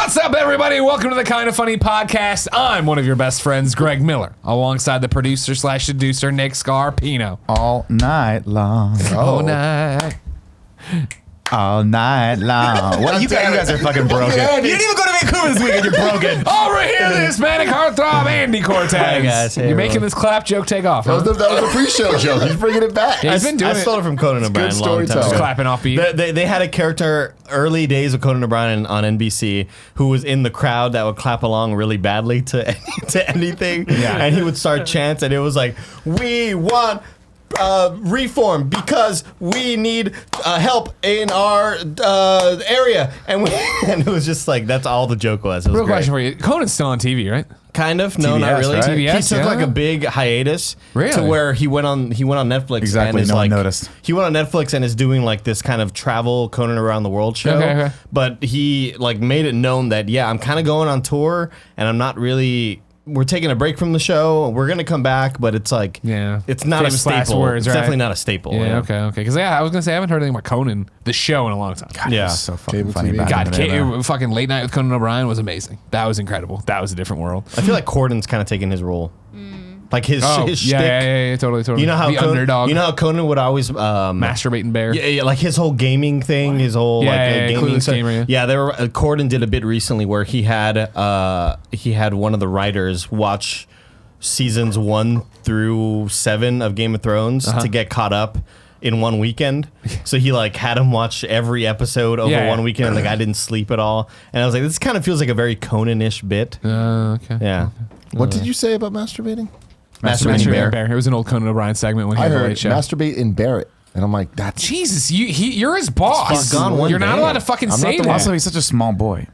What's up, everybody? Welcome to the Kind of Funny podcast. I'm one of your best friends, Greg Miller, alongside the producer/seducer, Nick Scarpino. All night long. All night. All night long. Well, you guys are fucking broken. You didn't even go to Vancouver this week and you're broken. Over here, this manic heartthrob, Andy Cortez. Hi, guys. Hey, You're making this clap joke take off. Huh? That was a pre-show joke. He's bringing it back. Yeah, he's been doing I stole it from Conan O'Brien a long time Just ago. clapping off beat. They had a character early days of Conan O'Brien on NBC who was in the crowd that would clap along really badly to anything. Yeah. And he would start chants and it was like, we want reform because we need help in our area. And it was just like, that's all the joke was. It was Real great. question for you. Conan's still on TV, right? Kind of. No, TBS, not really. right? He TBS, took yeah. like a big hiatus Really? to where he went on Netflix. Exactly, And is no one like, noticed. He went on Netflix and is doing like this kind of travel Conan around the world show. Okay. But he like made it known that I'm kind of going on tour and I'm not really. We're taking a break from the show. We're gonna come back, but it's like it's not Famous a last staple. words, it's right? definitely not a staple. Yeah, okay. Because I was gonna say I haven't heard anything about Conan, the show, in a long time. God, Yeah. it was so fucking Cable funny TV. back God, in the day, man. fucking Late Night with Conan O'Brien was amazing. That was incredible. That was a different world. I feel like Corden's kind of taking his role, like his shtick. yeah, totally. You know how the Conan, underdog, You know how Conan would always masturbating bear. Yeah, like his whole gaming thing, his whole gaming Clueless stuff. gamer, Yeah, there were Corden did a bit recently where he had one of the writers watch seasons 1 through 7 of Game of Thrones to get caught up in one weekend. So he like had him watch every episode over one weekend, and the guy didn't sleep at all. And I was like, this kind of feels like a very Conan-ish bit. Okay. Yeah. What did you say about masturbating? Masturbating bear. It was an old Conan O'Brien segment when he I had the heard late show. masturbate and bear it. And I'm like, that's... Jesus, you're his boss. He's gone one You're not day. allowed to fucking I'm say not the that. Also, he's such a small boy.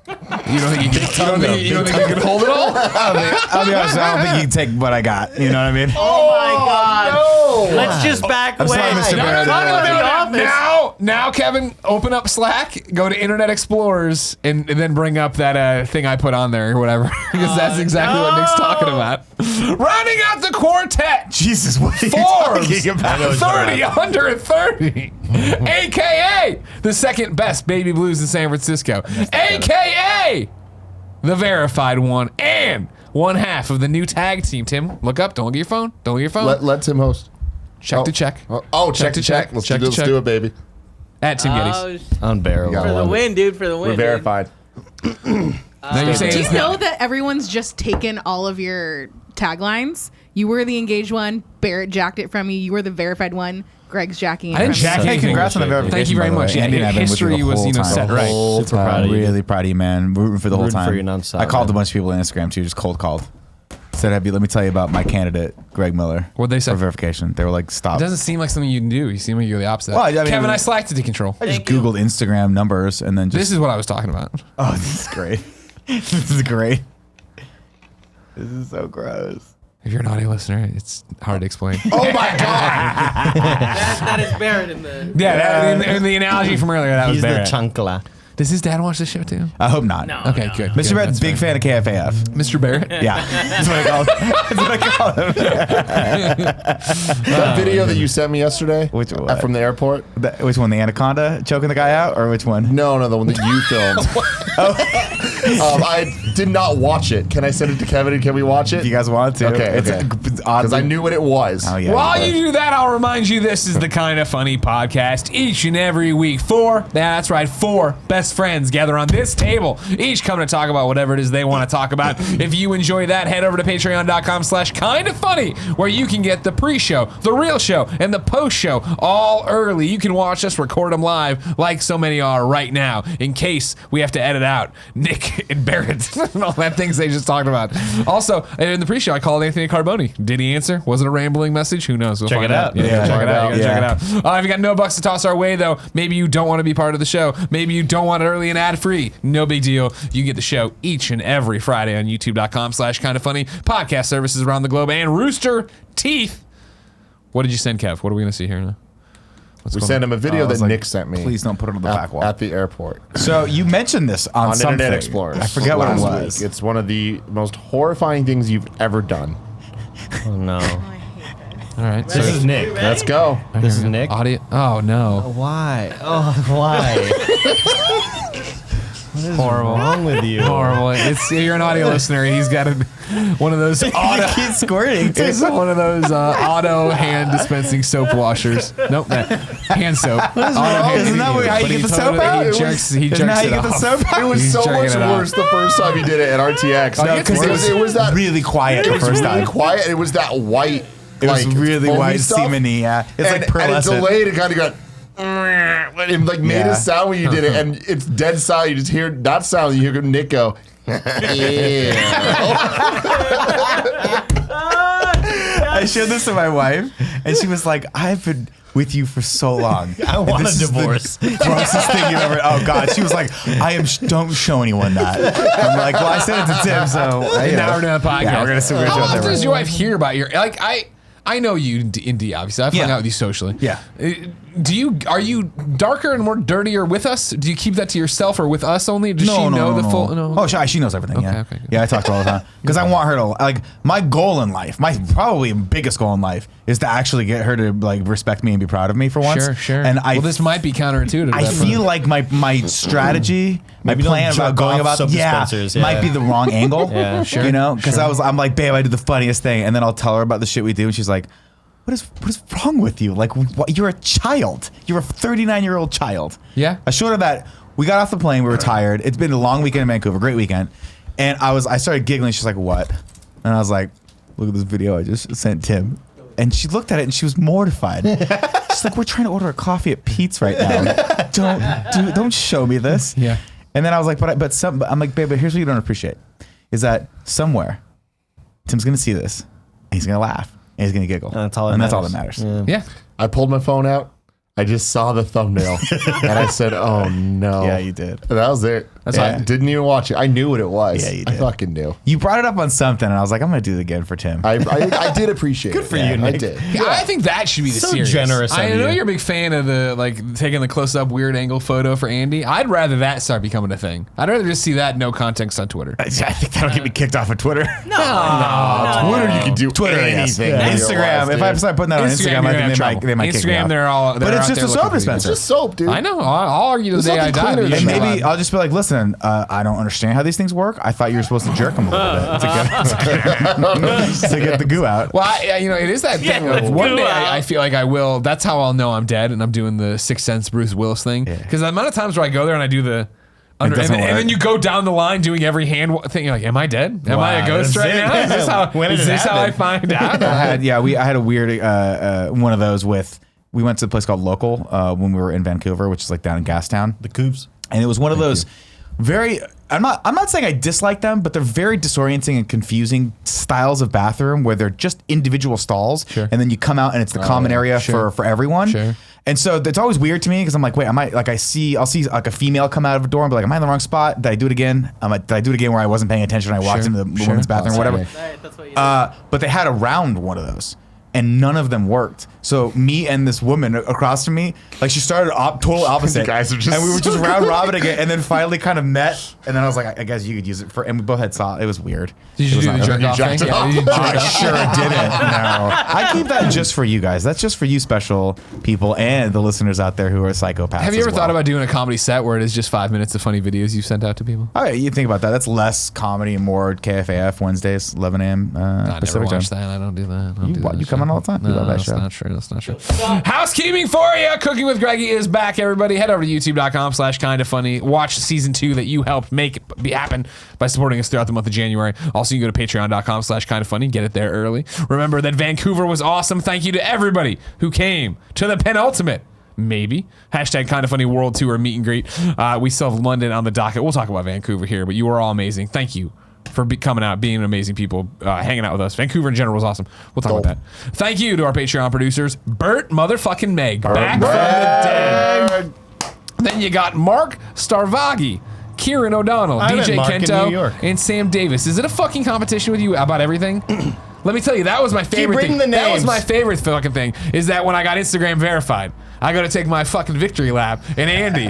You don't think you can hold it all? I'll be honest, I don't think he can take what I got. You know what I mean? Oh my God! Let's just back away. sorry, Mr. Y'all Barrett. talking about the office. Now, Kevin, open up Slack, go to Internet Explorers, and then bring up that thing I put on there or whatever, because that's exactly what Nick's talking about. Rounding out the quartet, Jesus, what are you Forbes, talking about? 30 under 30, a.k.a. the second best Baby Blues in San Francisco, a.k.a. the verified one, and one half of the new tag team. Tim, look up. Don't look at your phone. Don't look at your phone. Let Tim host. Check to check. Check to check. Let's Check to check. do it, baby. At Tim Gettys. Unbearable. Yeah. For the win, dude. For the win. We're verified. Now you're saying Do it's you not- know that everyone's just taken all of your taglines? You were the engaged one. Barrett jacked it from you. You were the verified one. Greg's jacking it I didn't from jack you. it. Hey, congrats on the verification. Thank you very by the way. much. Yeah, Andy and I've been with you the history was, whole time. set right. Super proud I'm of you. really proud of you, man. Rooting for the whole Rooting time. for you nonstop, I called man. a bunch of people on Instagram too, just cold called. Said, let me tell you about my candidate, Greg Miller. What'd they say? For verification. They were like, stop. It doesn't seem like something you can do. You seem like you're the opposite. Well, I mean- Kevin, I slacked it to control. I just Googled Instagram numbers and then just. This is what I was talking about. Oh, this is great. This is great. This is so gross. If you're an audio listener, it's hard to explain. Oh my God. That is Barrett in the. Yeah, in the analogy from earlier, that He's was the Barrett. chancla. Does his dad watch this show too? I hope not. No. Okay, good. Mr. Good, Barrett's that's big fair. fan of KFAF. Mr. Barrett? Yeah. That's what I call him. That's what I call him. That video that you sent me yesterday Which one? from the airport? Which one? The anaconda choking the guy out, or which one? No, the one that you filmed. I did not watch it. Can I send it to Kevin and can we watch it? If you guys want to. Okay, It's okay. oddly. Because I knew what it was. Oh, yeah. While you do that, I'll remind you this is the Kind of Funny podcast. Each and every week, four best friends gather on this table, each coming to talk about whatever it is they want to talk about. If you enjoy that, head over to patreon.com/kindafunny, where you can get the pre-show, the real show, and the post-show all early. You can watch us record them live like so many are right now, in case we have to edit out Nick and Barrett and all that things they just talked about. Also, in the pre-show, I called Anthony Carboni. Did he answer? Was it a rambling message? Who knows? We'll Check find it out. Yeah, check it out. You gotta Yeah. check it out. If you got no bucks to toss our way, though, maybe you don't want to be part of the show. Maybe you don't want it early and ad-free. No big deal. You get the show each and every Friday on youtube.com/kindafunny, podcast services around the globe, and Rooster Teeth. What did you send, Kev? What are we going to see here now? What's We going sent on? him a video I was that like, Nick sent me. Please don't put it on the back wall. At the airport. So you mentioned this on something. Internet Explorer. I forget what it last was. week. It's one of the most horrifying things you've ever done. Oh no. All right. This is Nick. Let's go. This is Nick. Audio. Oh, no. Why? Oh, why? Horrible. What's wrong with you? Horrible. You're an audio listener. He's got one of those auto. Keep squirting. It's one of those auto hand dispensing soap washers. Nope, hand soap. Auto hand Isn't that how you get the soap out? He jerks it the off. soap out? It was He's so jerking much it out. worse the first time he did it at RTX. No, Because it was that really quiet It the was first really time. quiet. It was that white. It was really foamy white, stuff. semen-y, yeah. It's like And it pearlescent. delayed. It kind of got. It like made Yeah. a sound when you did it, and it's dead silent. You just hear that sound. You hear Nick go. I showed this to my wife, and she was like, "I've been with you for so long. I want a This is the divorce." grossest thing you've ever." Oh God, she was like, "I am. Don't show anyone that." I'm like, "Well, I sent it to Tim, so Now we're doing a podcast. Yeah, we're gonna show How it often there. does your wife hear about your I know you in D, obviously. I've hung Yeah. out with you socially. Yeah. Are you darker and more dirtier with us? Do you keep that to yourself or with us only? Does she know the full? No. Oh, she knows everything. Yeah, okay, good. yeah. I talk to her all the time because I want her to like. My goal in life, my probably biggest goal in life, is to actually get her to like respect me and be proud of me for once. Sure. And this might be counterintuitive. I feel like my strategy, my Maybe don't plan about jerk going off about soap dispensers, yeah. might be the wrong angle. Yeah, sure, You know, because I'm like, babe, I did the funniest thing, and then I'll tell her about the shit we do, and she's like, what is wrong with you? Like, what, you're a child. You're a 39-year-old child. Yeah. I showed her that. We got off the plane. We were tired. It's been a long weekend in Vancouver. Great weekend. And I started giggling. She's like, what? And I was like, look at this video I just sent Tim. And she looked at it and she was mortified. She's like, we're trying to order a coffee at Pete's right now. Don't show me this. Yeah. And then I was like, but I'm like, babe, but here's what you don't appreciate is that somewhere Tim's gonna see this and he's gonna laugh and he's gonna giggle. And that's all that matters. Yeah. I pulled my phone out. I just saw the thumbnail, and I said, "Oh no!" Yeah, you did. And that was it. That's I fine. didn't even watch it. I knew what it was. Yeah, you I did. fucking knew. You brought it up on something and I was like, I'm gonna do it again for Tim. I did appreciate it. Good for you, Nick. I did. Yeah, I think that should be the So series. generous I of know you. you're a big fan of the taking the close up weird angle photo for Andy. I'd rather that start becoming a thing. I'd rather just see that no context on Twitter. I think that'll get me kicked off of Twitter. Twitter, you can do Twitter, yes. anything. Yeah. in your Instagram. life, If I dude. start putting that on Instagram, I think they might kick me Instagram, off. they're all. But it's just a soap dispenser. It's just soap, dude. I know. I'll argue the day I nothing die. cleaner but And you than should. maybe I'll just be like, listen, I don't understand how these things work. I thought you were supposed to jerk them a little bit to get the goo out. Well, it is that thing. Yeah, Of one day, go out. I feel like I will. That's how I'll know I'm dead, and I'm doing the Sixth Sense Bruce Willis thing. Because the amount of times where I go there and I do the. And doesn't work. then you go down the line doing every hand thing. You're like, am I dead? Am I a Wow, ghost that's right it. now? Is this how, When did is it this how I happen? find out? I had a weird one of those with. We went to a place called Local when we were in Vancouver, which is like down in Gastown. The Coups. And it was one of those very. I'm not saying I dislike them, but they're very disorienting and confusing styles of bathroom where they're just individual stalls, Sure. and then you come out and it's the common area sure. for everyone. Sure. And so it's always weird to me because I'm like, wait, I'll see like a female come out of a door and be like, am I in the wrong spot? Did I do it again? Did I do it again where I wasn't paying attention? And I walked Sure, into the sure. women's bathroom or whatever. All right, that's what you did. But they had a round one of those, and none of them worked. So me and this woman across from me, like she started total opposite. You guys are just and we were so just round robining it, and then finally kind of met. And then I was like, I guess you could use it for. And we both had saw. It was weird. Did It you was do the not- jerk off thing? jacked it Yeah, off? you jerked I off. sure didn't. No, I keep that just for you guys. That's just for you, special people, and the listeners out there who are psychopaths. Have you as ever thought well. about doing a comedy set where it is just 5 minutes of funny videos you sent out to people? Oh, yeah, you think about that. That's less comedy and more KFAF Wednesdays, 11 a.m. I never Pacific time. watch that. I don't do that. I don't do that You come on all the time. You No, love that that's show. not true. That's not true. Housekeeping for you. Cooking with Greggy is back, everybody. Head over to youtube.com/kindafunny. Watch season 2 that you helped make happen by supporting us throughout the month of January. Also, you can go to patreon.com/kindafunny. Get it there early. Remember that Vancouver was awesome. Thank you to everybody who came to the penultimate. Maybe. #KindaFunny World Tour meet and greet. We still have London on the docket. We'll talk about Vancouver here, but you were all amazing. Thank you for coming out, being amazing people, hanging out with us. Vancouver in general was awesome. We'll talk about that. Thank you to our Patreon producers, Bert motherfucking Meg, back from the dead. Then you got Mark Starvagi, Kieran O'Donnell, I met DJ Mark in New Kento, York. and Sam Davis. Is it a fucking competition with you about everything? Let me tell you, that was my favorite thing. reading the That was names. my favorite fucking thing, is that when I got Instagram verified, I got to take my fucking victory lap. And Andy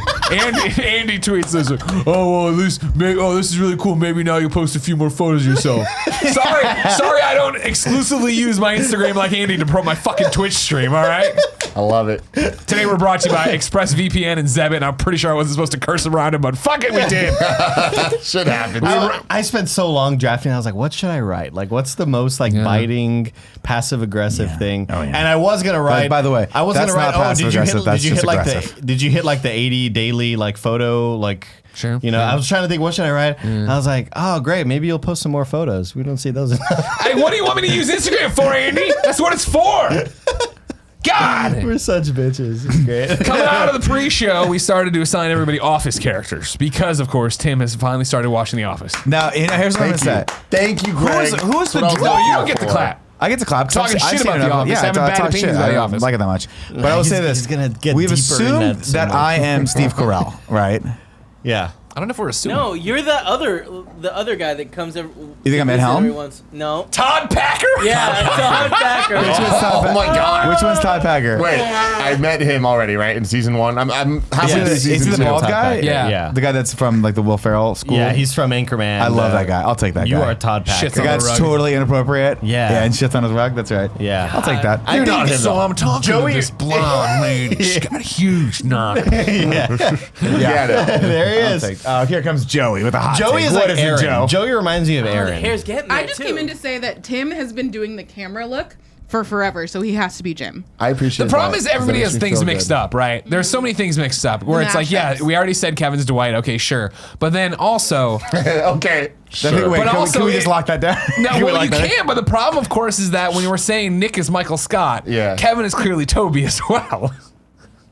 tweets this. Oh, well, at least, this is really cool. Maybe now you'll post a few more photos of yourself. Sorry, I don't exclusively use my Instagram like Andy to promote my fucking Twitch stream, all right? I love it. Today we're brought to you by ExpressVPN and Zebit, and I'm pretty sure I wasn't supposed to curse around him, but fuck it, we did. Should happen. I spent so long drafting. I was like, what should I write? Like, what's the most like biting, passive aggressive thing? Oh, yeah. And I was gonna write. By the way, I was that's gonna write. not passive aggressive, that's just aggressive. Did you hit like the 80 daily like photo like? Sure. You know, I was trying to think, what should I write? I was like, oh, great. Maybe you'll post some more photos. We don't see those enough. Hey, what do you want me to use Instagram for, Andy? That's what it's for. God. We're such bitches. It's great. Coming out of the pre-show, we started to assign everybody Office characters because, of course, Tim has finally started watching The Office. Now, here's what I'm gonna say. Thank you, Greg. Who's the That's what I was No, looking you don't get the for. clap. I get to clap. Talking I've shit seen about enough The of- Office, Yeah, having I bad talk opinions shit. about I The don't Office. like it that much. But I will say this: He's gonna get we've deeper in assumed that that somewhere. I am Steve Carell, right? Yeah. I don't know if we're assuming. No, you're the other guy that comes every. You think I'm Ed Helm? No. Todd Packer? Yeah, Todd Packer. Oh my god. Which one's Todd Packer? Wait, I met him already, right? In season 1. I'm halfway Yeah, through Is he season the 2. bald guy? Yeah. Yeah. The guy that's from like the Will Ferrell school. Yeah, he's from Anchorman. I love that guy. I'll take that You guy. are Todd Packer. Shit's The on guy the that's rug. totally inappropriate. Yeah. Yeah, and shits on his rug. That's right. Yeah. I'll take that. You're not him, though. I'm talking Joey- to this blonde lady. She's got a huge knob. Yeah. There he I'll is. take- here comes Joey with a hot Joey take. is What like it, Aaron. Joe? Joey reminds me of The Aaron. hair's getting there I just too. came in to say that Tim has been doing the camera look for forever, so he has to be Jim. I appreciate The problem that, is 'cause everybody that has makes me things feel mixed good. up, right? There's so many things mixed up where it's like, yeah, Mashups. we already said Kevin's Dwight. Okay, sure. But then also, Okay. Sure. Wait, But can also we just it- lock that down? no, Can we well, lock you that in? can. But the problem, of course, is that when you were saying Nick is Michael Scott, Yeah. Kevin is clearly Toby as well.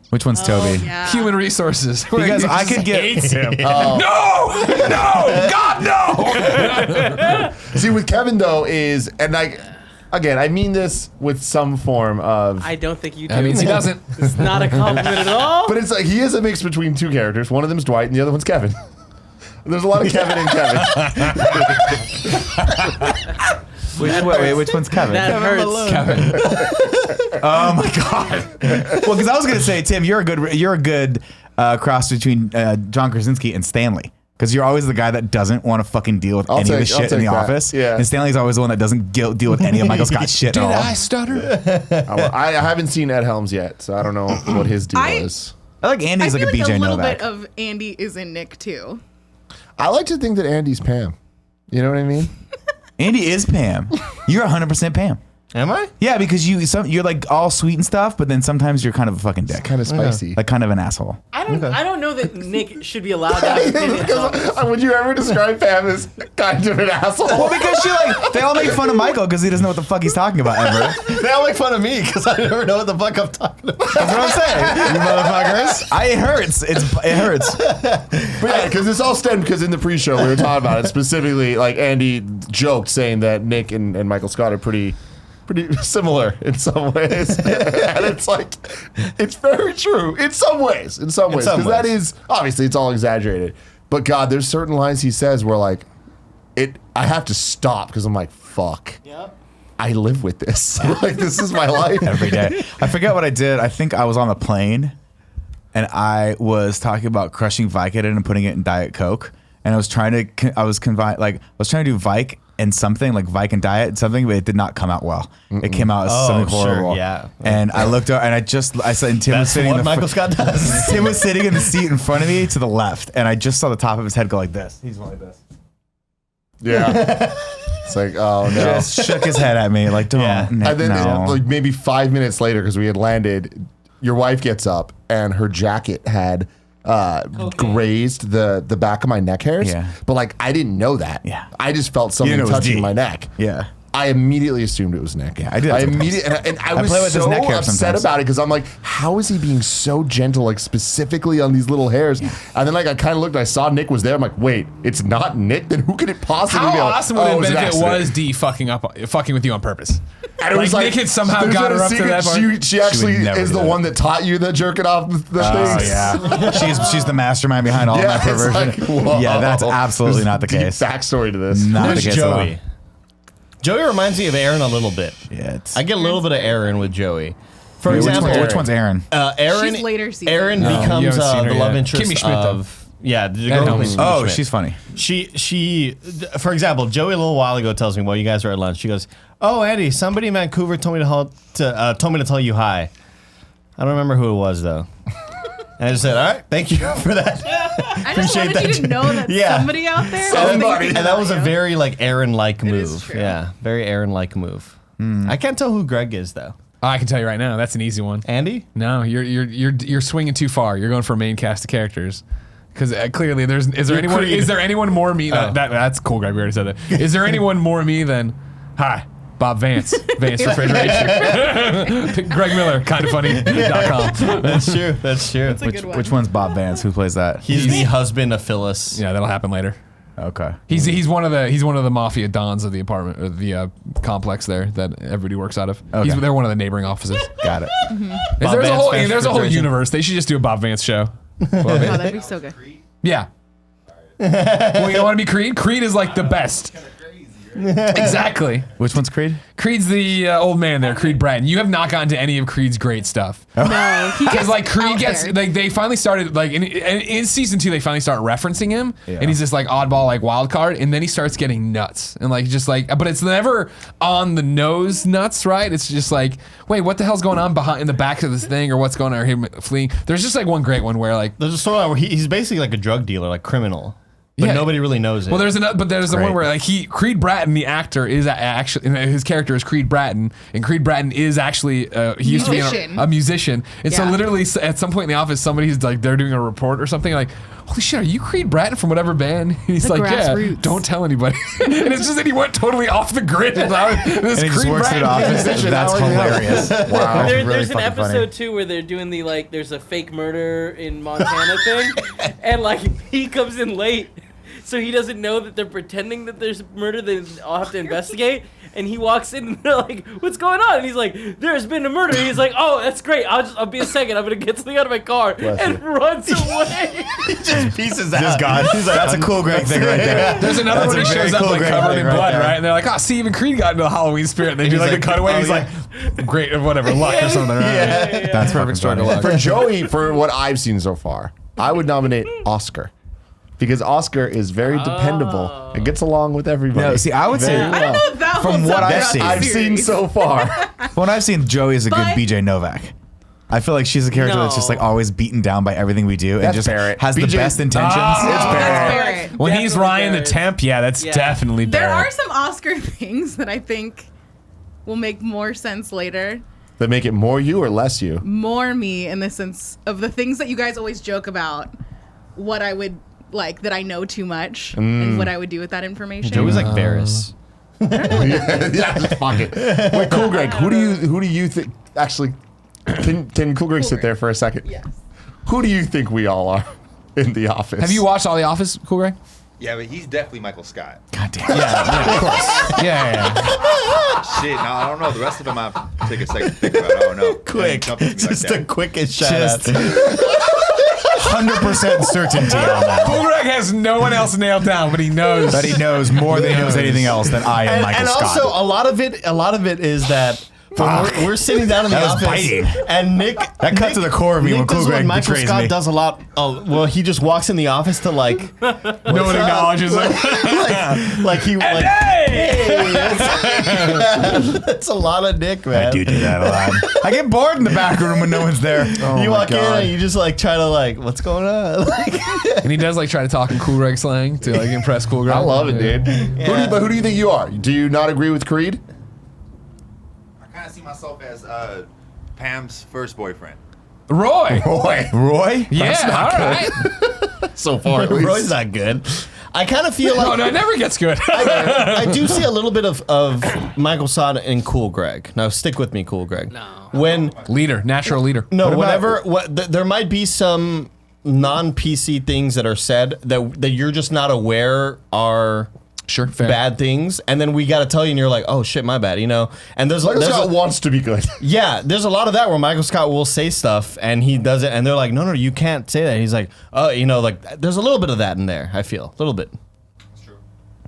Which one's Toby? Yeah. Human resources. Because He I just could get- hates him. No, God, no. See, with Kevin though is, and again, I mean this with some form of, I don't think you do. That means he doesn't. It's not a compliment at all. but it's like he is a mix between two characters. One of them's Dwight, and the other one's Kevin. There's a lot of Kevin and Kevin. Which one's Kevin? That hurts. Kevin. Oh my god. Well, because I was gonna say, Tim, you're a good cross between John Krasinski and Stanley. Because you're always the guy that doesn't want to fucking deal with any of the I'll shit in take the that. office. Yeah. And Stanley's always the one that doesn't deal with any of Michael Scott's shit Did at all. I stutter? I haven't seen Ed Helms yet, so I don't know what his deal I- is. I like Andy's I like feel a like BJ a little Novak. bit of Andy is in Nick too. I like to think that Andy's Pam. You know what I mean? Andy is Pam. You're 100% Pam. Am I? Yeah, because you're like all sweet and stuff, but then sometimes you're kind of a fucking dick. Kind of spicy. Like kind of an asshole. I don't know that Nick should be allowed to have opinions on this. Would you ever describe Pam as kind of an asshole? Well, because they all make fun of Michael because he doesn't know what the fuck he's talking about ever. They all make fun of me because I never know what the fuck I'm talking about. That's what I'm saying. You motherfuckers. It hurts. It hurts. But yeah, because this all stemmed because in the pre-show we were talking about it specifically. Like Andy joked saying that Nick and Michael Scott are pretty similar in some ways, and it's like it's very true in some ways. In some ways, because that is obviously it's all exaggerated. But God, there's certain lines he says where like I have to stop because I'm like, fuck. Yep. I live with this. Like this is my life Every day. I forget what I did. I think I was on the plane and I was talking about crushing Vicodin and putting it in Diet Coke. And I was trying to do Vic and something like Vic and Diet and something, but it did not come out well. It came out as something sure, horrible. yeah. And I looked up and I said, and Tim was That's sitting in what the Michael Scott does. Tim was sitting in the seat in front of me to the left, and I just saw the top of his head go like this. He's going like this. Yeah. It's like, oh no. Just shook his head at me like, don't. Yeah. No. And then like maybe 5 minutes later, because we had landed, your wife gets up and her jacket had grazed the back of my neck hairs. Yeah. But like I didn't know that. Yeah. I just felt You something didn't know it was touching D. my neck. Yeah. I immediately assumed it was Nick. Yeah, I did. I immediately and I was play with his so neck hair upset sometimes. about it because I'm like, how is he being so gentle, like specifically on these little hairs? And then like I kind of looked, and I saw Nick was there. I'm like, wait, it's not Nick. Then who could it possibly How be? Like, awesome would it oh, have been an if it accident. was D fucking with you on purpose? And it was Nick had somehow there's got no her up to secret. that part. She actually never is do the that. one that taught you the jerking off the Oh things. yeah, she's the mastermind behind all Yeah, my it's perversion. like, whoa. Yeah, that's absolutely There's not the deep case. Backstory to this. Not the Who's case at all. Joey? Joey reminds me of Aaron a little bit. Yeah, it's, I get a little bit of Aaron with Joey. For example, which one's Aaron? Aaron. She's later season. Aaron No, you becomes haven't seen her the love yet. interest Kimmy Schmidt, though. of the girl That who helps. plays Kimmy Oh, Schmidt. she's funny. She, for example, Joey a little while ago tells me while you guys are at lunch, she goes, "Oh, Andy, somebody in Vancouver told me to tell you hi." I don't remember who it was though. And I just said, "All right, thank you for that." I just wanted you to know that somebody out there. Somebody. And that was a very like Aaron-like is move. true. Yeah, very Aaron-like move. I can't tell who Greg is though. I can tell you right now, that's an easy one. Andy? No, you're swinging too far. You're going for a main cast of characters. Because clearly, is there anyone more me? That's cool, Greg. We already said that. Is there anyone more me than hi, Bob Vance, Vance Refrigeration, Greg Miller, kindoffunny.com. That's true. That's true. That's a good one. Which one's Bob Vance? Who plays that? He's the husband of Phyllis. Yeah, that'll happen later. Okay. He's one of the mafia dons of the apartment or the complex there that everybody works out of. Okay. They're one of the neighboring offices. Got it. Bob There's Vance a whole Refrigeration. universe. They should just do a Bob Vance show. Oh, that'd be so good. Yeah. Well, you don't want to be Creed? Creed is like the best. Exactly. Which one's Creed? Creed's the old man there, Creed Bratton. You have not gotten to any of Creed's great stuff. No, he Because gets like Creed out gets there. like they finally started like in season 2 they finally start referencing him Yeah. and he's this like oddball like wild card and then he starts getting nuts and like just like but it's never on the nose nuts, right? It's just like wait, what the hell's going on behind in the back of this thing or what's going on or him fleeing. There's just like one great one where like There's a story where he's basically like a drug dealer, like criminal, but Yeah. nobody really knows it. well, there's the one Great. where like Creed Bratton, the actor, is actually his character is Creed Bratton, and Creed Bratton is actually he used to be a musician, and so Yeah. literally at some point in the office, somebody's like they're doing a report or something like, holy shit, are you Creed Bratton from whatever band? And he's The like, yeah, Grassroots. don't tell anybody. And it's just that he went totally off the grid without this And he just Creed works at Bratton an office. musician. That's How are you? hilarious. Wow. There's an episode too where they're doing the like there's a fake murder in Montana thing, and like he comes in late, so he doesn't know that they're pretending that there's murder. They all have to investigate, and he walks in and they're like, "What's going on?" And he's like, "There's been a murder." He's like, "Oh, that's great. I'll be a second. I'm gonna get something out of my car," and runs away. just pieces out. Just gone. That's a cool Greg thing right there. There's another That's one a he very shows up cool like Greg covered thing in right blood, there. right? And they're like, oh, see, even Creed got into the Halloween spirit. And they do He's like like, the cutaway. oh, He's yeah. like, great, whatever, luck or something, right? That's Perfect stroke of luck. For Joey, for what I've seen so far, I would nominate Oscar. Because Oscar is very dependable and gets along with everybody. No, see, I would say Very I don't know if that From holds what up I've throughout seen. the I've seen series. so far. what I've seen, Joey is a good But- BJ Novak. I feel like she's a character that's just like No. always beaten down by everything we do and That's just Barrett. has the BJ best intentions. Oh, That's Barrett. Barrett. When he's Definitely Ryan the Barrett. temp, yeah, that's Yeah. definitely There Barrett. are some Oscar things that I think will make more sense later. That make it more you or less you? More me in the sense of the things that you guys always joke about, what I would like that I know too much and what I would do with that information. Joey's like Varys. Yeah, just fuck it. Wait, Cool Greg, who do you think actually can Cool Greg sit there for a second? Yes. Who do you think we all are in the office? Have you watched all The Office, Cool Greg? Yeah, but he's definitely Michael Scott. God damn. Yeah, of course. Yeah. Shit, no, I don't know. The rest of them I have to take a second to think about. I don't know. Quick. Jump to me like Just the that. quickest shout Just out. 100% certainty on that. Cool Greg has no one else nailed down, but he knows. That he knows more than he knows anything else than I am Michael And Scott. also, a lot of it is that when we're sitting down in the That was office, biting. and Nick That cut to the core of me when Nick Cool does Greg what Michael betrays Scott me. does a lot. Oh, well, he just walks in the office to like, no one acknowledges it. hey, that's a lot of Nick, man. I do that a lot. I get bored in the back room when no one's there. You walk in and you just like try to like, what's going on? Like, And he does like try to talk in Cool Greg slang to like impress Cool Greg. I love it, Yeah. dude. But who do you think you are? Do you not agree with Creed? I kind of see myself as Pam's first boyfriend. Roy. Roy? Yeah, all right. So far, at least. Roy's not good. I kind of feel like No, it never gets good. I do see a little bit of Michael Scott and Cool Greg. Now stick with me, Cool Greg. No. When Leader, natural leader. no, whenever there might be some non-PC things that are said that you're just not aware are Sure, fair. bad things, and then we got to tell you, and you're like, oh shit, my bad, you know. And there's Michael there's Scott a, wants to be good. yeah, there's a lot of that where Michael Scott will say stuff and he does it, and they're like, no, you can't say that. He's like, oh, you know, like there's a little bit of that in there. I feel a little bit.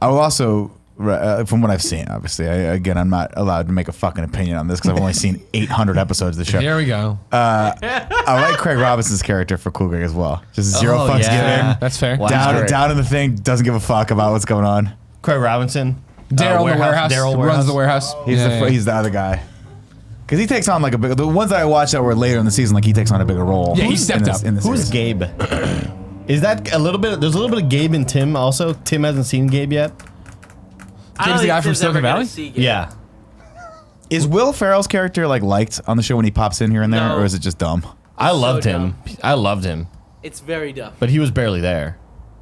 I will also From what I've seen, obviously. Again, I'm not allowed to make a fucking opinion on this because I've only seen 800 episodes of the show. Here we go. I like Craig Robinson's character for Cool Greg as well. Just zero fucks given. That's fair. Wow. Down in the thing, doesn't give a fuck about what's going on. Craig Robinson. Daryl in the warehouse. Daryl Runs the warehouse. He's the other guy. Because he takes on like the ones that I watched that were later in the season, like he takes on a bigger role. Yeah, he stepped up. In the Who's series. Gabe? Is that a little bit? There's a little bit of Gabe and Tim also. Tim hasn't seen Gabe yet. I don't Gabe's the guy think from Tim's Silicon ever gonna Valley? see Gabe. Yeah. Is Will Ferrell's character like liked on the show when he pops in here and there, No. or is it just dumb? I loved so him. I loved him. It's very dumb. But he was barely there.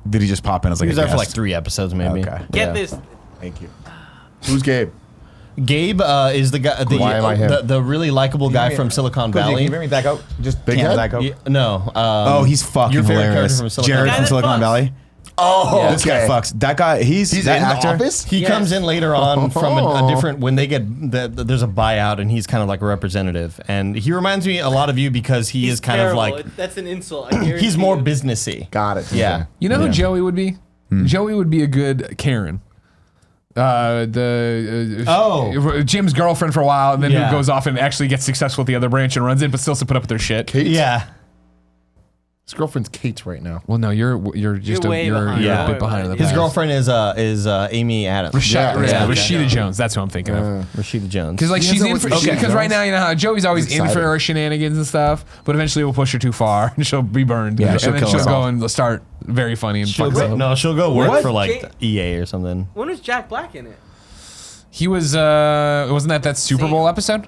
Did he just pop in as like He was a there for guest? like 3 episodes maybe. Okay. Get Yeah. this. Thank you. Who's Gabe? Gabe is the guy. Why am I him? The really likable guy from Silicon Valley. Can you back out? Just Big can head? back out. Yeah, no. Oh, he's fucking your favorite hilarious. character from Silicon Jared Valley. from Guy that Silicon fucks. Valley. Oh, This guy fucks. That guy, he's He's that in actor. the office. He Yes. comes in later on from a different when they get there's a buyout and he's kind of like a representative and he reminds me a lot of you because he is kind terrible. of like That's an insult. I guarantee he's more you. businessy. Got it. Yeah. You know who Joey would be? Joey would be a good Karen. Jim's girlfriend for a while, and then Yeah. who goes off and actually gets successful at the other branch and runs in, but still has to put up with their shit. Kate? Yeah. His girlfriend's Kate right now. Well, no, you're just You're way behind. you're Yeah. a bit behind in the His past. girlfriend is Amy Adams. Rashida Jones. That's who I'm thinking of. Rashida Jones. Because like she's in for because right now you know how Joey's always in Excited. for her shenanigans and stuff, but eventually we'll push her too far and she'll be burned. Yeah, and she'll then kill she'll us go all. and start very funny and fuck stuff. No, she'll go work What? for like Jake- EA or something. When was Jack Black in it? He was wasn't that Super Bowl episode?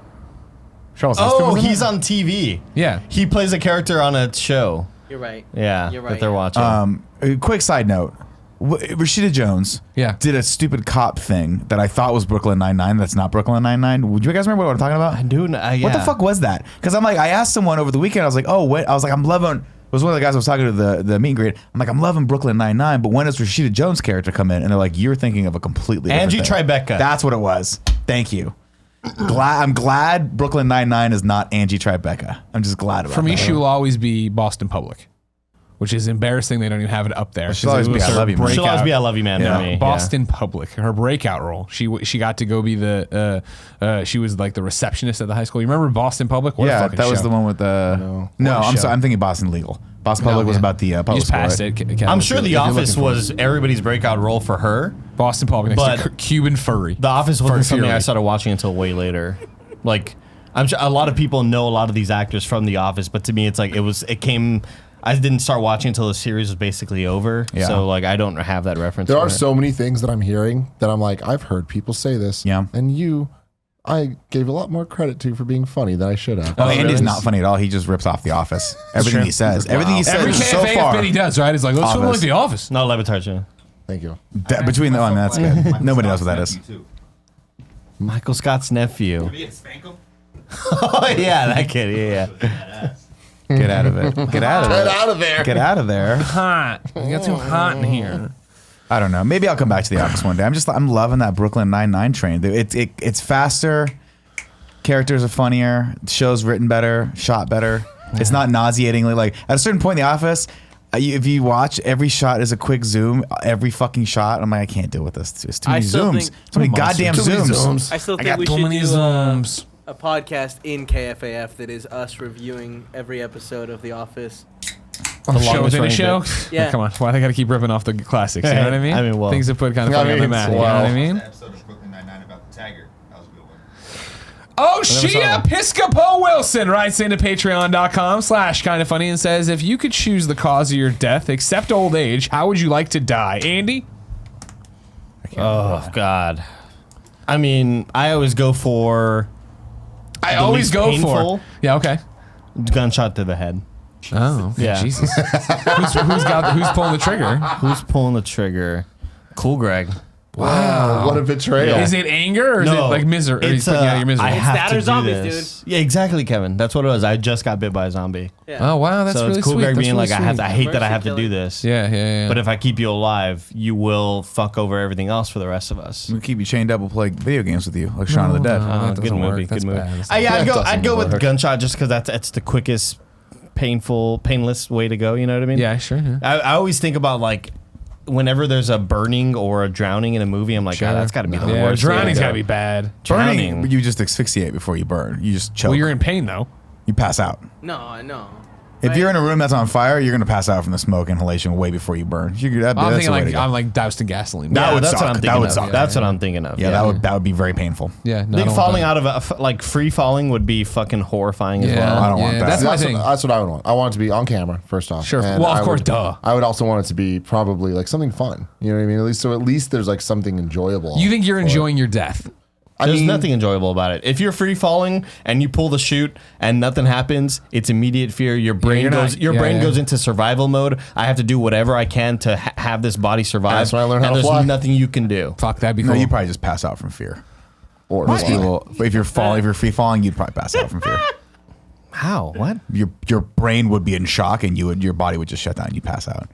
Charles Heston Oh, was in he's it? on TV. Yeah. He plays a character on a show. You're right. Yeah, You're that right. they're watching. A quick side note. Rashida Jones Yeah. did a stupid cop thing that I thought was Brooklyn Nine-Nine. That's not Brooklyn Nine-Nine. Would you guys remember what I'm talking about? Dude, yeah. What the fuck was that? Because I'm like, I asked someone over the weekend. I was like, oh, what? I was like, I'm loving. It was one of the guys I was talking to the meet and greet. I'm like, I'm loving Brooklyn Nine-Nine, but when does Rashida Jones' character come in? And they're like, you're thinking of a completely different Angie thing. Tribeca. That's what it was. Thank you. I'm glad Brooklyn Nine-Nine is not Angie Tribeca. I'm just glad about For me, that. she will always be Boston Public, which is embarrassing. They don't even have it up there. She'll always be I Love You Man. She'll always be I Love You Man Yeah. for me. Boston Public, her breakout role. She got to go be the she was like the receptionist at the high school. You remember Boston Public? What a Yeah, fucking that was show. the one with the. No, What a I'm show. sorry. I'm thinking Boston Legal. Boston Public was yeah. about the You public just school, passed right? it. Kevin, I'm if sure you're- The if you're Office looking for was everybody's breakout role for her. Boston Public, but- next to Cuban Furry. The Office wasn't something Fury. I started watching until way later. Like, I'm sure a lot of people know a lot of these actors from The Office, but to me, it's like it came. I didn't start watching until the series was basically over. Yeah. So like, I don't have that reference. There for are her. so many things that I'm hearing that I'm like, I've heard people say this. Yeah. And I gave a lot more credit to for being funny than I should have. Oh, Andy's not funny at all. He just rips off The Office. Everything he says. Everything he Every says so KFAF far. bit he does, right? Is like, let's film Office. like The Office. No, Levitarge. Thank you. Between the one, that's good. Nobody knows what that is. Michael Scott's nephew. You get spank him? Oh yeah, that kid. Yeah. Get out of it. Get out of Get it. out of there. Get out of there. Hot. It got too hot in here. I don't know. Maybe I'll come back to The Office one day. I'm loving that Brooklyn Nine-Nine train. It's faster. Characters are funnier. The show's written better, shot better. It's not nauseatingly like at a certain point in The Office. If you watch, every shot is a quick zoom. Every fucking shot. I'm like, I can't deal with this. It's too I many still zooms. think- So many Monster. goddamn Too many zooms. zooms. I still I think got we too should many do zooms. a podcast in KFAF that is us reviewing every episode of The Office. The show longest within a running show. bit. Yeah. Come on. Why they got to keep ripping off the classics? You know what I mean? I mean, well- things that put kind of I funny on the mean, map. You know well. what I mean? That episode of Brooklyn Nine-Nine about the Tiger. That was a good one. Oh, Shia Piscopo Wilson writes into patreon.com/kindafunny and says, if you could choose the cause of your death except old age, how would you like to die? Andy? Oh God. I mean, I always go for I the always least go painful. for. Yeah, okay. gunshot to the head. Oh, okay. Yeah. Jesus. who's pulling the trigger? Who's pulling the trigger? Cool, Greg. Wow. What a betrayal. Is it anger or is it like misery? Or It's putting out your misery? I It's have that to or do zombies, this. Yeah, exactly, Kevin. That's what it was. I just got bit by a zombie. Oh, wow. That's so really it's cool, sweet. Greg, That's being really like, sweet. I hate that I Mercy have to do killing. this. Yeah. But if I keep you alive, you will fuck over everything else for the rest of us. We keep you chained up. We'll play video games with you, like Shaun of the Dead. no. that Good doesn't movie. work. That's Good movie. bad. That's I'd go. That I'd go doesn't with work. gunshot just because that's the quickest, painless way to go. You know what I mean? Yeah, sure. Yeah. I always think about like whenever there's a burning or a drowning in a movie, I'm like, God, that's got to be the Yeah, worst. drowning's thing. got to be bad. Burning, you just asphyxiate before you burn. You just choke. Well, you're in pain though. You pass out. No, I know. If you're in a room that's on fire, you're gonna pass out from the smoke inhalation way before you burn. I'm thinking like I'm like doused in gasoline. That would that's suck. what I'm That thinking would of. suck. That's what I'm thinking of. Yeah, that would be very painful. Yeah, no, I think falling out of like free falling would be fucking horrifying as Yeah. well. I don't want that. That's my That's thing. what I would want. I want it to be on camera first off. Sure. And Well, of I course, would- duh. I would also want it to be probably like something fun. You know what I mean? At least there's like something enjoyable. You think you're for it. enjoying your death? There's mean- nothing enjoyable about it. If you're free falling and you pull the chute and nothing happens, it's immediate fear. Your brain you're not- goes. Your yeah, brain yeah. goes into survival mode. I have to do whatever I can to have this body survive. That's when I learned how and to there's fly. nothing you can do. Fuck, that'd be No, cool. you probably just pass out from fear. Or Most fly. people, if you're free falling, you'd probably pass out from fear. How? What? Your brain would be in shock, and your body would just shut down. and You pass out.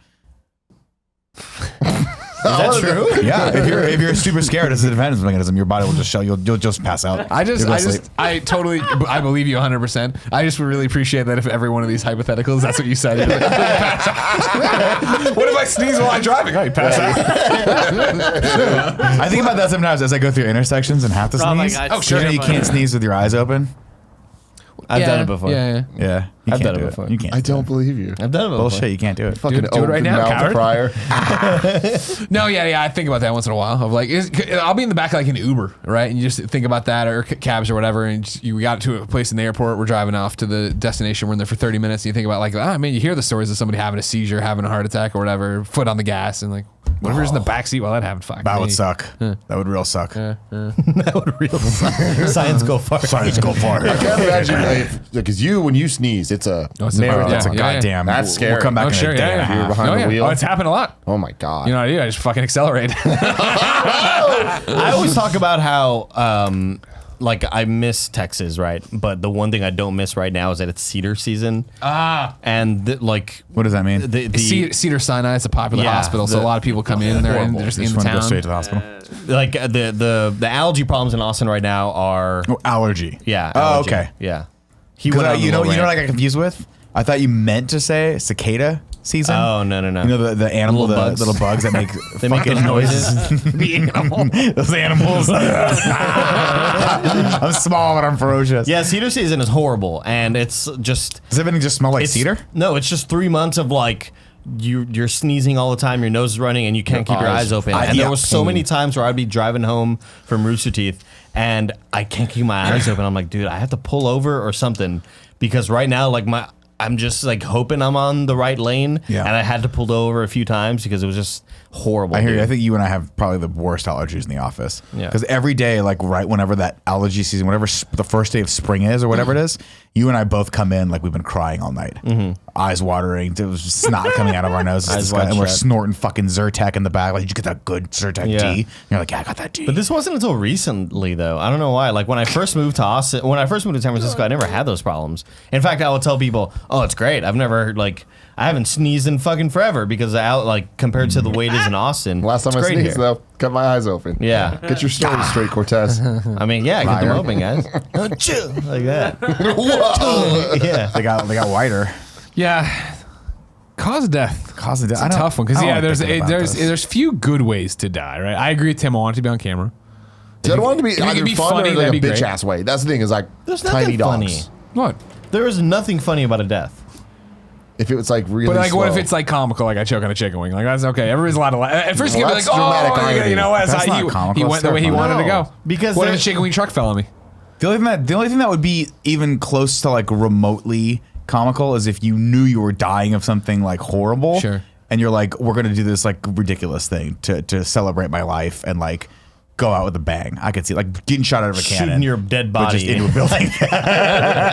Is that true? Yeah, if you're super scared as a defense mechanism, your body will just you'll just pass out. I You'll go to sleep. I believe you 100%. I just would really appreciate that if every one of these hypotheticals, that's what you said. You're like, pass out. What if I sneeze while I'm driving? Oh, you pass out. I think about that sometimes as I go through intersections and have to Oh my sneeze. God, Oh, sure. You know, you can't sneeze with your eyes open. I've done it before. Yeah. Yeah, you I've can't done it do before. You can't. I don't believe you. I've done it before. Bullshit. You can't do it. Fucking do it right open now, mouth coward. prior. No, yeah. I think about that once in a while. Of like, I'll be in the back of like an Uber, right? And you just think about that, or cabs or whatever. And we got to a place in the airport. We're driving off to the destination. We're in there for 30 minutes. And you think about like, man, you hear the stories of somebody having a seizure, having a heart attack, or whatever. Foot on the gas, and like, whatever's in the back seat while that happened. Fuck. That would me. suck. That would real suck. That would real science go far. Science go far. I can't imagine because when you sneeze, it's a Oh, it's a marathon. That's a Yeah, yeah. goddamn. That's scary. We'll come back Oh, in sure. a day and a Yeah, half. behind the yeah. wheel. Oh, it's happened a lot. Oh my god. You know what I do? I just fucking accelerate. I always talk about how like I miss Texas, right? But the one thing I don't miss right now is that it's cedar season. And like What does that mean? the Cedar Sinai is a popular Yeah, hospital, so a lot of people come in. They're just in Just the want to go town. straight to the hospital. like the algae problems in Austin right now are Oh, allergy. yeah. Oh, allergy. okay. Yeah. He Because went on you a know, little what I rant. got confused with. I thought you meant to say cicada season. Oh no. You know the animal, Little the bugs. little bugs that make They make fucking those noises. the animal, those animals. I'm small, but I'm ferocious. Yeah, cedar season is horrible, and it's just Does everything just smell like it's, cedar? No, it's just 3 months of like you're sneezing all the time, your nose is running, and you can't keep your eyes open. And there was so many times where I'd be driving home from Rooster Teeth, and I can't keep my eyes open. I'm like, dude, I have to pull over or something because right now, like I'm just like hoping I'm on the right lane, Yeah. and I had to pull over a few times because it was just horrible. I hear you. dude. I think you and I have probably the worst allergies in the office. Yeah. Because every day, like right whenever that allergy season, whatever the first day of spring is or whatever it is, you and I both come in like we've been crying all night, eyes watering. There was just snot coming out of our noses, Eyes and we're wide shut. snorting fucking Zyrtec in the back. Like, did you get that good Zyrtec Yeah. D? And you're like, yeah, I got that D. But this wasn't until recently, though. I don't know why. Like when I first moved to Austin, when I first moved to San Francisco, I never had those problems. In fact, I would tell people, "Oh, it's great. I haven't sneezed in fucking forever because compared to the way it is in Austin, Last time it's I great sneezed, here. though, cut my eyes open. Yeah. Get your story straight, Cortez. I mean, yeah, get them Liar. open, guys. Chill like that. Whoa. Yeah. they got whiter. Yeah. Cause of death. Cause of death. It's a tough one because there's there's few good ways to die, right? I agree with Tim. I want it to be on camera. I don't want it to be If it could either be fun funny, or like that'd a be bitch great. ass way. That's the thing is like There's tiny nothing funny. dogs. What? There is nothing funny about a death. If it was like really But like, what if slow. it's like comical? Like I choke on a chicken wing. Like that's okay. Everybody's allowed to laugh. At first, you Well, could be that's like, dramatic "Oh, irony. you know what? That's not He comical, went the way he it's wanted to terrifying. go." Because what if there- a chicken wing truck fell on me? The only thing that would be even close to like remotely comical is if you knew you were dying of something like horrible. Sure. And you're like, we're gonna do this like ridiculous thing to celebrate my life and like go out with a bang. I could see like getting shot out of a cannon. Shooting your dead but just body. into a building.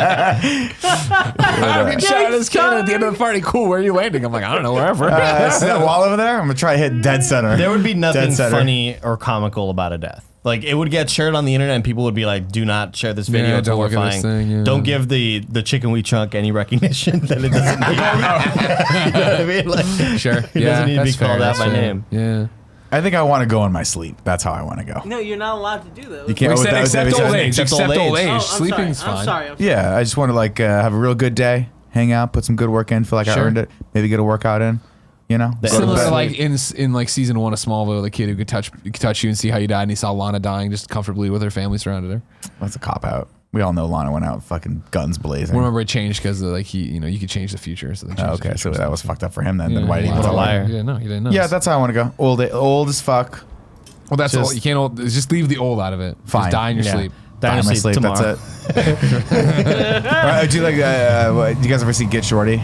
I'm getting shot at this cannon at the end of the party. Cool. Where are you landing? I'm like, I don't know, wherever. See that wall over there? I'm gonna try to hit dead center. There would be nothing Dead center. funny or comical about a death. Like it would get shared on the internet, and people would be like, "Do not share this video. Yeah, it's don't look at horrifying. this thing, yeah. Don't give the chicken wheat chunk any recognition that it doesn't need." You know what I mean? Like, Sure. it doesn't need to be that's fair, called out that's by fair. name. Yeah. I think I want to go in my sleep. That's how I want to go. No, you're not allowed to do that. You can't. We oh, said that was- except that was- old age. Except Except old old age. age. I'm Sleeping's sorry. fine. I'm sorry. Yeah, I just want to like have a real good day, hang out, put some good work in, feel like I Sure. earned it. Maybe get a workout in. You know, Similar to bed. like in like season 1 of Smallville, the kid who could touch you and see how you died, and he saw Lana dying just comfortably with her family surrounded her. That's a cop out. We all know Lana went out fucking guns blazing. Remember it changed because like you could change the future. So they changed the Okay, so future. that was fucked up for him then. Yeah, Then why did he what a tell her? liar! Yeah, no, he didn't know. Yeah, that's how I want to go. Old as fuck. well, that's just- all. You can't just leave the old out of it. Fine. Just die in your Yeah. sleep. Die in your sleep tomorrow. That's it. All right, do you like? Do you guys ever see Get Shorty?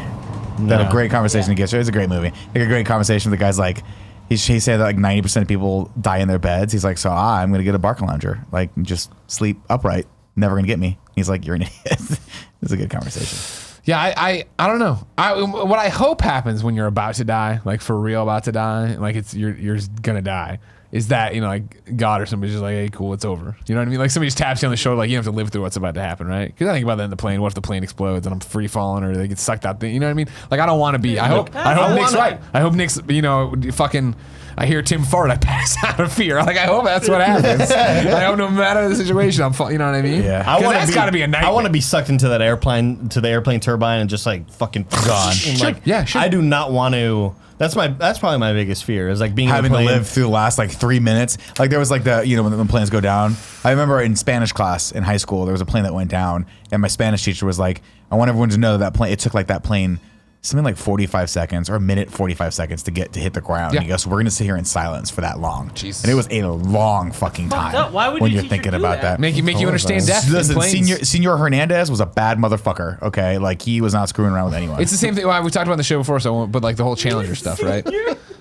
They had a great conversation to Get Shorty. It's a great movie. Like a great conversation. The guy's like, he said that like 90% of people die in their beds. He's like, so I'm gonna get a Barca lounger, like just sleep upright, never gonna get me. He's like, you're an idiot. It's a good conversation. Yeah, I don't know. What I hope happens when you're about to die, like for real about to die, like you're gonna die, is that, you know, like God or somebody's just like, hey, cool, it's over. You know what I mean? Like somebody just taps you on the shoulder, like you don't have to live through what's about to happen, right? Because I think about that in the plane. What if the plane explodes and I'm free falling or they get sucked out? You know what I mean? Like I don't want to be. I hope Nick's right. I hope Nick's, you know, fucking. I hear Tim fart, I pass out of fear. Like I hope that's what happens. I hope no matter the situation, you know what I mean? Yeah. That's got to be a nightmare. I want to be sucked into that airplane, to the airplane turbine, and just like fucking gone. Sure. Like, Yeah, sure. I do not want to. That's probably my biggest fear is like being Having in a to plane. live through the last like 3 minutes. Like there was like when the planes go down. I remember in Spanish class in high school, there was a plane that went down, and my Spanish teacher was like, I want everyone to know that plane, it took like that plane something like 45 seconds or a minute 45 seconds to hit the ground. Yeah. He goes, we're going to sit here in silence for that long. Jesus. And it was a long fucking Fucked time up. Why would when your you're teacher thinking do about that. Make you understand death in Listen, planes. Senor Hernandez was a bad motherfucker, okay? Like, he was not screwing around with anyone. It's the same thing. Well, we talked about the show before, so I won't, but like the whole Challenger stuff, right?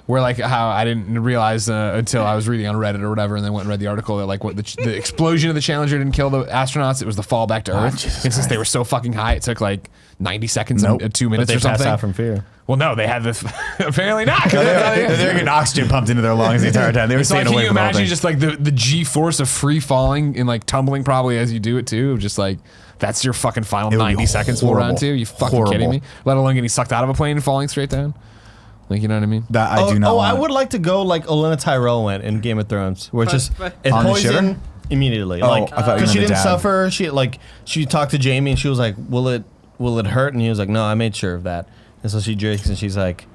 Where like how I didn't realize until I was reading on Reddit or whatever, and then went and read the article that like what the explosion of the Challenger didn't kill the astronauts. It was the fall back to Earth. Jesus And since they Christ. were so fucking high, it took like 90 seconds Nope. and 2 but minutes they or something. pass out from fear. Well, no, they had this. Apparently not. 'Cause they're getting oxygen pumped into their lungs the entire time. They were So like, staying can away you from the whole imagine thing. just like the G force of free falling and like tumbling probably as you do it too? Just like that's your fucking final It would be 90 seconds full round horrible. too. You fucking Horrible. kidding me? Let alone getting sucked out of a plane and falling straight down. Like, you know what I mean? That I do not want. I would like to go like Olenna Tyrell went in Game of Thrones, where it's just But- it On the poison shitter? immediately. Oh, Like I thought you because she meant the didn't dad. suffer. She talked to Jamie and she was like, "Will it hurt?" And he was like, "No, I made sure of that." And so she drinks and she's like,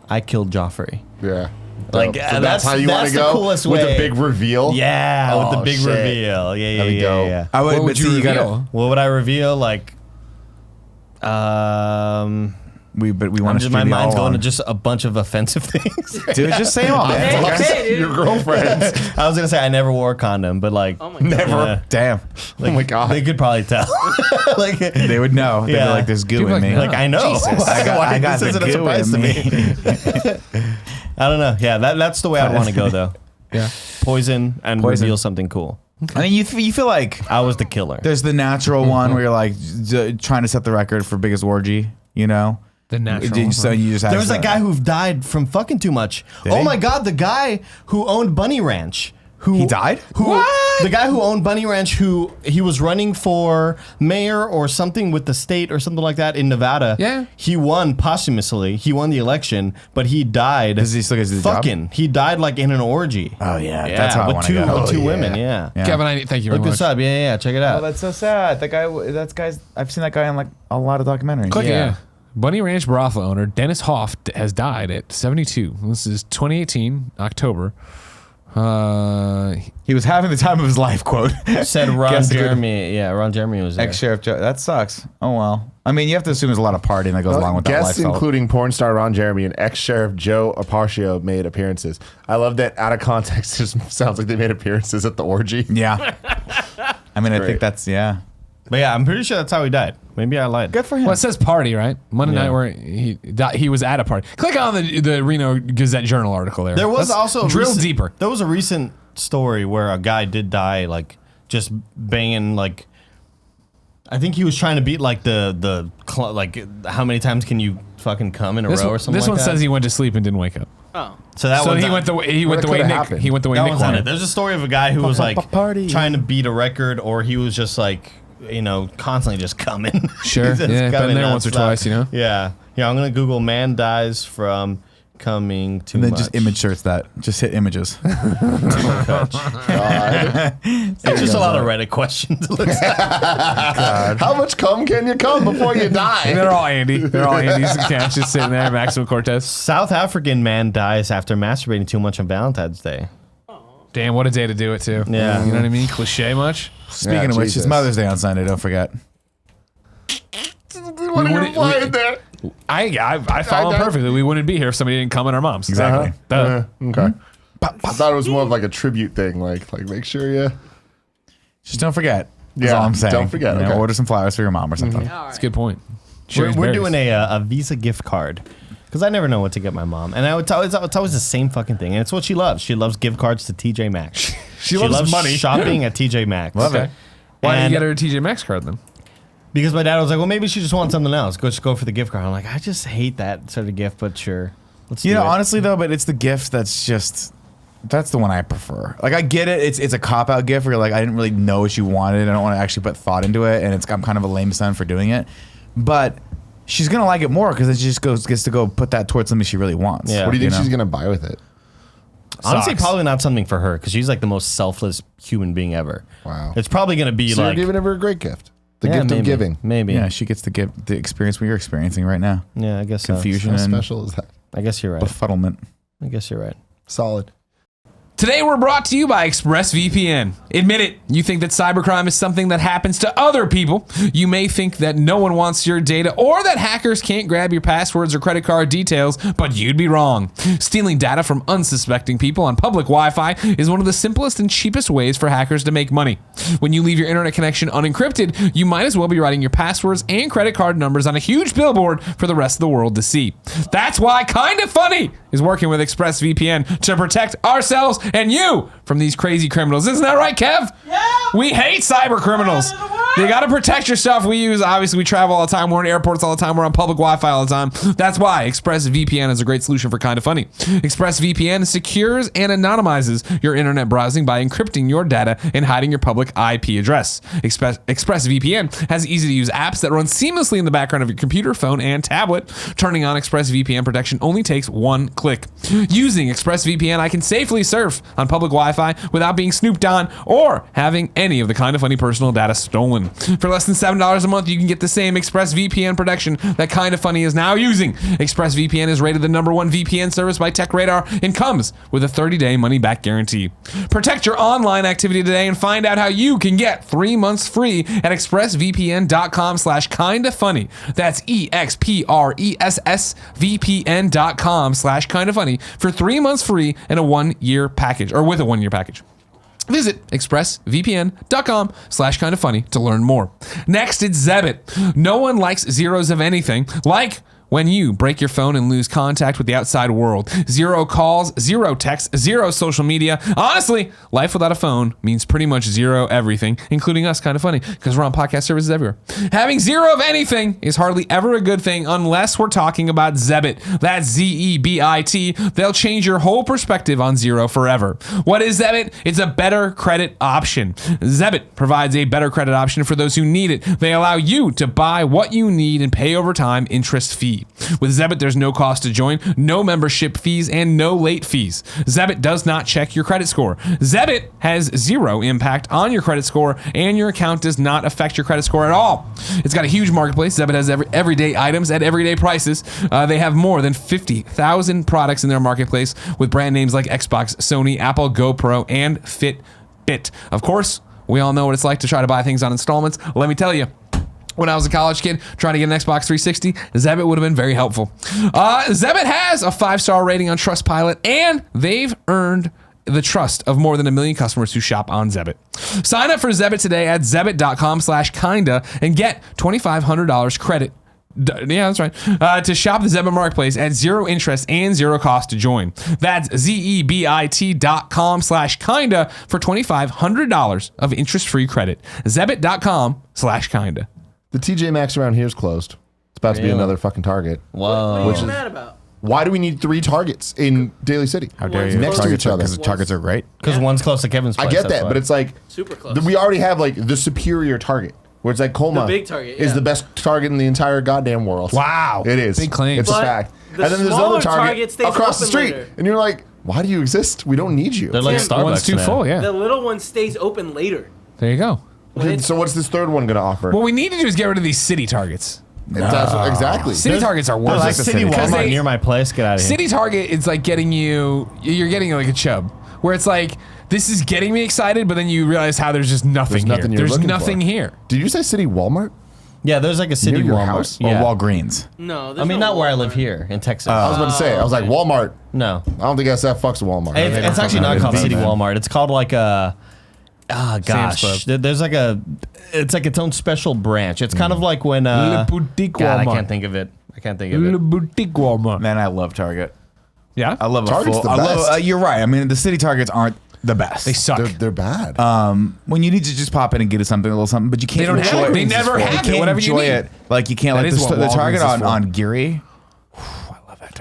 "I killed Joffrey." Yeah. Like, Dope. that's- that's how you want that's to the go coolest with way. a big reveal. Yeah, with the Oh, big shit. reveal. Yeah, That'd be dope. yeah. I would, What but would you see, reveal? What would I reveal? Like, we want to my mind's going to just a bunch of offensive things. dude. Just say them all, man. Hey, It's okay. hey, dude. Your girlfriends. I was gonna say I never wore a condom, but like, Oh my god. Never. yeah, Damn, Oh my god. they could probably tell. Like, they would know. They'd be Yeah. like, "There's goo People in like, me." no. like I know. I got This the isn't a goo surprise in to me. me. I don't know. Yeah, that's the way I want to go though. Yeah. Poison and Poison. reveal something cool. I mean, you feel like I was the killer. there's the natural one where you're like trying to set the record for biggest orgy. You know, The natural. So you just have There was that guy who died from fucking too much. Did Oh he? my god, the guy who owned Bunny Ranch. Who He died? Who the guy who owned Bunny Ranch, who he was running for mayor or something with the state or something like that in Nevada. Yeah. He won posthumously. He won the election, but he died. Does he still get to do the job? fucking? He died like in an orgy. Oh yeah, that's how I with want to two go. with two women. Yeah. Yeah. Kevin, thank you very Look much. this up. Yeah, check it out. Oh, that's so sad. That guy's. I've seen that guy in like a lot of documentaries. Click it, Yeah. yeah. Bunny Ranch brothel owner Dennis Hoff has died at 72. This is 2018, October. He was having the time of his life. Quote. Said Ron Guess the- Jeremy. Yeah, Ron Jeremy was there. Ex-sheriff Joe. That sucks. Oh well. I mean, you have to assume there's a lot of partying that goes along with that Guests lifestyle. including porn star Ron Jeremy and ex-sheriff Joe Aparicio made appearances. I love that out of context. It just sounds like they made appearances at the orgy. Yeah. I mean, I Great. think that's yeah. But yeah, I'm pretty sure that's how he died. Maybe I lied. Good for him. Well, it says party, right? Monday Yeah. night where he was at a party. Click on the Reno Gazette Journal article there. There was Let's also a drill recent- deeper. There was a recent story where a guy did die, like just banging, like I think he was trying to beat like like how many times can you fucking come in a This row one, or something. this like one that? says he went to sleep and didn't wake up. Oh. So that So one's he went the way he went the way coulda Nick happened. he went the way that Nick one's on wanted. it. There's a story of a guy who was like Party. trying to beat a record, or he was just like constantly just coming. Sure. Just Yeah, been coming there once or nonstop. twice, you know? Yeah. Yeah. I'm gonna Google man dies from coming too And then much. just image search that. Just hit images. It's just a lot of Reddit questions. It looks like. How much cum can you come before you die? They're all Andy. They're all Andy's accounts just sitting there. Maximo Cortez. South African man dies after masturbating too much on Valentine's Day. Damn, what a day to do it too. Yeah. You know what I mean? Cliche much? Speaking of which, Jesus. it's Mother's Day on Sunday. Don't forget. What are you implying there? I follow perfectly. We wouldn't be here if somebody didn't come in our moms. Exactly. Duh. Okay. I thought it was more of like a tribute thing. Like make sure you. Just don't forget. That's Yeah, all I'm saying. don't forget, You know, okay. order some flowers for your mom or something. All That's a right. good point. We're doing a Visa gift card because I never know what to get my mom, and it's always the same fucking thing, and it's what she loves. She loves gift cards to TJ Maxx. She loves money. Shopping at TJ Maxx. Love Okay. it. Why did you And- get her a TJ Maxx card then? Because my dad was like, well, maybe she just wants something else. Just go for the gift card. I'm like, I just hate that sort of gift, but sure. Let's You do know, it. honestly though, but it's the gift that's the one I prefer. Like I get it, it's a cop out gift where you're like, I didn't really know what you wanted. I don't want to actually put thought into it, and I'm kind of a lame son for doing it. But she's gonna like it more because it just gets to go put that towards something she really wants. Yeah. What do you think know? she's gonna buy with it? Honestly, Socks. probably not something for her because she's like the most selfless human being ever. Wow. It's probably going to be So like. you're giving her a great gift. The Yeah, gift maybe, of giving. Maybe. Yeah, she gets to give the experience what you're experiencing right now. Yeah, I guess Confusion How and special is that? I guess you're right. befuddlement. I guess you're right. Solid. Today we're brought to you by ExpressVPN. Admit it, you think that cybercrime is something that happens to other people. You may think that no one wants your data or that hackers can't grab your passwords or credit card details, but you'd be wrong. Stealing data from unsuspecting people on public Wi-Fi is one of the simplest and cheapest ways for hackers to make money. When you leave your internet connection unencrypted, you might as well be writing your passwords and credit card numbers on a huge billboard for the rest of the world to see. That's why Kinda Funny is working with ExpressVPN to protect ourselves and you from these crazy criminals. Isn't that right, Kev? Yeah. We hate cyber criminals. You got to protect your stuff. Obviously, we travel all the time. We're in airports all the time. We're on public Wi-Fi all the time. That's why ExpressVPN is a great solution for Kinda Funny. ExpressVPN secures and anonymizes your internet browsing by encrypting your data and hiding your public IP address. ExpressVPN has easy-to-use apps that run seamlessly in the background of your computer, phone, and tablet. Turning on ExpressVPN protection only takes one click. Using ExpressVPN, I can safely surf on public Wi-Fi without being snooped on or having any of the Kinda Funny personal data stolen. For less than $7 a month, you can get the same ExpressVPN protection that Kinda Funny is now using. ExpressVPN is rated the #1 VPN service by TechRadar and comes with a 30-day money-back guarantee. Protect your online activity today and find out how you can get 3 months free at expressvpn.com/kindafunny. That's expressvpn.com/kindafunny for 3 months free and a 1-year package, or with a 1-year package. Visit expressvpn.com/kindafunny to learn more. Next, it's Zebit. No one likes zeros of anything, like when you break your phone and lose contact with the outside world. 0 calls, 0 texts, 0 social media. Honestly, life without a phone means pretty much 0 everything, including us, Kinda Funny, because we're on podcast services everywhere. Having 0 of anything is hardly ever a good thing unless we're talking about Zebit. That's Zebit. They'll change your whole perspective on 0 forever. What is Zebit? It's a better credit option. Zebit provides a better credit option for those who need it. They allow you to buy what you need and pay over time interest-free. With Zebit, there's no cost to join, no membership fees, and no late fees. Zebit does not check your credit score. Zebit has 0 impact on your credit score, and your account does not affect your credit score at all. It's got a huge marketplace. Zebit has everyday items at everyday prices. They have more than 50,000 products in their marketplace with brand names like Xbox, Sony, Apple, GoPro, and Fitbit. Of course, we all know what it's like to try to buy things on installments. Let me tell you, when I was a college kid trying to get an Xbox 360, Zebit would have been very helpful. Zebit has a 5-star rating on Trustpilot, and they've earned the trust of more than 1 million customers who shop on Zebit. Sign up for Zebit today at zebit.com/kinda and get $2,500 credit. Yeah, that's right. To shop the Zebit Marketplace at 0 interest and 0 cost to join. That's zebit.com/kinda for $2,500 of interest-free credit. Zebit.com/kinda. The TJ Maxx around here is closed. It's about to be Really? another fucking Target. Whoa. What are you mad about? Why do we need 3 Targets in Daly City? How dare you? Next to each other. Because Targets are great. Because one's close to Kevin's place. I get that's that, why. but it's like Super close. we already have like the superior Target. where it's like Colma The big Target, is yeah. the best Target in the entire goddamn world. Wow. It is. Big claim. It's a But fact. the And then there's smaller another Target Target stays across the open street. later. And you're like, why do you exist? We don't need you. They're like Tim, Starbucks One's too now. full, yeah. The little one stays open later. There you go. So what's this third one going to offer? What we need to do is get rid of these city targets. Exactly. City targets are There's worse. a like the city city. Because Walmart they- near my place. Get out of here. City Target, it's like you're getting like a chub, where it's like, this is getting me excited, but then you realize how there's just nothing There's nothing here. you're There's looking nothing for. here. Did you say City Walmart? Yeah, there's like a city Near your Walmart. house? Yeah. Or Walgreens. No, I there's mean, no not where I Walmart. live here in Texas. I was about to say. I was like, Walmart. no. I don't think SF fucks with Walmart. It's actually not called City Walmart. It's called like a. Sam's Gosh, Club. there's like a. It's like its own special branch. It's kind of like when. Le Boutique God, I Walmart. can't think of it. Le Boutique Walmart. Man, I love Target. Yeah? I love Target's a the full. I love. best. You're right. I mean, the city Targets aren't the best. They suck. They're bad. When you need to just pop in and get something, a little something, but you can't They don't enjoy have it. it. They never You have it, can't whatever you enjoy need. it. Like you can't That like is what the Walgreens Target is on for. Geary.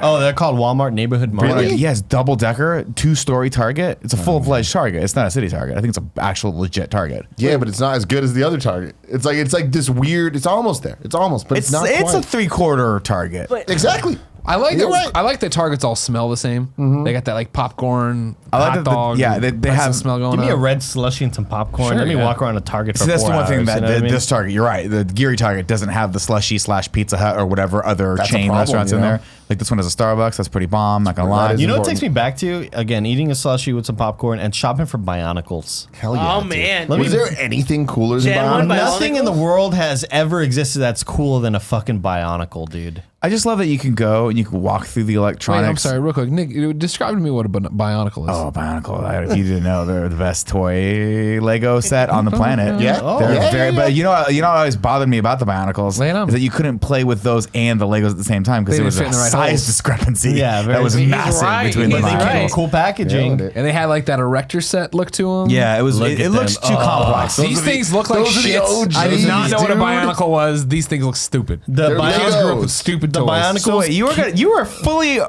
Oh, they're called Walmart Neighborhood Market. Yes, double decker, 2-story Target. It's a full fledged Target. It's not a city Target. I think it's an actual legit Target. yeah, but it's not as good as the other Target. It's like this weird. It's almost there. It's almost, but it's not. It's quite. a 3/4 Target. But Exactly. I like You're that. right. I like that Targets all smell the same. They got that like popcorn, I like hot that the- dog. yeah, they pretzel have- smell going Give me a on. red slushy and some popcorn. Sure, Let me yeah. walk around a Target for See, that's 4 the one thing hours, that you know what I mean? this Target, you're right. The Geary Target doesn't have the slushy / Pizza Hut or whatever other That's a chain problem, restaurants you in know? there. Like this one has a Starbucks. That's pretty bomb. Not gonna lie. is You know what important. takes me back to? Again, eating a slushy with some popcorn and shopping for Bionicles. Hell yeah. oh dude. man, Let me- Was there anything cooler than Gen 1 Bionicle? Nothing in the Bionicles? world has ever existed that's cooler than a fucking Bionicle, dude. I just love that you can go and you can walk through the Wait, electronics. I'm sorry, real quick. Nick, describe to me what a Bionicle is. Oh, Bionicle! If you didn't know, they're the best toy Lego set on the planet. Yeah. They're Yeah, very. yeah, But you know what always bothered me about the Bionicles Lay it on. is that you couldn't play with those and the Legos at the same time because They there was didn't a fit in the right size holes. discrepancy. Yeah, very- that was He's massive right. between the He's They came right. with cool packaging. Yeah, And they had like that erector set look to them. Yeah, it was. Look It at looks them. too Oh. complex. These things look like those are the shit. OGs, I did not know what a dude. Bionicle was. These things look stupid. The They're I just grew up Legos. with stupid The toys. Bionicle- So wait, you were fully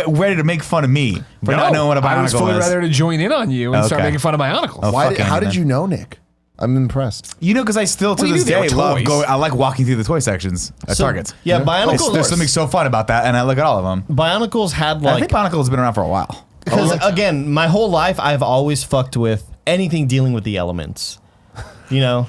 ready to make fun of me for not knowing what a Bionicle I was fully is. rather to join in on you and start Okay. making fun of Bionicles. Oh, Why? fucking How did man. you know, Nick? I'm impressed. You know, because I still to Well, you this knew they day were love toys. going. I like walking through the toy sections at So- Targets. Yeah, Bionicles. There's something so fun about that, and I look at all of them. Bionicles had I like think Bionicle has been around for a while. because again, my whole life I've always fucked with anything dealing with the elements. You know,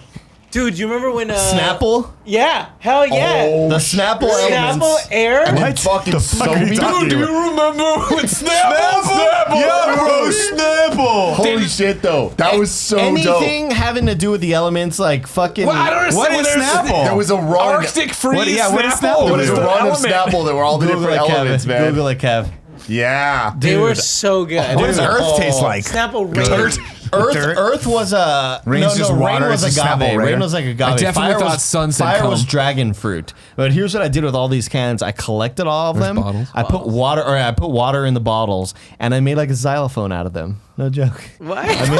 dude, you remember when Snapple, Yeah, hell yeah. Oh, the Snapple Snapple elements. Air. And then fucking Sobe. remember when Yeah, bro, Snapple. Holy shit, though. That was so dope. Anything having to do with the elements, like fucking. Well, I don't understand What what is there's- Snapple? There was a run. Arctic freeze. What is Snapple. Snapple? There What was is a the run of element? Snapple. They were all the Google different it, Kev. elements, man. Google it, Kev. Yeah. They were Dude. so good. What does Earth taste like? Snapple Rain. Earth was a Rain's just rain water, was it's just Snapple, agave. right? Rain was like agave. I definitely Fire thought was, sun said fire was come. dragon fruit. But here's what I did with all these cans. I collected all of There's them. bottles. I put water in the bottles, and I made like a xylophone out of them. No joke. What? I made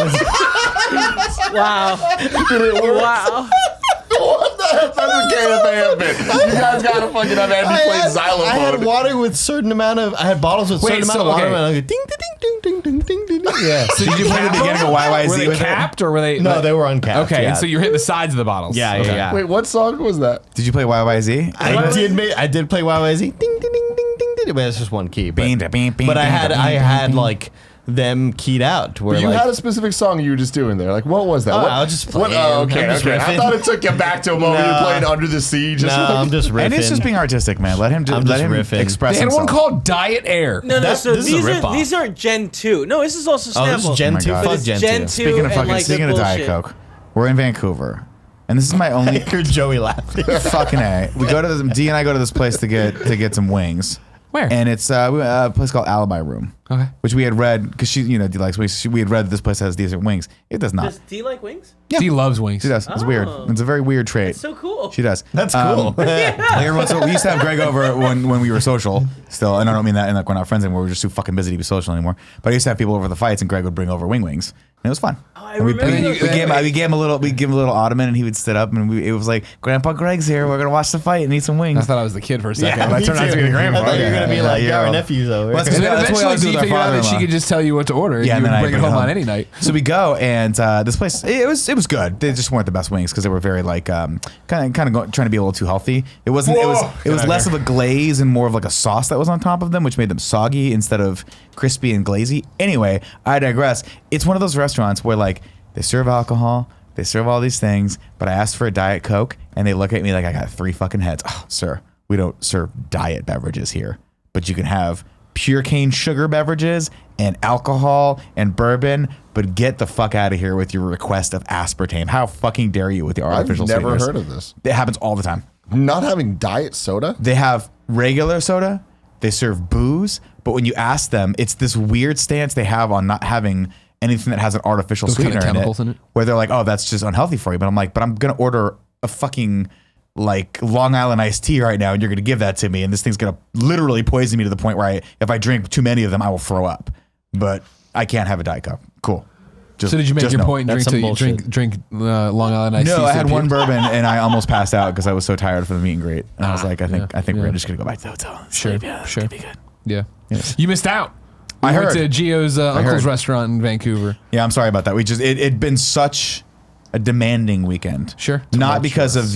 a, Wow. Wow. What the heck? That's a KFA bit. You guys gotta fucking have Andy play xylophone. I had water with certain amount of. I had bottles with certain Wait, amount so, of water, okay. and I go ding ding ding ding ding ding ding ding. Yeah. So did you play the beginning of YYZ Were they with it? capped or were they? No, they were uncapped. Okay, yeah. and so you're hitting the sides of the bottles. Yeah, yeah, Okay. yeah. Wait, what song was that? Did you play YYZ? I did play YYZ. Ding ding ding ding ding ding. But it's just one key. But, Bing, da, bing, bing, but I bing, had da, bing, I bing, had bing. like them keyed out to where But you like had a specific song you were just doing there. Like, what was that? Oh, What, I was just what, playing. oh, okay, I'm just okay. I riffing. thought it took you back to a moment you Nah. played Under the Sea. Just no, like, I'm just riffing. And it's just being artistic, man. Let him I'm let just him riffing. express They had himself. one called Diet Air. No, That- so this is a these ripoff. these aren't Gen 2. No, this is also Oh, Snapple. this is Gen my 2. God. Fuck But it's Gen, Gen 2. 2. Speaking of and fucking, like speaking the of Diet bullshit. Coke, we're in Vancouver, and this is my only You're Joey laughing. fucking A. We go to this, D and I go to this place to get some wings. Where? And it's a place called Alibi Room. Okay. Which we had read because she, D likes wings. We had read that this place has decent wings. It does not. Does D like wings? D loves wings. She does. It's weird. Oh. It's a very weird trait. It's so cool. She does. That's cool. Like every once in a while, we used to have Greg over when we were social still, and I don't mean that in like we're not friends anymore. We're just too fucking busy to be social anymore. But I used to have people over the fights, and Greg would bring over wings, And it was fun. I And we remember gave him a little ottoman, and he would sit up, and it was like, Grandpa Greg's here. We're gonna watch the fight and eat some wings. I thought I was the kid for a second. Yeah, but I me turned out to be the too. grandpa. I thought you were gonna be like, yeah. our nephew's over. Well, And then That's what I eventually was Z doing with our figured out that she father-in-law. could just tell you what to order. Yeah, and and you then would I bring it bring it home home. on any night. So we go, and this place it was good. They just weren't the best wings because they were very like kind of trying to be a little too healthy. It wasn't. It was less of a glaze and more of like a sauce that was on top of them, which made them soggy instead of crispy and glazy. Anyway, I digress. It's one of those restaurants where like they serve alcohol, they serve all these things, but I asked for a Diet Coke, and they look at me like I got 3 fucking heads. Oh, sir, we don't serve diet beverages here, but you can have pure cane sugar beverages and alcohol and bourbon, but get the fuck out of here with your request of aspartame. How fucking dare you with the artificial I've never sweeteners? heard of this. It happens all the time. Not having diet soda? They have regular soda, they serve booze, but when you ask them, it's this weird stance they have on not having anything that has an artificial Those kind of sweetener chemicals in it? where they're like, oh, that's just unhealthy for you. But I'm like, but I'm going to order a fucking like Long Island iced tea right now, and you're going to give that to me, and this thing's going to literally poison me to the point where if I drink too many of them, I will throw up. But I can't have a Diet Coke. Cool. So did you make your point and That's some drink Long Island iced tea? No, I had so one people- bourbon and I almost passed out because I was so tired from the meet and greet. And I was like, I think yeah. we're just gonna go back to the hotel. And Sure, sleep. Yeah, sure. it'll be good. Yeah. Yes. You missed out. I We went heard. to Gio's uncle's heard. restaurant in Vancouver. Yeah, I'm sorry about that. It'd been such a demanding weekend. Sure. Not because of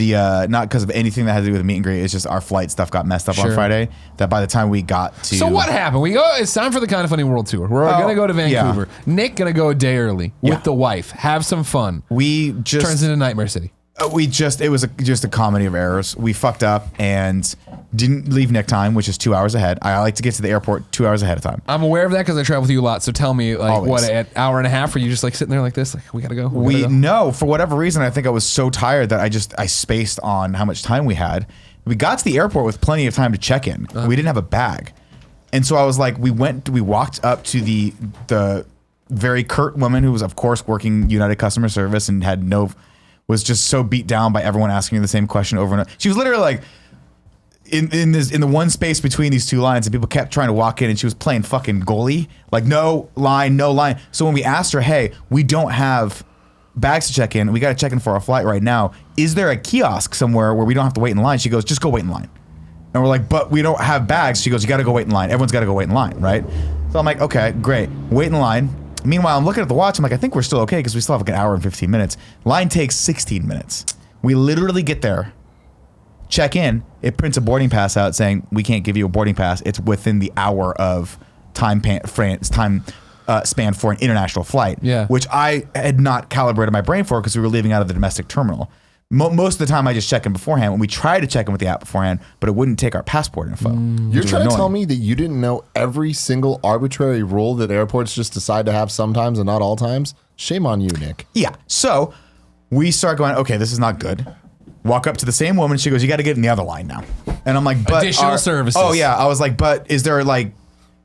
not because of anything that had to do with the meet and greet. It's just our flight stuff got messed up on Sure. Friday. That by the time we got to So what happened? We go. It's time for the Kind of Funny World Tour. We're gonna go to yeah. Vancouver. Nick gonna go a day early Yeah. with the wife. Have some fun. we just Turns into Nightmare City. it was just a comedy of errors. We fucked up and didn't leave Nick time, which is 2 hours ahead. I like to get to the airport 2 hours ahead of time. I'm aware of that because I travel with you a lot. So tell me, like, Always. what, an hour and a half? Were you just like sitting there like this? Like, we gotta go. We gotta go? no, for whatever reason, I think I was so tired that I spaced on how much time we had. We got to the airport with plenty of time to check in. We didn't have a bag, and so I was like, we walked up to the very curt woman who was, of course, working United customer service and was just so beat down by everyone asking her the same question over and over. She was literally like in the one space between these two lines, and people kept trying to walk in, and she was playing fucking goalie, like no line. So when we asked her, hey, we don't have bags to check in, we got to check in for our flight right now. Is there a kiosk somewhere where we don't have to wait in line? She goes, just go wait in line. And we're like, but we don't have bags. She goes, you got to go wait in line. Everyone's got to go wait in line, right? So I'm like, okay, great. Wait in line. Meanwhile, I'm looking at the watch. I'm like, I think we're still okay because we still have like an hour and 15 minutes. Line takes 16 minutes. We literally get there, check in. It prints a boarding pass out saying we can't give you a boarding pass. It's within the hour of time span for an international flight. Yeah. Which I had not calibrated my brain for because we were leaving out of the domestic terminal. Most of the time, I just check in beforehand. When we tried to check in with the app beforehand, but it wouldn't take our passport info. You're trying to tell me that you didn't know every single arbitrary rule that airports just decide to have sometimes and not all times? Shame on you, Nick. Yeah. So we start going, okay, this is not good. Walk up to the same woman. She goes, you got to get in the other line now. And I'm like, but Additional services. Oh yeah. I was like, but is there like,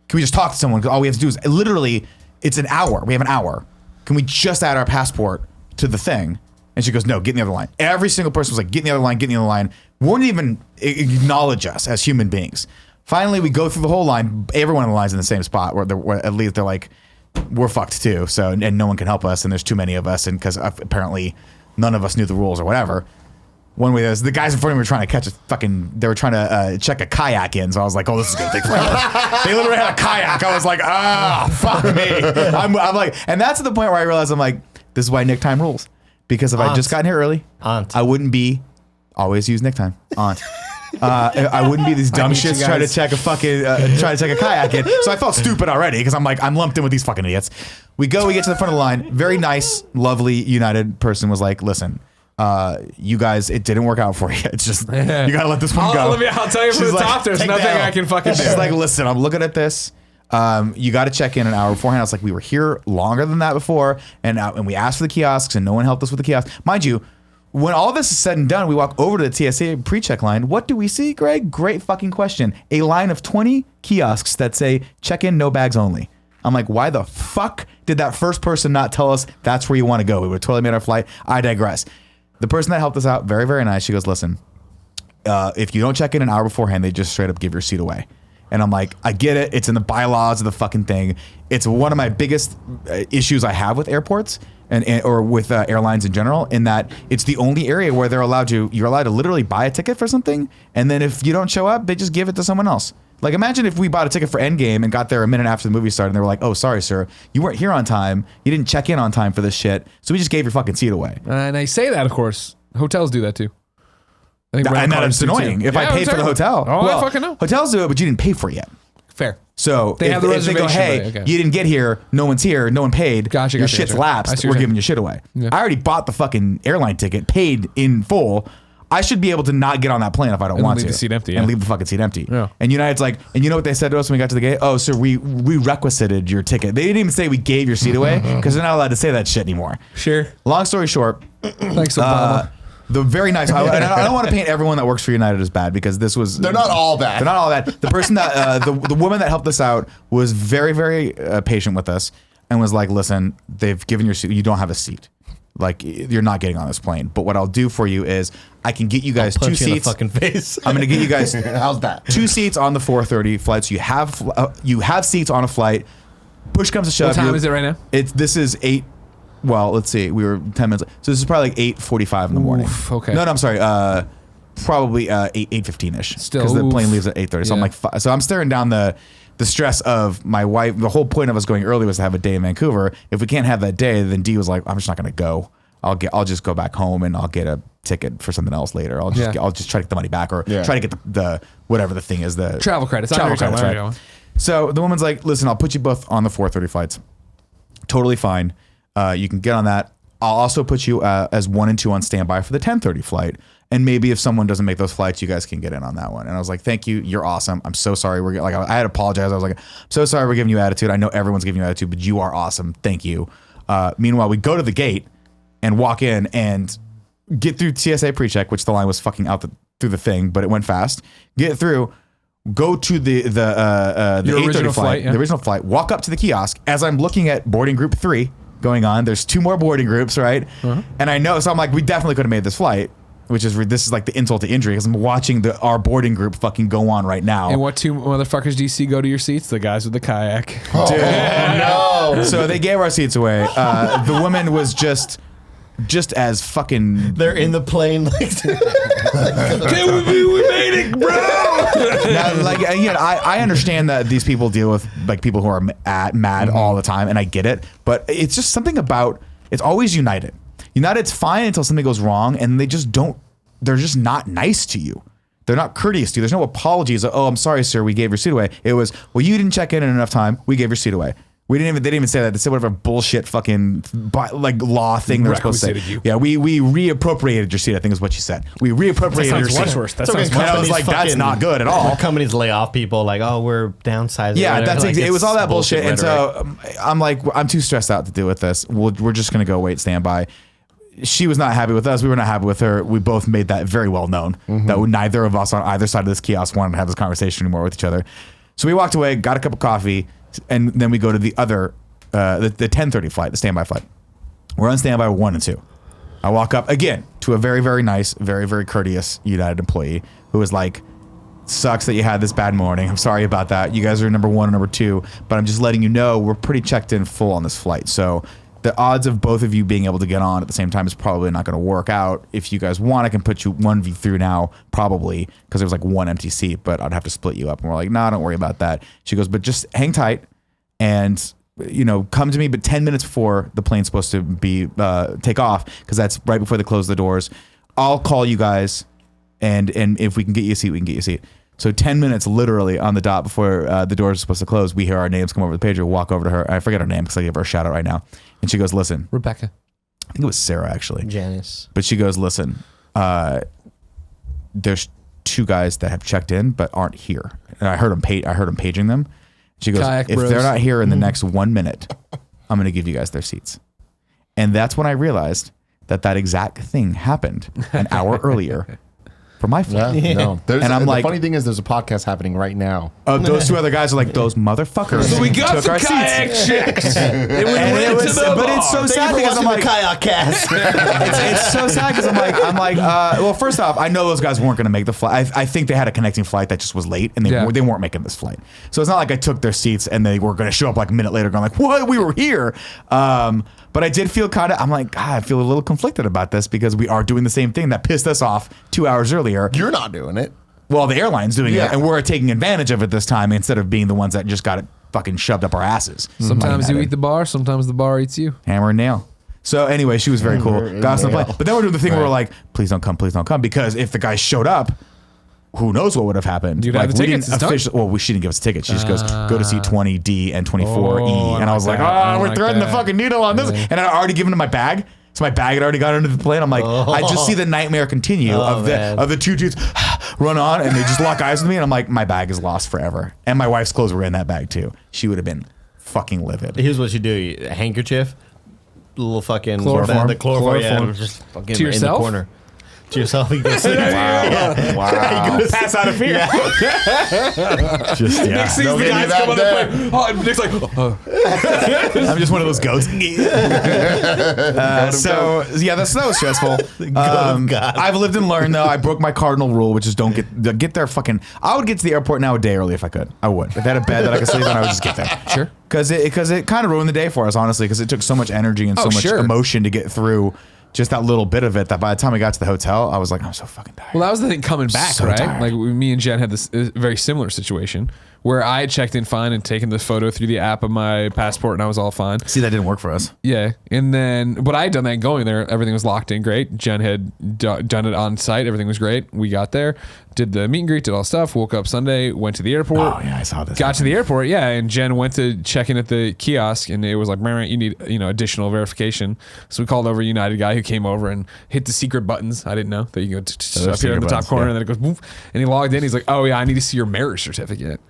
can we just talk to someone? 'Cause all we have to do is literally, it's an hour. We have an hour. Can we just add our passport to the thing? And she goes, no, get in the other line. Every single person was like, get in the other line, get in the other line. Won't even acknowledge us as human beings. Finally, we go through the whole line. Everyone in the line's in the same spot where at least they're like, we're fucked too. So, and no one can help us. And there's too many of us. And because apparently none of us knew the rules or whatever. One way, the guys in front of me were trying to catch they were trying to check a kayak in. So I was like, oh, this is going to take forever. They literally had a kayak. I was like, fuck me. I'm like, and that's at the point where I realized I'm like, this is why Nick time rules. Because if I just gotten here early, I wouldn't be always use Nick time. I wouldn't be these dumb shits trying to check a kayak in. So I felt stupid already because I'm like, I'm lumped in with these fucking idiots. We get to the front of the line. Very nice, lovely United person was like, listen, you guys, it didn't work out for you. It's just, you gotta let this one go. I'll tell you from She's the like, top, there's "Take nothing the L." I can fucking do. She's like, listen, I'm looking at this. You got to check in an hour beforehand. I was like, we were here longer than that before, and we asked for the kiosks, and no one helped us with the kiosks. Mind you, when all this is said and done, we walk over to the TSA pre-check line. What do we see, Greg? Great fucking question. A line of 20 kiosks that say check in, no bags only. I'm like, why the fuck did that first person not tell us that's where you want to go? We would have totally made our flight. I digress. The person that helped us out, very, very nice. She goes, listen, if you don't check in an hour beforehand, they just straight up give your seat away. And I'm like, I get it. It's in the bylaws of the fucking thing. It's one of my biggest issues I have with airports or with airlines in general, in that it's the only area where you're allowed to literally buy a ticket for something, and then if you don't show up, they just give it to someone else. Like, imagine if we bought a ticket for Endgame and got there a minute after the movie started, and they were like, "Oh, sorry, sir, you weren't here on time. You didn't check in on time for this shit, so we just gave your fucking seat away." And I say that, of course, hotels do that too. I think And that's annoying. If I paid for the hotel, I fucking know. Hotels do it, but you didn't pay for it yet. Fair. So They have the if they go, reservation, hey, right, okay. you didn't get here, no one's here, no one paid, Gotcha, your gotcha, shit's gotcha. I lapsed, see what we're you're giving saying. your shit away. Yeah. I already bought the fucking airline ticket, paid in full. I should be able to not get on that plane if I don't And want leave to. the seat empty, And yeah. leave the fucking seat empty. Yeah. And United's like, and you know what they said to us when we got to the gate? "Oh, sir, we requisited your ticket." They didn't even say we gave your seat away, because they're not allowed to say that shit anymore. Sure. Long story short, Thanks, Obama. the very nice. And I don't want to paint everyone that works for United as bad, because this was. They're not all bad. They're not all that. The person that the woman that helped us out was very, very patient with us and was like, "Listen, they've given your seat. You don't have a seat. Like, you're not getting on this plane. But what I'll do for you is I can get you guys two Punch you in the seats. fucking face. I'm going to get you guys How's that? 2 seats on the 4:30 flight. So you have seats on a flight. Push comes to shove. What time is it right now? This is 8. Well, let's see. We were 10 minutes. So this is probably like 8:45 in the morning. Oof, okay. No, I'm sorry. Probably 8:15ish. Still, because the plane oof. leaves at 8:30. So I'm Yeah. like, so I'm staring down the stress of my wife. The whole point of us going early was to have a day in Vancouver. If we can't have that day, then Dee was like, "I'm just not going to go. I'll just go back home and I'll get a ticket for something else later. I'll just try to get the money back, or try to get the whatever the thing is, the Travel credits. Travel credits, right? So the woman's like, "Listen, I'll put you both on the 4:30 flights. Totally fine. You can get on that. I'll also put you as 1 and 2 on standby for the 10:30 flight. And maybe if someone doesn't make those flights, you guys can get in on that one." And I was like, "Thank you. You're awesome. I'm so sorry. I had to apologize. I was like, "I'm so sorry we're giving you attitude. I know everyone's giving you attitude, but you are awesome. Thank you." Meanwhile, we go to the gate and walk in and get through TSA pre-check, which the line was fucking out through the thing, but it went fast. Get through, go to the 8:30 flight, the original flight, walk up to the kiosk. As I'm looking at boarding group 3 going on, there's 2 more boarding groups, right? And I know, so I'm like, we definitely could have made this flight, which is, this is like the insult to injury, because I'm watching our boarding group fucking go on right now. And what 2 motherfuckers do you see go to your seats? The guys with the kayak. Dude. No. So they gave our seats away. The woman was just as fucking. They're in the plane. Like, we made it, bro. Now, like, again, I understand that these people deal with like people who are mad all the time, and I get it. But it's just something about, it's always United. United's fine until something goes wrong, and they just don't. They're just not nice to you. They're not courteous to you. There's no apologies. "Oh, I'm sorry, sir. We gave your seat away." It was, "Well, you didn't check in enough time. We gave your seat away." They didn't even say that. They said whatever bullshit fucking like law thing they're supposed to say. Requisited you. Yeah, we reappropriated your seat, I think is what she said. We reappropriated your That sounds seat. much worse. That It's okay, sounds And I was companies like, that's fucking- not good at all. companies lay off people like, "Oh, we're downsizing." Yeah, or that's whatever. it was all that bullshit. And rhetoric. so I'm like, I'm too stressed out to deal with this. We're just gonna go wait standby. She was not happy with us. We were not happy with her. We both made that very well known that neither of us on either side of this kiosk wanted to have this conversation anymore with each other. So we walked away, got a cup of coffee, and then we go to the other, the 10:30 flight, the standby flight. We're on standby 1 and 2. I walk up again to a very, very nice, very, very courteous United employee who was like, "Sucks that you had this bad morning. I'm sorry about that. You guys are number 1 and number 2, but I'm just letting you know we're pretty checked in full on this flight. So the odds of both of you being able to get on at the same time is probably not going to work out. If you guys want, I can put you 1v through now, probably, because there's like 1 empty seat, but I'd have to split you up." And we're like, "Nah, don't worry about that." She goes, "But just hang tight and, come to me, but 10 minutes before the plane's supposed to be take off, because that's right before they close the doors. I'll call you guys, and if we can get you a seat, we can get you a seat." So 10 minutes literally on the dot before the doors are supposed to close, we hear our names come over the pager, walk over to her. I forget her name because I gave her a shout out right now. And she goes, "Listen." Rebecca. I think it was Sarah, actually. Janice. But she goes, "Listen, there's 2 guys that have checked in but aren't here." And I heard them paging them. She goes, Kayak "If bros. they're not here in the next 1 minute, I'm going to give you guys their seats." And that's when I realized that exact thing happened an hour earlier for my flight. Yeah, no. And I'm the like, funny thing is, there's a podcast happening right now. those two other guys are like, those motherfuckers. So we got took some our kayak seats. chicks. And we And went it was, to the but it's so bar. sad because I'm like, kayak cast. it's so sad because I'm like, well, first off, I know those guys weren't going to make the flight. I think they had a connecting flight that just was late, and they weren't making this flight. So it's not like I took their seats and they were going to show up like a minute later, going like, what? We were here. But I did feel I'm like, God, I feel a little conflicted about this because we are doing the same thing that pissed us off 2 hours earlier. You're not doing it. Well, the airline's doing Yeah. it, and we're taking advantage of it this time instead of being the ones that just got it fucking shoved up our asses. Sometimes you eat the bar, sometimes the bar eats you. Hammer and nail. So anyway, she was very cool. Got us on the plane. But then we're doing the thing where we're like, please don't come, because if the guy showed up, who knows what would have happened? Dude, like the tickets, it's done. she didn't give us tickets. She just goes, go to seat 20D and 24E. Oh, I and I was like like, that. I we're like threading the that. fucking needle on this. Yeah. And I'd already given him my bag. So my bag had already got under the plane. I'm like, I just see the nightmare continue of the two dudes run on and they just lock eyes with me. And I'm like, my bag is lost forever. And my wife's clothes were in that bag too. She would have been fucking livid. Here's what you do: a handkerchief, little fucking Chloroform. the chloroform, Chloroform. just fucking To yourself? in the corner. To yourself, you go sleep. Wow. Pass out of fear. Just Nick yeah. sees Don't the get me guys that come on the bad. plane. Oh, and Nick's like, I'm just one of those goats. So yeah, that was stressful. God. I've lived and learned though. I broke my cardinal rule, which is don't get there fucking. I would get to the airport now a day early if I could. I would. If I had a bed that I could sleep on, I would just get there. Sure. Because it kind of ruined the day for us, honestly, because it took so much energy and so much sure. emotion to get through just that little bit of it that by the time we got to the hotel, I was like, I'm so fucking tired. well, that was the thing coming back, So right? tired. Like me and Jen had this very similar situation where I had checked in fine and taken the photo through the app of my passport and I was all fine. See, that didn't work for us. Yeah, and then but I had done that going there. Everything was locked in, great. Jen had done it on site. Everything was great. We got there, did the meet and greet, did all stuff. Woke up Sunday, went to the airport. Oh yeah, I saw this. Got to the airport, yeah, and Jen went to check in at the kiosk, and it was like, you need additional verification. So we called over a United guy who came over and hit the secret buttons. I didn't know that you could go up here in the top buttons, corner, yeah. and then it goes, woof, and he logged in. He's like, oh yeah, I need to see your marriage certificate.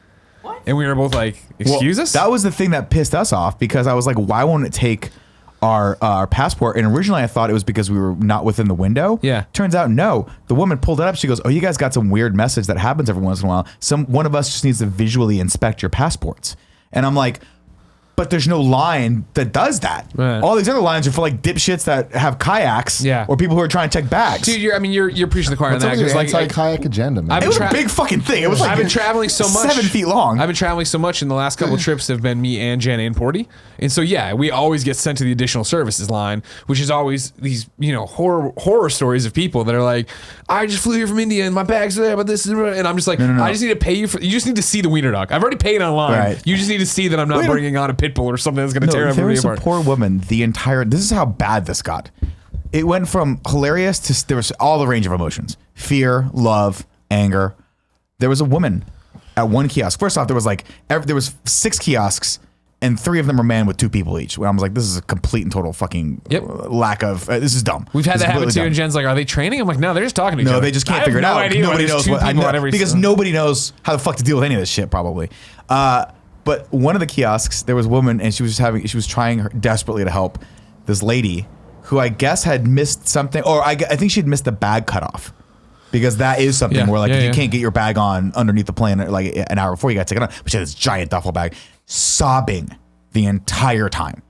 And we were both like, excuse us? That was the thing that pissed us off because I was like, why won't it take our passport? And originally I thought it was because we were not within the window. Yeah. Turns out, no. The woman pulled it up. She goes, oh, you guys got some weird message that happens every once in a while. One of us just needs to visually inspect your passports. And I'm like, but there's no line that does that. Right. All these other lines are for like dipshits that have kayaks Yeah. or people who are trying to check bags. Dude, you're preaching the choir on What's that. up with 'Cause, your like, anti-kayak agenda, man? I've it was tra- a big fucking thing. It was like I've been traveling so much. 7 feet long. I've been traveling so much, and the last couple of trips have been me and Jen and Porty. And so, yeah, we always get sent to the additional services line, which is always these, horror stories of people that are like, I just flew here from India and my bags are there, but this is, and I'm just like, no. I just need to pay you you just need to see the wiener dog. I've already paid online. Right. You just need to see that I'm not Wait, bringing on a pit bull or something that's going to tear there everybody was a apart. poor woman. This is how bad this got. It went from hilarious to there was all the range of emotions: fear, love, anger. There was a woman at one kiosk. First off, there was 6 kiosks, and 3 of them were manned with 2 people each. I was like, this is a complete and total fucking lack of. This is dumb. We've had This that is happen completely too, dumb. and Jen's like, are they training? I'm like, no, they're just talking to each other. No, they just can't I have figure it no out. idea why Nobody there's knows 2 what I people know on every because nobody knows how the fuck to deal with any of this shit. Probably. But one of the kiosks, there was a woman, and she was trying desperately to help this lady, who I guess had missed something, or I think she'd missed the bag cutoff. Because that is something where if you can't get your bag on underneath the plane like an hour before you got to take it on, but she had this giant duffel bag, sobbing the entire time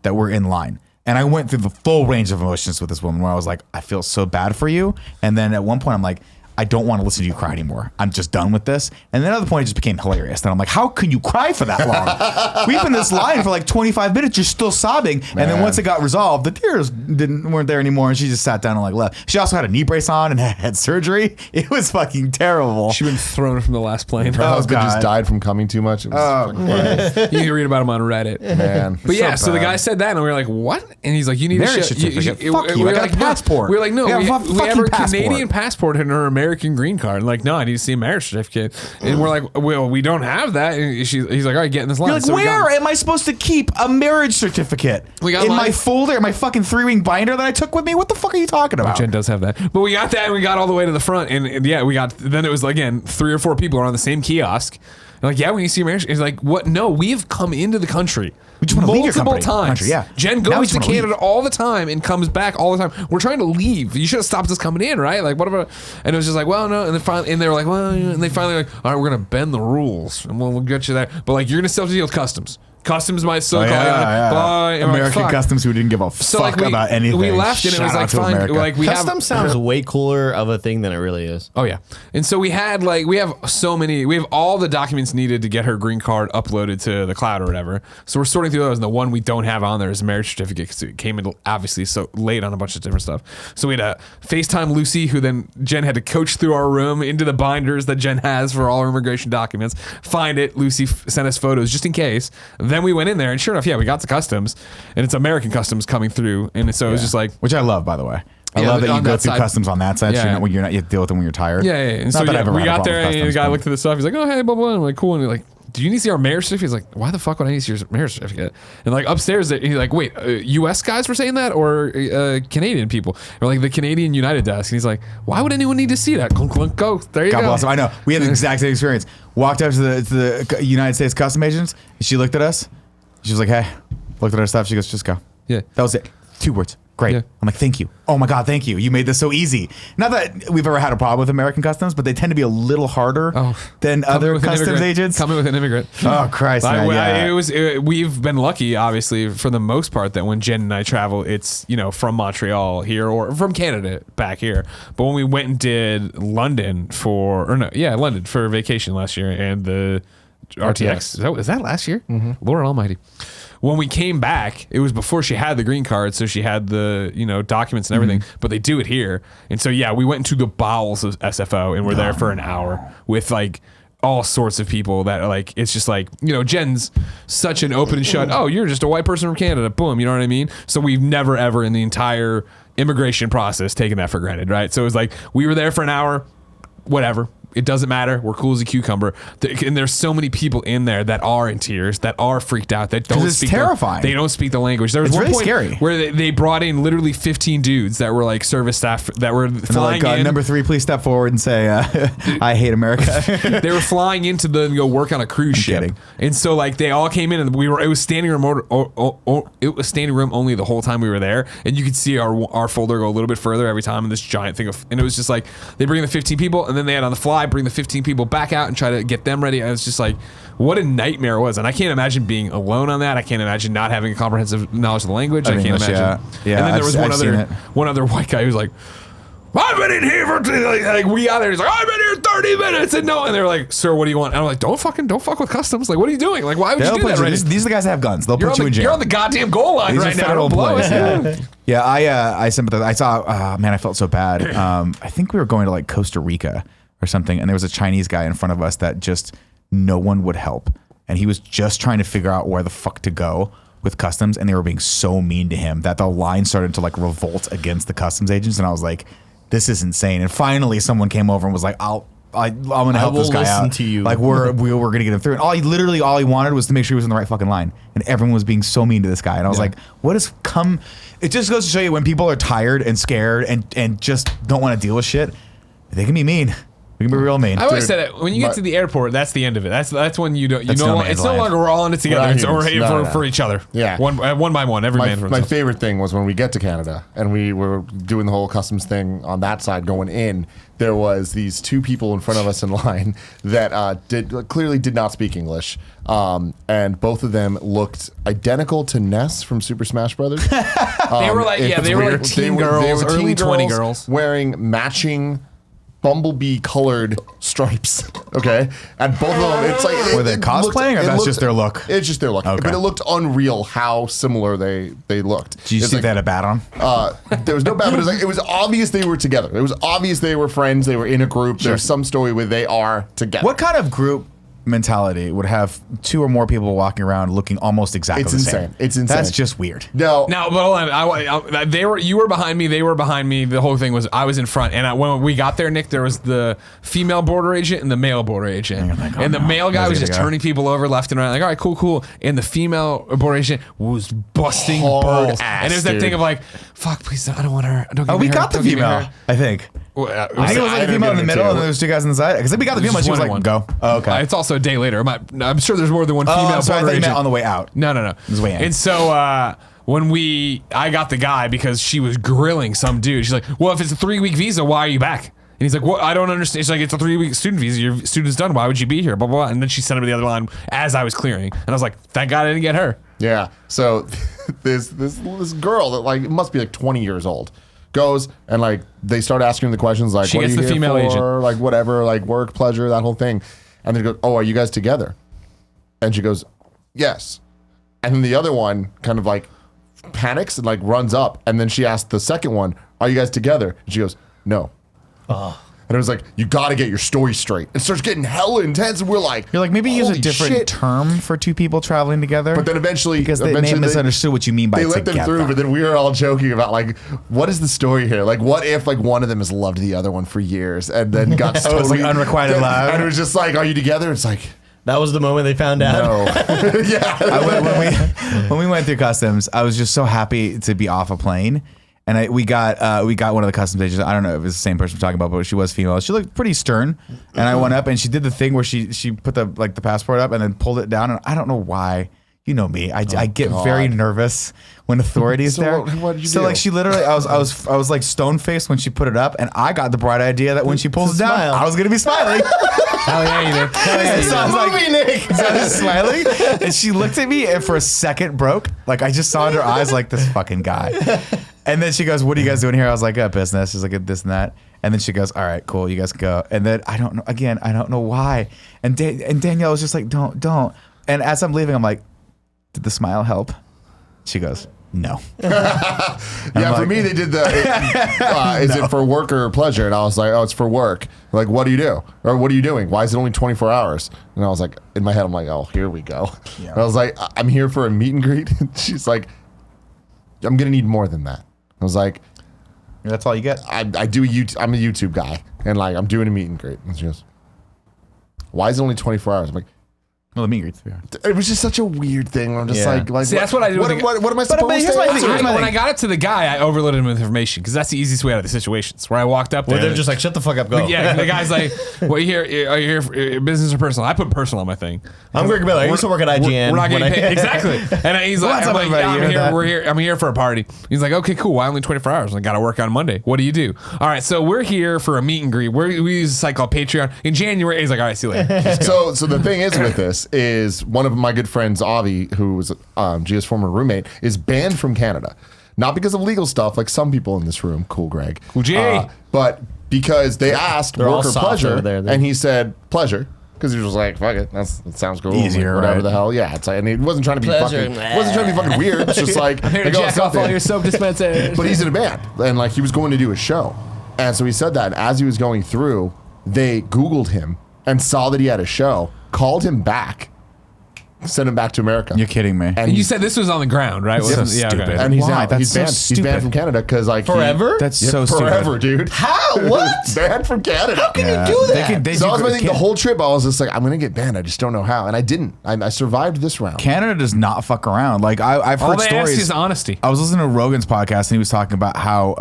that we're in line. And I went through the full range of emotions with this woman where I was like, I feel so bad for you. And then at one point I'm like, I don't want to listen to you cry anymore. I'm just done with this. And then at the point, it just became hilarious. Then I'm like, how can you cry for that long? We've been in this line for like 25 minutes. You're still sobbing. And then once it got resolved, the tears weren't there anymore. And she just sat down and like left. She also had a knee brace on and had surgery. It was fucking terrible. She'd been thrown from the last plane. Her husband just God. died from coming too much. It was You can read about him on Reddit. man. But yeah, so the bad. guy said that, and we were like, "What?" And he's like, "You need Marriage a certificate. You, Fuck you, we I were got a like, passport. No. We were like, "No, I got we a have fucking a passport. Canadian passport and her American green card." And like, no, I need to see a marriage certificate. And we're like, "Well, we don't have that." And he's like, "All right, get in this line." You're like, So we got- where am I supposed to keep a marriage certificate? We got in mine. my folder, my fucking 3-ring binder that I took with me? What the fuck are you talking about? Jen does have that, but we got that, and we got all the way to the front, and yeah, we got. Then it was again 3 or 4 people are on the same kiosk. I'm like, yeah, when you see American, he's like, what? No, we've come into the country. We just wanna leave your multiple company. times. Country, yeah. Jen Now we goes just to wanna Canada leave. all the time and comes back all the time. We're trying to leave. You should have stopped us coming in, right? Like, what about? And it was just like, well, no. And then finally, and they were like, well, and they finally like, all right, we're gonna bend the rules and we'll get you there. But like, you're gonna still have to deal with customs. Customs might still call you on it. Blah, and we're like, American fuck. Customs who didn't give a So fuck like about anything. we left and it was Shout like out to fine. America. Like we Custom sounds way cooler of a thing than it really is. Oh yeah, and so we had like we have all the documents needed to get her green card uploaded to the cloud or whatever. So we're sorting through those, and the one we don't have on there is a marriage certificate because it came in obviously so late on a bunch of different stuff. So we had to FaceTime Lucy, who then Jen had to coach through our room into the binders that Jen has for all our immigration documents. Find it. Lucy sent us photos just in case. Then we went in there, and sure enough, yeah, we got to customs, and it's American customs coming through, and so it was just like. Which I love, by the way. I Yeah, love that on you go that through side. customs on that side. Yeah. So you have to deal with them when you're tired. Yeah. And Not so that I've ever we had a got problem there, with and the customs, guy but- looked at the stuff. He's like, "Oh, hey, blah blah." I'm like, "Cool." And he's like, "Do you need to see our marriage certificate?" He's like, "Why the fuck would I need to see your marriage certificate?" And like upstairs, he's like, "Wait, U.S. guys were saying that, or Canadian people?" Or like the Canadian United desk. And he's like, "Why would anyone need to see that?" Clunk, clunk, go. There you God go. bless him. I know. We had the exact same experience. Walked up to the United States custom agents. And she looked at us. She was like, "Hey," looked at our stuff. She goes, "Just go." Yeah. That was it. 2 words. Great. Yeah. I'm like, thank you. Oh my God, thank you. You made this so easy. Not that we've ever had a problem with American customs, but they tend to be a little harder than other customs agents. Coming with an immigrant. Oh Christ, man. Yeah. We've been lucky, obviously, for the most part, that when Jen and I travel, it's from Montreal here or from Canada back here. But when we went and did London for vacation last year, and the RTX. Is that last year? Mm-hmm. Lord Almighty. When we came back, it was before she had the green card, so she had the documents and everything. Mm-hmm. But they do it here, and so yeah, we went into the bowels of SFO and we're there for an hour with like all sorts of people that are like, it's just like Jen's such an open and shut. Oh, you're just a white person from Canada. Boom, you know what I mean? So we've never ever in the entire immigration process taken that for granted, right? So it was like we were there for an hour, whatever. It doesn't matter. We're cool as a cucumber. And there's so many people in there that are in tears, that are freaked out, that don't speak. Terrifying. They don't speak the language. There was one really point scary. where they brought in literally 15 dudes that were like service staff that were flying in. Number 3, please step forward and say, "I hate America." They were flying into go work on a cruise ship, kidding. and so like they all came in, and it was standing room it was standing room only the whole time we were there, and you could see our folder go a little bit further every time in this giant thing and it was just like they bring the 15 people, and then they had on the fly bring the 15 people back out and try to get them ready. And it's just like what a nightmare it was, and I can't imagine being alone on that. I can't imagine not having a comprehensive knowledge of the language. I can't English, imagine. Yeah. And then there was I've seen it. one other white guy who's like, I've been in here for like we got there. He's like, I've been here 30 minutes and no. And they're like, sir, what do you want? And I'm like, don't fuck with customs. Like, what are you doing? Like, why would you do that? These are the guys that have guns. They'll You're put you in jail. You're on the goddamn goal line These right are now. federal Don't blow employees. it. Yeah, I sympathize. I saw. Man, I felt so bad. I think we were going to like Costa Rica or something, and there was a Chinese guy in front of us that just no one would help, and he was just trying to figure out where the fuck to go with customs, and they were being so mean to him that the line started to like revolt against the customs agents, and I was like, this is insane. And finally, someone came over and was like, I'm gonna help this guy out. To you. Like we're gonna get him through. And all he wanted was to make sure he was in the right fucking line. And everyone was being so mean to this guy. And I was like, what has come? It just goes to show you when people are tired and scared and just don't want to deal with shit, they can be mean. We can be real mean. I always said that when you get to the airport, that's the end of it. That's when it's no no man's longer we're all in it together. We're not It's we're humans. here No. for each other. Yeah. one by one, every man for My himself. favorite thing was when we get to Canada and we were doing the whole customs thing on that side going in. There was these 2 people in front of us in line that clearly did not speak English, and both of them looked identical to Ness from Super Smash Brothers. They were like, if it's they were weird. like teen girls, teen early 20 girls. wearing matching bumblebee colored stripes. Okay, and both of them, it's like Were they cosplaying, or that's just their look? It's just their look, Okay. but it looked unreal how similar they looked. Did you It's see like, they had a bat on? there was no bad, but it was obvious they were together. It was obvious they were friends. They were in a group. There's some story where they are together. What kind of group mentality would have 2 or more people walking around looking almost exactly It's the insane. same? It's insane. That's just weird. No, Now, but hold on. You were behind me. They were behind me. The whole thing was I was in front. And when we got there, Nick, there was the female border agent and the male border agent. And you're like, oh, and the no. male guy Where's was he just gonna go? turning people over left and right. Like, all right, cool. And the female border agent was busting Hard balls. ass, And there's that dude. thing of like, fuck, please, I don't want her. Don't give Oh, me we her. got the Don't give me female, her. I think. Well, I think it was like I a female in the didn't get middle, it and too. there was 2 guys on the side. Because we got the female, and she was like, one. go. Oh, okay. It's also a day later. I'm sure there's more than one female so I border thought you agent. meant on the way out. No. It was way in. And so when I got the guy because she was grilling some dude. She's like, well, if it's a 3-week visa, why are you back? And he's like, well, I don't understand. She's like, it's a 3-week student visa. Your student's done. Why would you be here? Blah, blah, blah. And then she sent him to the other line as I was clearing. And I was like, thank God I didn't get her. Yeah. So this girl that like must be like 20 years old goes and like they start asking her the questions like, She what gets are you the here female for? agent. Like whatever, like work, pleasure, that whole thing. And they go, oh, are you guys together? And she goes, yes. And then the other one kind of like panics and like runs up. And then she asks the second one, are you guys together? And she goes, no. And it was like, you got to get your story straight. It starts getting hella intense, and we're like, You're like, maybe use a holy different shit. term for two people traveling together. But then eventually, because they may have misunderstood what you mean by they let together. them through. But then we were all joking about like, what is the story here? Like, what if like one of them has loved the other one for years and then got it was like unrequited love. and it was just like, are you together? It's like, That was the moment they found out. no, yeah. when we went through customs, I was just so happy to be off a plane. And we got one of the customs agents. I don't know if it's the same person we're talking about, but she was female. She looked pretty stern. And I went up and she did the thing where she put the passport up and then pulled it down. And I don't know why. You know me. I get very nervous when authority is So there. what did you so do? like she literally, I was like stone faced when she put it up, and I got the bright idea that when she pulls it down, smile. I was gonna be smiling. Hell yeah, you did. So I was like, Nick. so I was smiling, and she looked at me and for a second broke. Like I just saw in her eyes like this fucking guy. And then she goes, "What are you guys doing here?" I was like, "Business." She's like, "This and that." And then she goes, "All right, cool, you guys can go." And then I don't know. Again, I don't know why. And Danielle was just like, "Don't." And as I'm leaving, I'm like, "Did the smile help?" She goes, "No." Yeah, for like- me, they did the, is it for work or pleasure? And I was like, oh, it's for work. Like, what do you do? Or what are you doing? Why is it only 24 hours? And I was like, in my head, I'm like, oh, here we go. Yeah. And I was like, I'm here for a meet and greet. She's like, I'm going to need more than that. I was like, That's all you get. I'm a YouTube guy. And like, I'm doing a meet and greet. And she goes, why is it only 24 hours? I'm like, Well, the meet and greets. Yeah. it was just such a weird thing. I'm just Yeah. like, See, that's what I do with the- What am I supposed here's to my say? thing. Here's my When thing. I got it to the guy, I overloaded him with information because that's the easiest way out of the situations. Where I walked up Where there, they're just like, shut the fuck up, go. yeah, the guy's like, "What are you here? Are you here for business or personal?" I put personal on my thing. I'm Greg Miller. I used to work at IGN. We're not when getting I- paid exactly. And he's like, What's I'm up, like, everybody? yeah, You I'm heard here. that? I'm here for a party. He's like, okay, cool. Why only 24 hours? I got to work on Monday. What do you do? All right, so we're here for a meet and greet. We use a site called Patreon. In January, he's like, all right, see you later. So the thing is with this is one of my good friends, Avi, who was Gia's former roommate, is banned from Canada. Not because of legal stuff like some people in this room, cool Greg. Cool G. But because they asked They're all work or soft pleasure, over there, then. and he said pleasure. Because he was like, fuck it, that sounds cool. Easier, like, whatever right? the hell. Yeah, it's like, and he wasn't trying to be Pleasure. fucking weird. It's just like, Here to like, oh, jack it's off all nothing. your soap dispensers. But he's in a band, and like he was going to do a show, and so he said that. And as he was going through, they Googled him and saw that he had a show, called him back, sent him back to America. You're kidding me. And you said this was on the ground, right? So Wasn't- yeah, okay. stupid. And he's Why? now That's he's so banned. He's stupid. banned from Canada because like Forever? That's so stupid. forever, dude. How? What? Banned from Canada. How can you do that? They So do- I was thinking the Can- whole trip. I was just like, I'm gonna get banned. I just don't know how, and I didn't. I survived this round. Canada does not fuck around. Like I've All heard they ask stories. is honesty. I was listening to Rogan's podcast and he was talking about how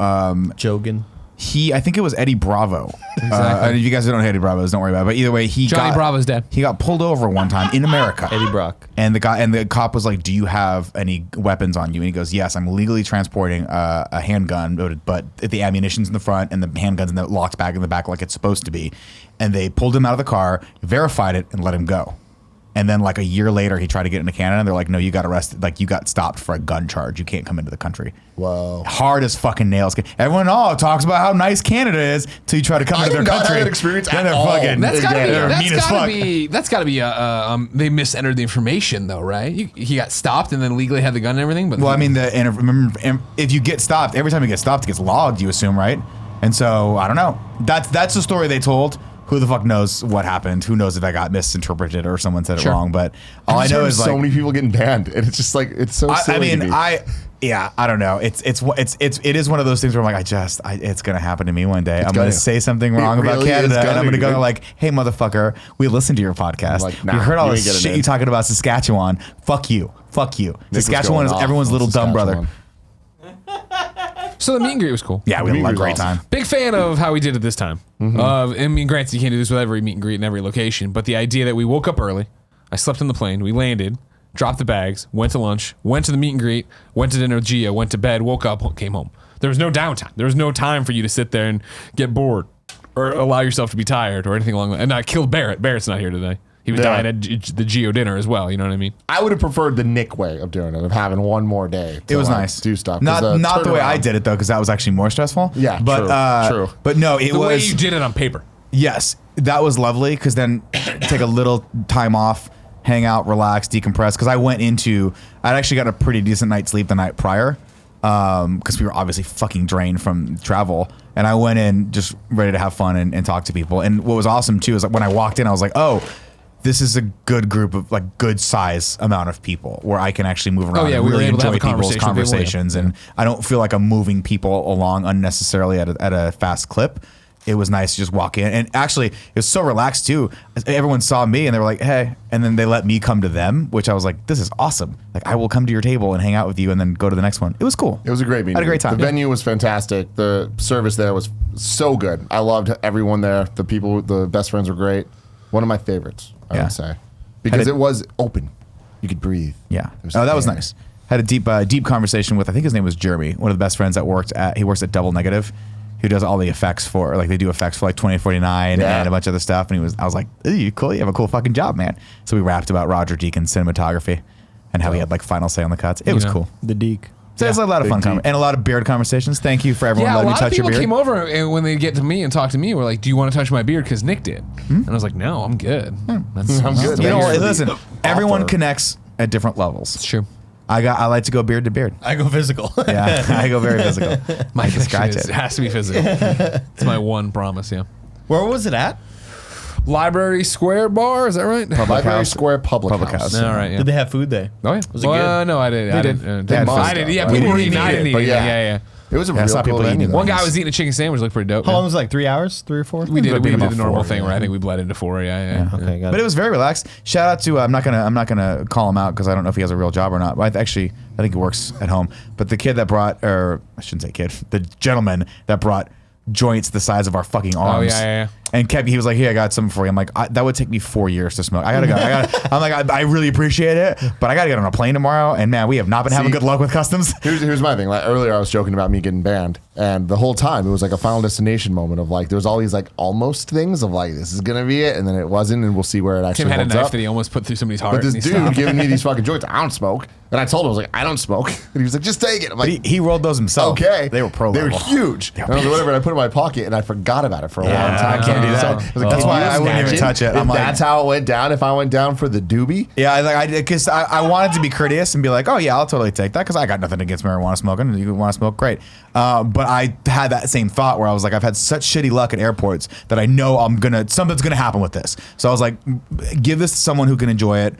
Jogan. I think it was Eddie Bravo. And if you guys don't know who Eddie Bravo is, don't worry about it. But either way, Johnny Bravo's dead. He got pulled over one time in America. Eddie Brock. And the cop was like, "Do you have any weapons on you?" And he goes, "Yes, I'm legally transporting a handgun, but the ammunition's in the front and the handgun's in the locked bag in the back like it's supposed to be." And they pulled him out of the car, verified it, and let him go. And then like a year later, he tried to get into Canada, and they're like, "No, you got arrested. Like you got stopped for a gun charge. You can't come into the country." Whoa. Hard as fucking nails. Everyone talks about how nice Canada is till you try to come I into their did not have country. that experience Then at they're all. fucking. That's gotta be. they're mean as fuck. That's gotta be. They misentered the information, though, right? He got stopped and then legally had the gun and everything. But Well, I mean, remember, if you get stopped, every time you get stopped, it gets logged. You assume, right? And so I don't know. That's the story they told. Who the fuck knows what happened? Who knows if I got misinterpreted or someone said it wrong? But all I I've know heard is so like, many people getting banned, and it's just like it's so I silly. mean, to me. I don't know. It is one of those things where I'm like, it's gonna happen to me one day. I'm gonna gonna. say something It wrong about really is Canada, and gonna. I'm gonna go like, "Hey, motherfucker, we listened to your podcast. Like, we nah, heard all you this ain't getting shit in." you talking about Saskatchewan. Fuck you. was Saskatchewan is going off everyone's on little dumb brother." Saskatchewan. So the meet and greet was cool. Yeah, we had a Meet and great greet was time. Big fan of how we did it this time. I mean, granted, you can't do this with every meet and greet in every location, but the idea that we woke up early, I slept in the plane, we landed, dropped the bags, went to lunch, went to the meet and greet, went to dinner with Gia, went to bed, woke up, came home. There was no downtime. There was no time for you to sit there and get bored or allow yourself to be tired or anything along that. And I killed Barrett. Barrett's not here today. He was dying at the Geo dinner as well. You know what I mean? I would have preferred the Nick way of doing it, of having one more day. It was nice. Do stuff. Not the way I did it though, because that was actually more stressful. Yeah, but true. But no, it The was way you did it on paper. Yes, that was lovely. Because then take a little time off, hang out, relax, decompress. Because I'd actually got a pretty decent night's sleep the night prior. Because we were obviously fucking drained from travel, and I went in just ready to have fun and talk to people. And what was awesome too is like when I walked in, I was like, oh, this is a good group of like good size amount of people where I can actually move around. Oh, yeah, and we were really able to have enjoy a people's conversation with people, yeah. conversations, and I don't feel like I'm moving people along unnecessarily at a fast clip. It was nice to just walk in, and actually it was so relaxed too. Everyone saw me and they were like, hey, and then they let me come to them, which I was like, this is awesome. Like I will come to your table and hang out with you and then go to the next one. It was cool. It was a great meeting. Had a great time. The venue was fantastic. The service there was so good. I loved everyone there. The people, the best friends were great. One of my favorites, I would say, because it was open. You could breathe. Yeah. Oh, that was nice. Had a deep conversation with, I think his name was Jeremy, one of the best friends that he works at Double Negative, who does all the effects for, like they do effects for like 2049 and a bunch of other stuff. And I was like, you cool, you have a cool fucking job, man. So we rapped about Roger Deacon's cinematography and how he had like final say on the cuts. It was cool. The Deke. So it was a lot of fun and a lot of beard conversations. Thank you for everyone letting me touch your beard. Yeah, a lot of people came over and when they get to me and talk to me, we're like, do you want to touch my beard? Because Nick did. And I was like, no, I'm good. I'm good. You know, Thanks for the listen, everyone offer. connects at different levels. It's true. I like to go beard to beard. I go physical. Yeah, I go very physical. My scratch connection it. has to be physical. It's my one promise, yeah. Where was it at? Library Square Bar, is that right? Library House. Square Public House. All right, yeah. Did they have food there? Oh, yeah. Was it good? No, I didn't. I did. didn't. They had I food didn't. stuff, Yeah, right? people We were didn't eating. I eat didn't it, eat but it. yeah. Yeah. It was a Yeah, I real saw people cool eating venue. it. One guy was eating a chicken sandwich, looked pretty dope. How long was it, like 3 hours? 3 or 4? We did been the about normal 4, thing where I yeah. think we bled into 4. Yeah. Okay, got But it. it was very relaxed. Shout out to I'm not gonna call him out because I don't know if he has a real job or not. But I think he works at home. But the kid that brought, or I shouldn't say kid, the gentleman that brought joints the size of our fucking arms. yeah. And he was like, "Hey, I got something for you." I'm like, that would take me 4 years to smoke. I'm like, I really appreciate it, but I gotta get on a plane tomorrow. And man, we have not been having good luck with customs. Here's my thing. Like earlier, I was joking about me getting banned, and the whole time it was like a Final Destination moment of like there was all these like almost things of like this is gonna be it, and then it wasn't, and we'll see where it actually Tim had a holds knife up. that he almost put through somebody's heart. But this and he dude stopped. giving me these fucking joints, I don't smoke, and I told him I was like I don't smoke, and he was like just take it. I'm like He rolled those himself. okay, They were pro They were level. huge. And I was like, whatever. And I put it in my pocket, and I forgot about it for a long time. I can't do that. So I was like, That's can why you I wouldn't even imagine touch it. if I'm like- that's how it went down. If I went down for the doobie, Yeah, because I wanted to be courteous and be like, oh yeah, I'll totally take that because I got nothing against marijuana smoking. You want to smoke, great. But I had that same thought where I was like, I've had such shitty luck at airports that I know something's gonna happen with this. So I was like, give this to someone who can enjoy it,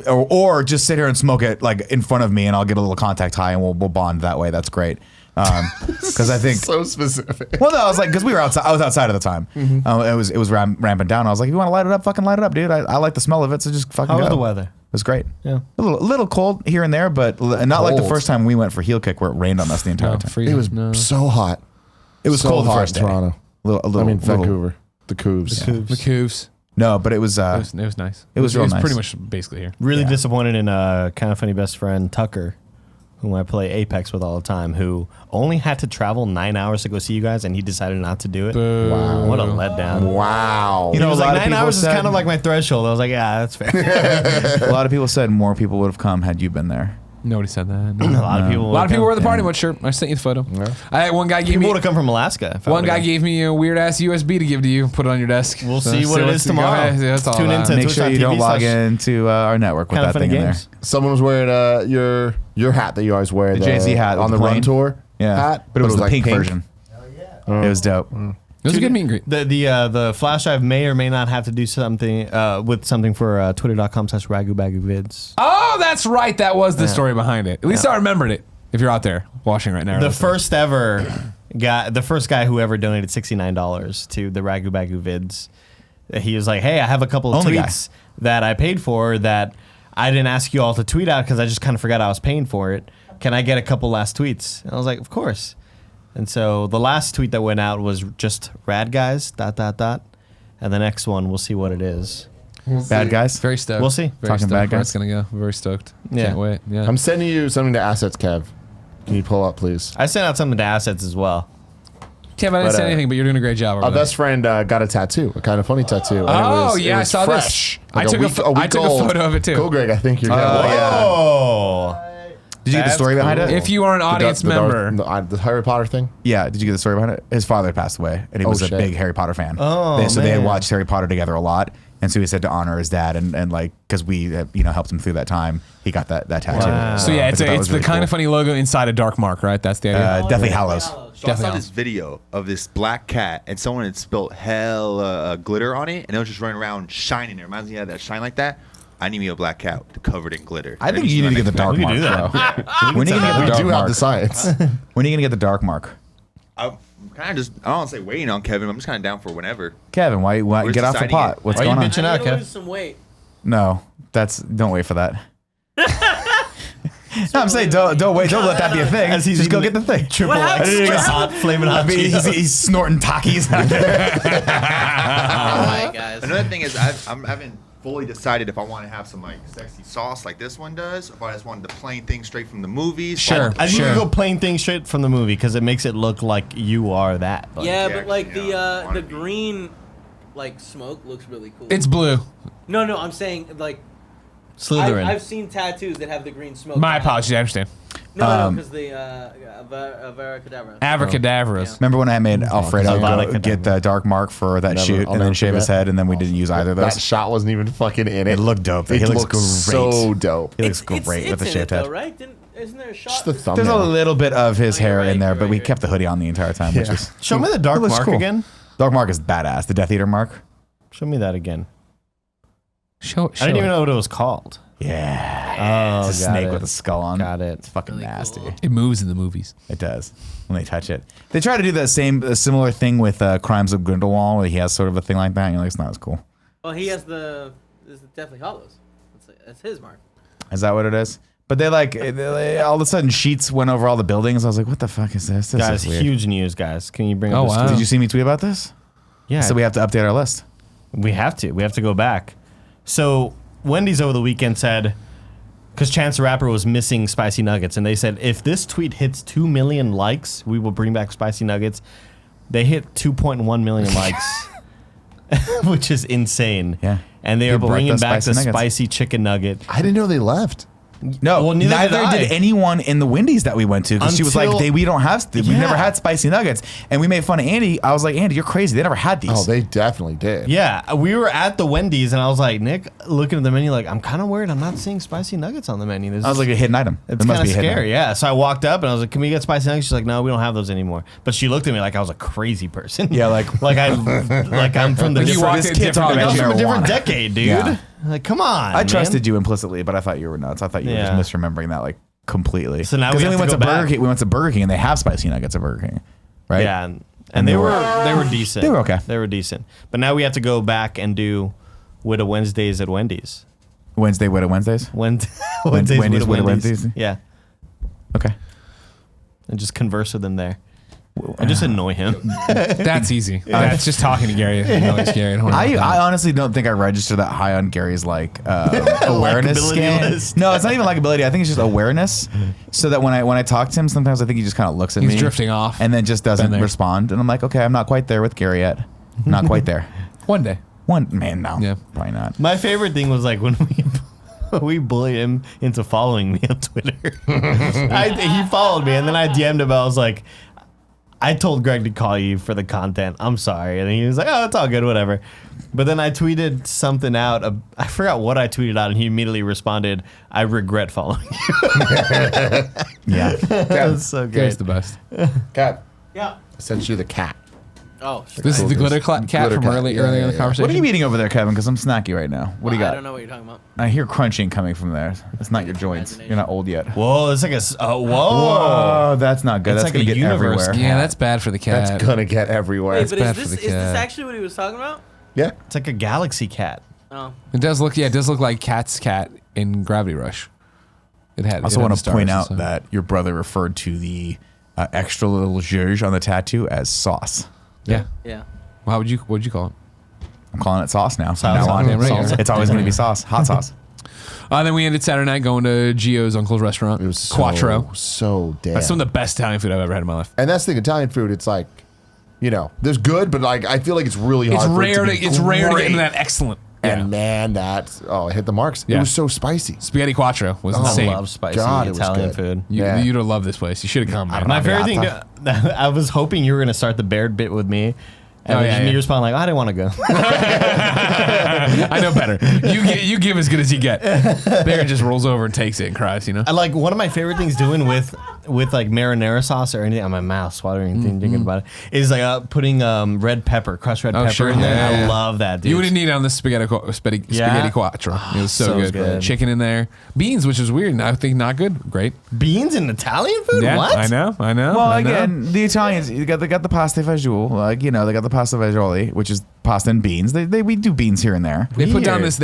or just sit here and smoke it like in front of me, and I'll get a little contact high, and we'll bond that way. That's great. Because I think. so specific. Well, no, I was like, because we were outside. I was outside at the time. It was ramping down. I was like, if you want to light it up, fucking light it up, dude. I like the smell of it, so just fucking How go. was the weather? It was great. Yeah. A little cold here and there, but not like the Cold. first time we went for heel kick where it rained on us the entire time. It was so hot. It was so cold the hot first day. in Toronto. Vancouver. The Couves. The Coos. No, but it was It was nice. It was real nice. pretty much basically here. Really Yeah. disappointed in kind of funny best friend Tucker, whom I play Apex with all the time, who only had to travel 9 hours to go see you guys, and he decided not to do it. Wow. What a letdown. Wow. You He know, was a lot like, of 9 people hours is said- kind of like my threshold. I was like, yeah, that's fair. a lot of people said more people would have come had you been there. Nobody said that. a lot of people. A lot of people wore the party mode shirt. I sent you the photo. One guy gave People me. would have come from Alaska. if I One would've guy gone. gave me a weird ass USB to give to you. Put it on your desk. We'll see what it what's is to go. tomorrow. Yeah, that's all Tune about. into Make sure you don't log twitch.tv/. into our network with Kinda that funny thing in games. there. Someone was wearing your hat that you always wear. The Jay-Z hat on with the the run plane. tour. Yeah, Hat, but it was the like pink version. It was dope. It was a good meet and greet. The flash drive may or may not have to do something with something for twitter.com/ragubaguvids. Oh, that's right. That was the story behind it. At least I remembered it. If you're out there watching right now. The first guy who ever donated $69 to the Ragu Bagu vids, he was like, hey, I have a couple of Only tweets that I paid for that I didn't ask you all to tweet out because I just kind of forgot I was paying for it. Can I get a couple last tweets? And I was like, of course. And so the last tweet that went out was just rad guys, ... And the next one, we'll see what it is. Bad guys. Very stoked. We'll see. Very Talking stoked bad where guys. it's gonna go. Very stoked. Yeah. Can't wait. Yeah. I'm sending you something to assets, Kev. Can you pull up, please? I sent out something to assets as well. Kev, I didn't But, say anything, but you're doing a great job. Our best friend got a tattoo, a kind of funny tattoo. and Oh, yeah, I was saw this. fresh. I took a photo of it, too. Go, Greg. I think you're gonna like yeah. Oh. Did you get the story behind it? If you are an audience member, the Harry Potter thing. Yeah, did you get the story behind it? His father passed away, and he was a shit. big Harry Potter fan. Oh, So they had man. watched Harry Potter together a lot, and so he said to honor his dad, and like, because we helped him through that time, he got that tattoo. Wow. so yeah, I it's thought that it's was the really kind of cool. funny logo inside a dark mark, right? That's the idea. Deathly Hallows. So I saw Definitely. this video of this black cat, and someone had spilt hell glitter on it, and it was just running around shining. It reminds me of that shine like that. I need me a black cat covered in glitter. I think you need to get the dark We mark, can do that. bro. When are you gonna get We the dark do have mark? the science. When are you gonna get the dark mark? I'm kind of just, I don't want to say waiting on Kevin. I'm just kind of down for whenever. Kevin, why Where's get off the deciding pot? it? What's Why are you going on? bitching I out, need to Kev? lose some weight. No, don't wait for that. No, I'm saying don't wait. Don't let that be a thing. As he's Just go eating get the thing. Triple What X. happened? Hot, flaming hot He's snorting Takis out there. All right, guys. Another thing is I haven't fully decided if I want to have some like sexy sauce like this one does, or if I just wanted the plain thing straight from the movies. Sure. I think Sure. you go plain thing straight from the movie because it makes it look like you are that. Like, Yeah, Yeah, but like actually, yeah, the wanna be. green, like smoke looks really cool. It's blue. No, I'm saying like Slytherin. I've seen tattoos that have the green smoke. My behind apologies. I understand. it. No, because the Avera Kedavra. Abracadabras. Remember when I made Alfredo Avada go get the dark mark for that Never- shoot I'll and never then shave his forget. head, and then we didn't use either of That those? shot wasn't even fucking in it. It looked dope. It He looks looked great. so dope. He looks great with it's the in shaved it, head. though, right? Isn't there a shot? Just the There's thumbnail. a little bit of his Oh, you're hair right, in there, you're but right, we you're kept the hoodie on the entire time, which Yeah. is Show me the dark it looks mark cool. again. Dark mark is badass. The Death Eater mark. Show me that again. Show. I didn't even know what it was called. Yeah. Oh, It's a got snake it. with a skull on. Got it. It's fucking Really nasty. cool. It moves in the movies. It does when they touch it. They try to do that a similar thing with Crimes of Grindelwald, where he has sort of a thing like that. And you're like, it's not as cool. Well, he has the Deathly Hollows. That's his mark. Is that what it is? But they all of a sudden sheets went over all the buildings. I was like, what the fuck is this? This Guys, is weird. huge news, guys. Can you bring Oh, up this wow. tweet? Did you see me tweet about this? Yeah. So we have to update our list. We have to. We have to go back. So Wendy's over the weekend said, because Chance the Rapper was missing spicy nuggets, and they said if this tweet hits 2 million likes, we will bring back spicy nuggets. They hit 2.1 million likes, which is insane. Yeah. And they People are like bringing those back the spicy nuggets. spicy chicken nugget. I didn't know they left. No, Well, neither neither did did, I. anyone in the Wendy's that we went to, because she was like, Until- we don't have, we Yeah. never had spicy nuggets. And we made fun of Andy. I was like, Andy, you're crazy. They never had these. Oh, they definitely did. Yeah, we were at the Wendy's, and I was like, Nick, looking at the menu, like, I'm kind of worried I'm not seeing spicy nuggets on the menu. This I was like, a hidden item. It's It must kind be of a hidden scary, item. yeah. So I walked up and I was like, "Can we get spicy nuggets?" She's like, "No, we don't have those anymore." But she looked at me like I was a crazy person. Yeah, like- like I'm from the Like you different, walked this in kid different talking I was about from a different marijuana. decade, dude. Yeah. Like, come on. I trusted you implicitly, but I thought you were nuts. I thought you were Yeah. just misremembering that like completely. So now we Because then have we went to to go Burger back. King. We went to Burger King, and they have spicy nuggets at Burger King, right? Yeah, and they were decent. They were okay. They were decent. But now we have to go back and do Widow Wednesdays at Wendy's. Wednesday, Widow Wednesdays. Wednesdays Wendy's, Widow Widow Wednesdays. Wednesdays? Yeah, Okay. and just converse with them there. And just annoy him. That's easy. That's just talking to Gary. Annoys Gary. Don't worry about I that. honestly don't think I register that high on Gary's awareness Likability scan. list. No, it's not even likability. I think it's just awareness. So that when I talk to him, sometimes I think he just kind of looks at He's me, drifting off. and then just doesn't Been there. respond. And I'm like, okay, I'm not quite there with Gary yet. Not quite there. One day. One man, no, Yeah. probably not. My favorite thing was like when we bullied him into following me on Twitter. He followed me, and then I DM'd him. I was like, I told Greg to call you for the content. I'm sorry. And he was like, oh, it's all good, whatever. But then I tweeted something out. I forgot what I tweeted out, and he immediately responded, I regret following you. Yeah. That was so Gary's great. the best. Cat. Yeah. I sent you the cat. Oh, This is the glitter cat Glitter from cat. earlier Yeah, in yeah, the yeah. conversation. What are you eating over there, Kevin? Because I'm snacky right now. What do you I got? don't know what you're talking about. I hear crunching coming from there. It's not your joints. You're not old yet. Whoa, it's like whoa. Whoa, that's not good. It's That's like gonna a get universe. everywhere. Yeah, that's bad for the cat. That's gonna get everywhere. Wait, but bad is for this the cat. actually what he was talking about? Yeah. It's like a galaxy cat. Oh. It does look. Yeah, it does look like Cat's cat in Gravity Rush. It had. I also it had want the to point stars out and stuff. that your brother referred to the extra little zhuzh on the tattoo as sauce. Yeah. Yeah. What'd you call it? I'm calling it sauce now. From Sauce. now on. Damn right you are. It's always going to be sauce. Hot sauce. Then we ended Saturday night going to Gio's uncle's restaurant. It was so, Quattro. so damn. That's some of the best Italian food I've ever had in my life. And that's the thing, Italian food. It's like, you know, there's good, but like I feel like it's really hard. It's for rare it to to be it's rare to get great. into that excellent. And Yeah. man, it hit the marks. Yeah. It was so spicy. Spaghetti Quattro was Oh, insane. I love spicy God, it was Italian good. food. Yeah. You'd have loved this place. You should have come, man. My favorite thing, Arrabbiata. I was hoping you were going to start the Baird bit with me. And Oh, then yeah, you yeah. respond like, I didn't want to go. I know better. You give as good as you get. Baron just rolls over and takes it and cries, you know? I like one of my favorite things doing with like marinara sauce or anything on my mouth, watering thinking about it, is like putting red pepper, crushed red pepper sure. in there. Yeah, yeah, I yeah. love that, dude. You wouldn't need it on the spaghetti Yeah? Quattro. It was so, So good. good. Chicken in there. Beans, which is weird. And I think not good. Great. Beans in Italian food? Yeah, What? I know. Well, I know. again, the Italians, they got the pasta fagioli, like, you know, they got the pasta fagioli, which is pasta and beans. We do beans here and there. They put down Weird. this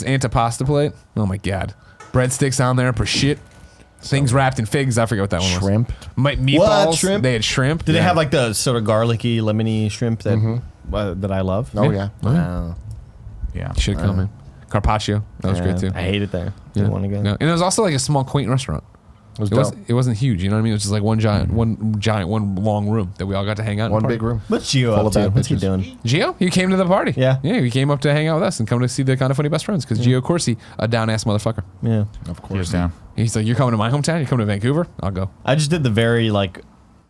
antipasta plate. Oh my god. Breadsticks on there, prosciutto. Things wrapped in figs. I forget what that one was. Shrimp. Meatballs. Shrimp? They had shrimp. Do they Yeah. have like the sort of garlicky, lemony shrimp that I love? Oh yeah. Wow. Yeah. Should have come in. Carpaccio. That was great too. I hate it there. Yeah. Don't want to go. No. And it was also like a small, quaint restaurant. It was It, dope. it wasn't huge. You know what I mean? It was just like one long room that we all got to hang out in. One and party. big room. What's Gio Full up of to? bad What's he bitches. doing? Gio, he came to the party. Yeah. Yeah, he came up to hang out with us and come to see the Kind of Funny Best Friends because Gio Corsi, a down ass motherfucker. Yeah. Of Here's course. down. He's like, you're coming to my hometown? You're coming to Vancouver? I'll go. I just did the very like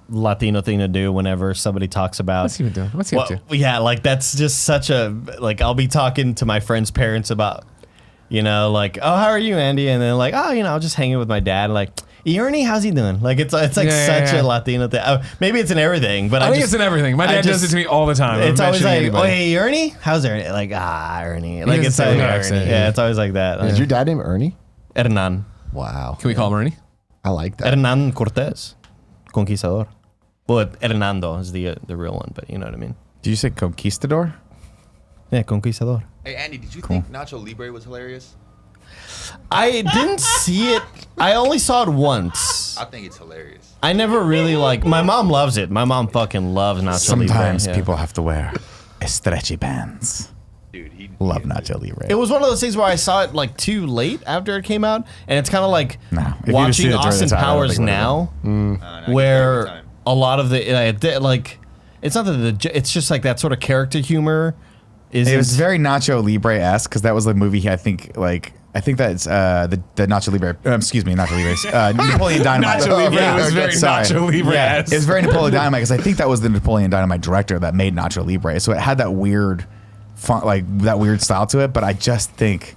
Latino thing to do whenever somebody talks about. What's he been doing? What's he up to? Yeah, like that's just such a like I'll be talking to my friends' parents about, you know, like, oh, how are you, Andy? And then like, oh, you know, I'll just hanging with my dad. Like, Ernie, how's he doing? Like it's like Yeah, such yeah. a Latino thing. Maybe it's in everything, but I think just, it's in everything. My I dad does just- it to me all the time. It's I'm always like, mentioning oh, anybody. hey, Ernie, how's Ernie? Like, Ernie. Like doesn't it's say like with an Ernie. accent, Yeah, yeah. it's always like that. Is your dad named Ernie? Hernan. Wow. Can we call him Ernie? I like that. Hernan Cortez, Conquistador. Well, Hernando is the real one, but you know what I mean. Did you say conquistador? Yeah, Conquistador. Hey, Andy, did you think Nacho Libre was hilarious? I didn't see it. I only saw it once. I think it's hilarious. I never really like. My mom loves it. My mom fucking loves Nacho Libre. Sometimes yeah. people have to wear stretchy bands. Dude, he Love Nacho Libre. It was one of those things where I saw it like too late after it came out, and it's kind of like No, if you'd have seen watching it during Austin the time, I don't Powers think it would've now, every where time. a lot of the like, it's not that it's just like that sort of character humor. It was very Nacho Libre esque because that was the movie. I think that's the Nacho Libre. Excuse me, Nacho Libre. Napoleon Dynamite. Nacho Libre Yeah, was very sorry. Nacho Libre. Yeah, it was very Napoleon Dynamite because I think that was the Napoleon Dynamite director that made Nacho Libre. So it had that weird, like that weird style to it. But I just think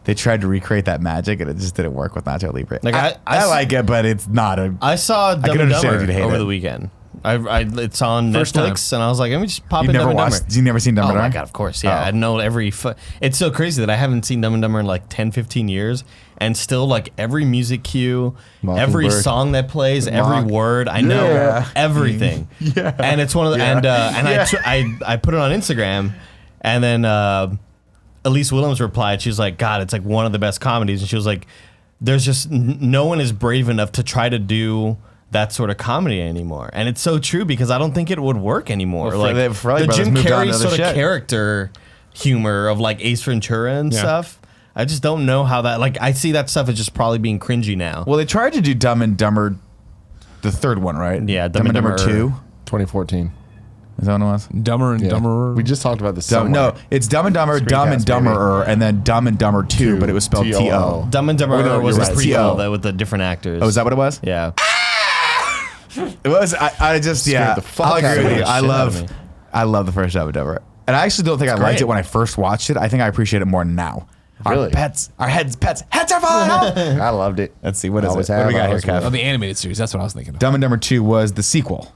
they tried to recreate that magic and it just didn't work with Nacho Libre. Like, I I like it, but it's not a. I saw Dumb can and understand if you'd Dumber hate over it. the weekend. It's on First Netflix, and I was like, let me just pop You in never Dumb and watched? Dumber. You never seen Dumb Oh and my Dumber? god, of course, yeah. Oh. I know every. It's so crazy that I haven't seen Dumb and Dumber in like 10, 15 years, and still like every music cue, every Mockingbird. song that plays, every Mock. word, I know Yeah. everything. Yeah, and it's one of the and I put it on Instagram, and then Elise Williams replied. She was like, "God, it's like one of the best comedies," and she was like, "There's just no one is brave enough to try to do." That sort of comedy anymore, and it's so true because I don't think it would work anymore. Well, like Farrelly the brothers Jim moved on to Carrey other sort of shit. character humor of like Ace Ventura and stuff. I just don't know how that. Like I see that stuff as just probably being cringy now. Well, they tried to do Dumb and Dumber, the third one, right? Yeah, Dumb and Dumber 2. 2014. Is that what it was? Dumber and Yeah. Dumberer. We just talked about this. Dumb, no, it's Dumb and Dumber, Dumb and Screencast, baby. Dumberer, and then Dumb and Dumber 2, but it was spelled T-O-O. T-O. Dumb and Dumber Oh, no, was you're the right. prequel T.O. that with the different actors. Oh, is that what it was? Yeah. It was. I just yeah. the fuck I'll out of agree with me. you. Shit out of me. I love the first Dumb and Dumber, and I actually don't think I liked great. it when I first watched it. I think I appreciate it more now. Really? Our pets, our heads are falling. I loved it. Let's see what is Always it. What do we have, got here, always will. Kev? Oh, the animated series. That's what I was thinking of. Dumb and Dumber 2 was the sequel.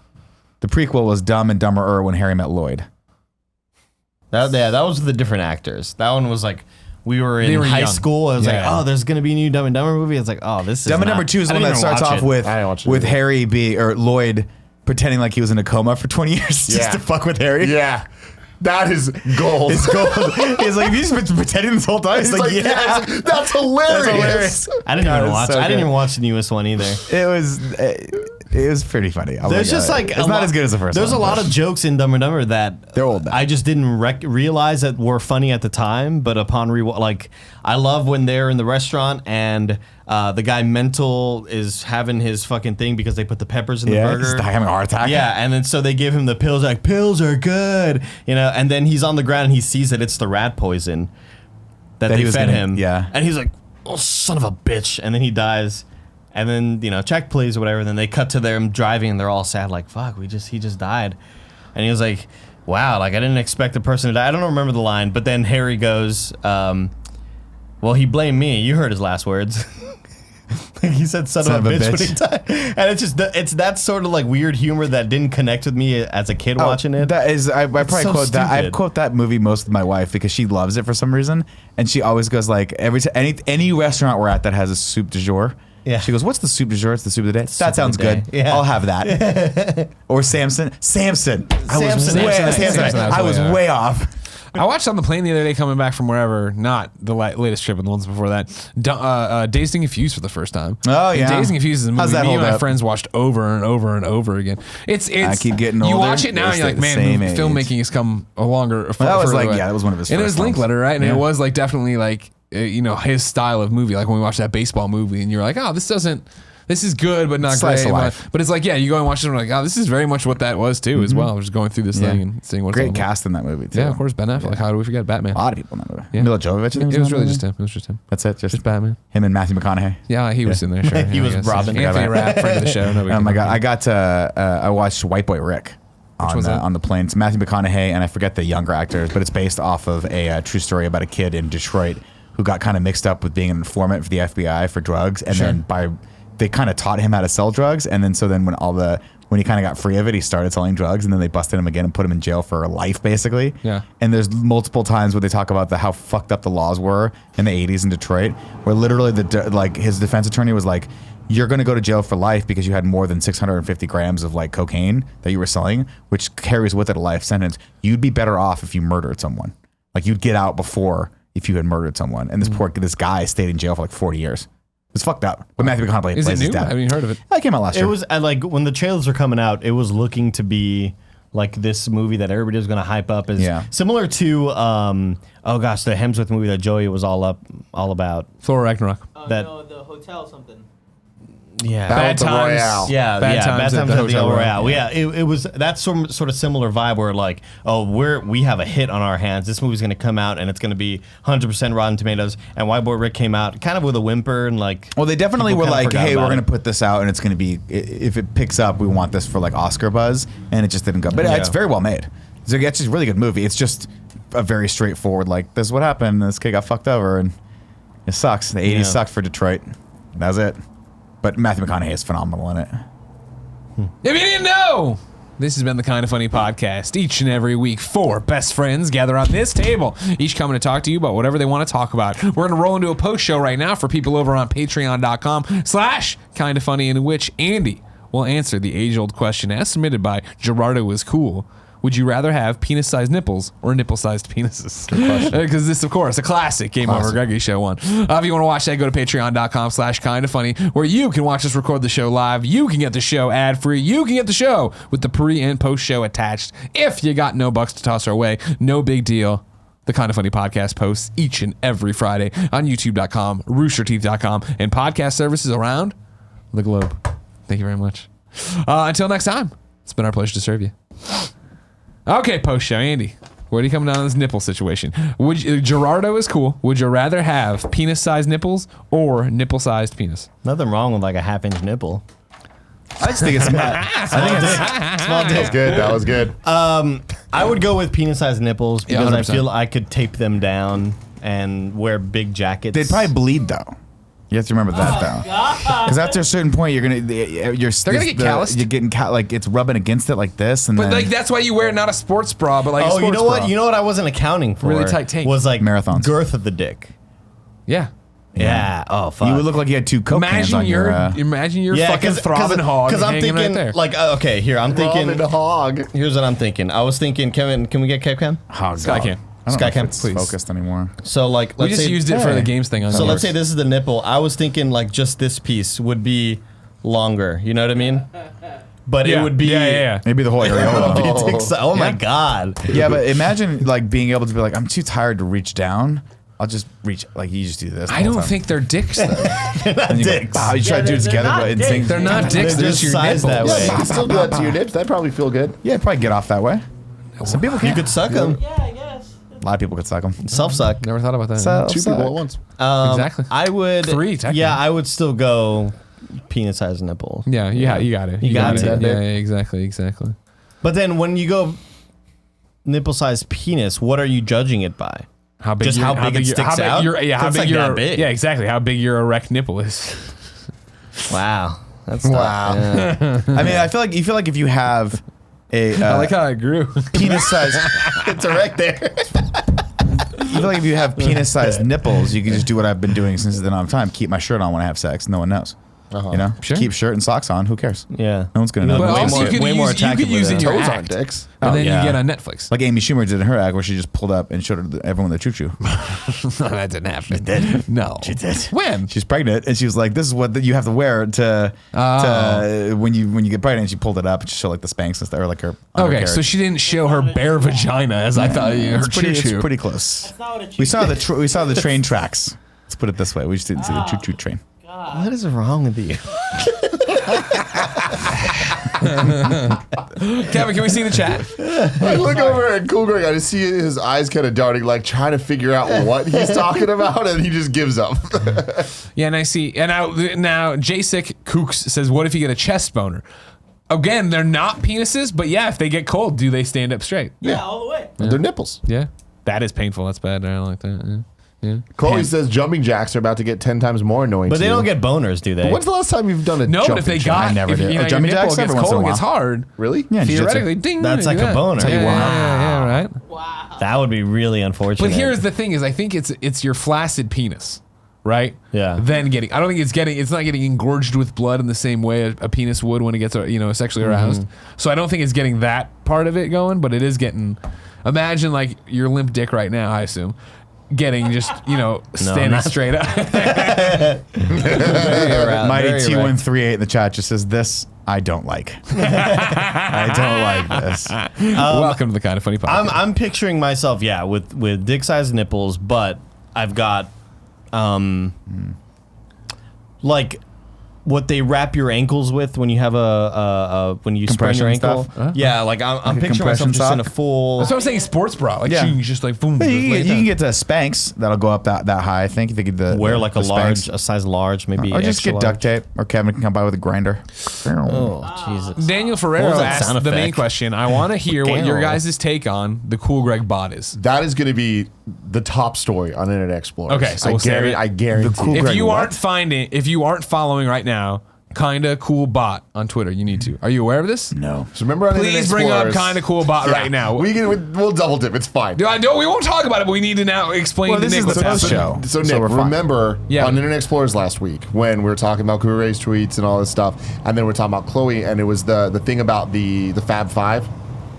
The prequel was Dumb and Dumberer when Harry met Lloyd. That was the different actors. That one was like we were in They were high young. school. I was Yeah. like, oh, there's gonna be a new Dumb and Dumber movie. It's like, oh, this is Dumb and not- Dumber 2 is I the one didn't that even starts watch off it. with I didn't watch it either. Harry or Lloyd pretending like he was in a coma for 20 years just Yeah. to fuck with Harry. Yeah. That is gold. It's gold. He's like, you've just been pretending this whole time. He's He's like, like, yeah. yes, that's hilarious. That's hilarious. I didn't God, even it's watch. so I didn't good. even watch the newest one either. It was. It was pretty funny. There's just like it's not as good as the first. There's one, a lot but- of jokes in Dumb and Dumber that They're old now. I just didn't realize that were funny at the time, but upon like I love when they're in the restaurant and the guy Mental is having his fucking thing because they put the peppers in the He's burger. having a heart attack. Yeah, and then so they give him the pills, like pills are good, and then he's on the ground and he sees that it's the rat poison that That he they was fed gonna- him. yeah. And he's like, oh, son of a bitch. And then he dies. And then, check please or whatever. And then they cut to them driving and they're all sad, like, fuck, he just died. And he was like, wow, like I didn't expect the person to die. I don't remember the line, but then Harry goes, well, he blamed me. You heard his last words. He said son of a bitch when he died. And it's that sort of like weird humor that didn't connect with me as a kid watching it. That is, I probably so quote that. I stupid. quote that movie most with my wife because she loves it for some reason, and she always goes like every time any restaurant we're at that has a soup du jour. Yeah. She goes, "What's the soup du jour? It's the soup of the day." Soup That of sounds the day. good. Yeah. I'll have that. Or Samson. I was Samson. That was way way off. off. I watched on the plane the other day coming back from wherever, not the latest trip, but the ones before that. Dazed and Confused for the first time. Oh, And yeah. Dazed and Confused is a movie How's that me and hold my up? friends watched over and over and over again. It's I keep getting You older, watch it now they and you're like, stay the man, same age. filmmaking has come a longer. Well, that was further like, way. yeah, that was one of his And it first was ones. Linkletter, right? And Yeah. it was like definitely like his style of movie. Like when we watched that baseball movie, and you're like, oh, this is good, but not Slice great. of life. But it's like, yeah, you go and watch it and we're like, oh, this is very much what that was too, as well. We're just going through this Yeah. thing and seeing what's Great all about. cast in that movie too. Yeah, of course, Ben Affleck. Yeah. How do we forget Batman? A lot of people in that movie. Yeah. Mila Jovovich. It was really just him. It was just him. That's it. Just Batman. him and Matthew McConaughey. Yeah, he was in there. Sure, He yeah, I was guess. Robin. Anthony Rapp, friend of the show. Oh my god! I watched White Boy Rick one's that? on the plane. It's Matthew McConaughey and I forget the younger actors, but it's based off of a true story about a kid in Detroit who got kind of mixed up with being an informant for the FBI for drugs, and then they kind of taught him how to sell drugs, and then when he kind of got free of it, he started selling drugs, and then they busted him again and put him in jail for life, basically. Yeah. And there's multiple times where they talk about how fucked up the laws were in the 80s in Detroit, where literally his defense attorney was like, you're going to go to jail for life because you had more than 650 grams of like cocaine that you were selling, which carries with it a life sentence. You'd be better off if you murdered someone. Like you'd get out before if you had murdered someone. And this guy stayed in jail for like 40 years. It's fucked up. But Matthew McConaughey Is plays it his new? I dad. haven't even heard of it. That came out last It year. was like when the trailers were coming out, it was looking to be like this movie that everybody was going to hype up as similar to the Hemsworth movie that Joey was all about. Thor Ragnarok. That- no, the hotel something. Yeah. Bad the Times. Royale. Yeah, Bad Bad Times Times at the at the Hotel El Royale. Royale. Yeah, it was that sort of similar vibe where like, we have a hit on our hands. This movie's going to come out and it's going to be 100% Rotten Tomatoes. And White Boy Rick came out kind of with a whimper and like. Well, they definitely people were kinda like, forgot hey, we're about going it. to put this out and it's going to be, if it picks up, we want this for like Oscar buzz. And it just didn't go. But Yeah. it's very well made. It's actually a really good movie. It's just a very straightforward, like, this is what happened. This kid got fucked over and it sucks. The 80s Yeah. sucked for Detroit. That was it. But Matthew McConaughey is phenomenal in it. If you didn't know, this has been the Kind of Funny podcast. Each and every week, 4 best friends gather on this table, each coming to talk to you about whatever they want to talk about. We're going to roll into a post show right now for people over on patreon.com/kindoffunny, in which Andy will answer the age-old question as submitted by Gerardo is Cool. Would you rather have penis-sized nipples or nipple-sized penises? Good question. Because this, of course, a classic Game Over Greggy show one. If you want to watch that, go to patreon.com/kindoffunny, where you can watch us record the show live. You can get the show ad-free. You can get the show with the pre- and post-show attached. If you got no bucks to toss our way, no big deal. The Kind of Funny podcast posts each and every Friday on youtube.com, roosterteeth.com, and podcast services around the globe. Thank you very much. Until next time, it's been our pleasure to serve you. Okay, post show, Andy. Where do you come down on this nipple situation? Gerardo is cool. Would you rather have penis-sized nipples or nipple-sized penis? Nothing wrong with like a half-inch nipple. I just think it's small That was good. That was good. I would go with penis-sized nipples because I 100%. feel I could tape them down and wear big jackets. They'd probably bleed though. You have to remember that though, because after a certain point, they're gonna get calloused. You're getting like it's rubbing against it like this, and But then like that's why you wear not a sports bra, but like a Oh, sports you know what? bra. You know what I wasn't accounting for? Really tight tank. Was like Marathons. girth of the dick. Yeah. Yeah. Oh, fuck. you would look like you had 2 coke cans on your. Imagine your fucking throbbing hog Because I'm hanging thinking, right there. like, okay, here I'm thinking. Robin Hog. Here's what I'm thinking. I was thinking, Kevin, can we get Kevcam? Oh, Sky God. cam. I don't know if Skycam, it's please. focused anymore. So like, We let's just say, used it for the Hey. games thing on So yours. let's say this is the nipple. I was thinking like just this piece would be longer. You know what I mean? but it would be Maybe the whole areola. Oh my god. Yeah, but imagine like being able to be like, I'm too tired to reach down. I'll just reach, like you just do this. I don't think they're dicks though. and you dicks. Go, wow, you try to do it they're together, not but in dicks. sync. They're not dicks. They're just your sized nipples. that way. Yeah, you can still do that to your nips. That'd probably feel good. Yeah, probably get off that way. Some people You can. could suck them. Yeah, I guess. A lot of people could suck them. Self suck. Never thought about that. So- Two people at once. Exactly. I would. 3, technically. Yeah, I would still go penis-sized nipples. Yeah, you got it. You got it. Yeah, exactly. But then when you go nipple-sized penis, what are you judging it by? How big? Just how big it sticks out? How It's big like your that big. Yeah, exactly. How big your erect nipple is. Wow. That's Wow. Yeah. I mean, I feel like if you have a I like how it grew. penis-sized, It's erect there. I feel like if you have penis-sized nipples, you can just do what I've been doing since the dawn of time: keep my shirt on when I have sex. No one knows. You know, Sure. keep shirt and socks on. Who cares? Yeah. No one's gonna know. But Way also more- you could way more use, you attractive could use with it in it. your Toes on act, dicks. and then yeah. you get on Netflix. Like Amy Schumer did in her act, where she just pulled up and showed everyone the choo-choo. That didn't happen. No. She did. When? She's pregnant, and she was like, "This is what you have to wear to when you get pregnant." And she pulled it up and she showed like the Spanx and stuff, or like her. Okay, undercarriage. so she didn't show her bare vagina as I thought. Her it's pretty, choo-choo. it's pretty close. That's not what a We saw the train tracks. Let's put it this way: we just didn't see the choo-choo train. What is wrong with you? Kevin, can we see the chat? I look over at Cool Greg. I just see his eyes kind of darting, like trying to figure out what he's talking about, and he just gives up. Yeah, and I see. And now Jasic Kooks says, "What if you get a chest boner?" Again, they're not penises, but yeah, if they get cold, do they stand up straight? Yeah, all the way. They're nipples. Yeah, that is painful. That's bad. I don't like that. Yeah. Chloe says jumping jacks are about to get 10 times more annoying. But to they you. don't get boners, do they? When's the last time you've done a No, but jumping if they jack? got, I never if did. you know, Jumping your nipple jacks every gets once in a cold, it gets while. hard. Really? Yeah, Theoretically, ding. That's you like do a that. boner. Yeah, Tell you what. yeah, right. Wow. That would be really unfortunate. But here's the thing: is I think it's your flaccid penis, right? Yeah. Then I don't think it's not getting engorged with blood in the same way a penis would when it gets sexually aroused. So I don't think it's getting that part of it going, but it is getting. Imagine like your limp dick right now. I assume. Getting just standing not- straight up. Mighty T138 in the chat just says, "This I don't like. I don't like this." Welcome to the Kind of Funny podcast. I'm picturing myself, with dick-sized nipples, but I've got, like, what they wrap your ankles with when you have when you sprain your Compression ankle. stuff? Yeah, like I'm a picturing myself compression just in a sock? full. That's what I'm saying. Sports bra, like Yeah. you can just like boom. But just you lay it can down. get to Spanx that'll go up that high. I think if they get the Wear like the a large, Spanx. a size large, maybe. or just extra get duct large. tape, or Kevin can come by with a grinder. Oh Jesus! Daniel What Ferrero was that asked sound the main effect? question. I want to hear what your Damn. guys' take on the Cool Greg bot is. That is going to be the top story on Internet Explorer. Okay, so we'll save it. I guarantee. The Cool If Greg you what? if you aren't following right now, Kinda Cool Bot on Twitter, you need to. Are you aware of this? No. So remember on Internet Please bring up Explorers- Kinda Cool Bot right now. We'll double dip. It's fine. I know we won't talk about it, but we need to now explain Well, to this Nick is what's the post happening. show. So So Nick, we're fine. remember Yeah. on Internet Explorers last week when we were talking about Cool Ray's tweets and all this stuff, and then we're talking about Chloe, and it was the thing about the Fab Five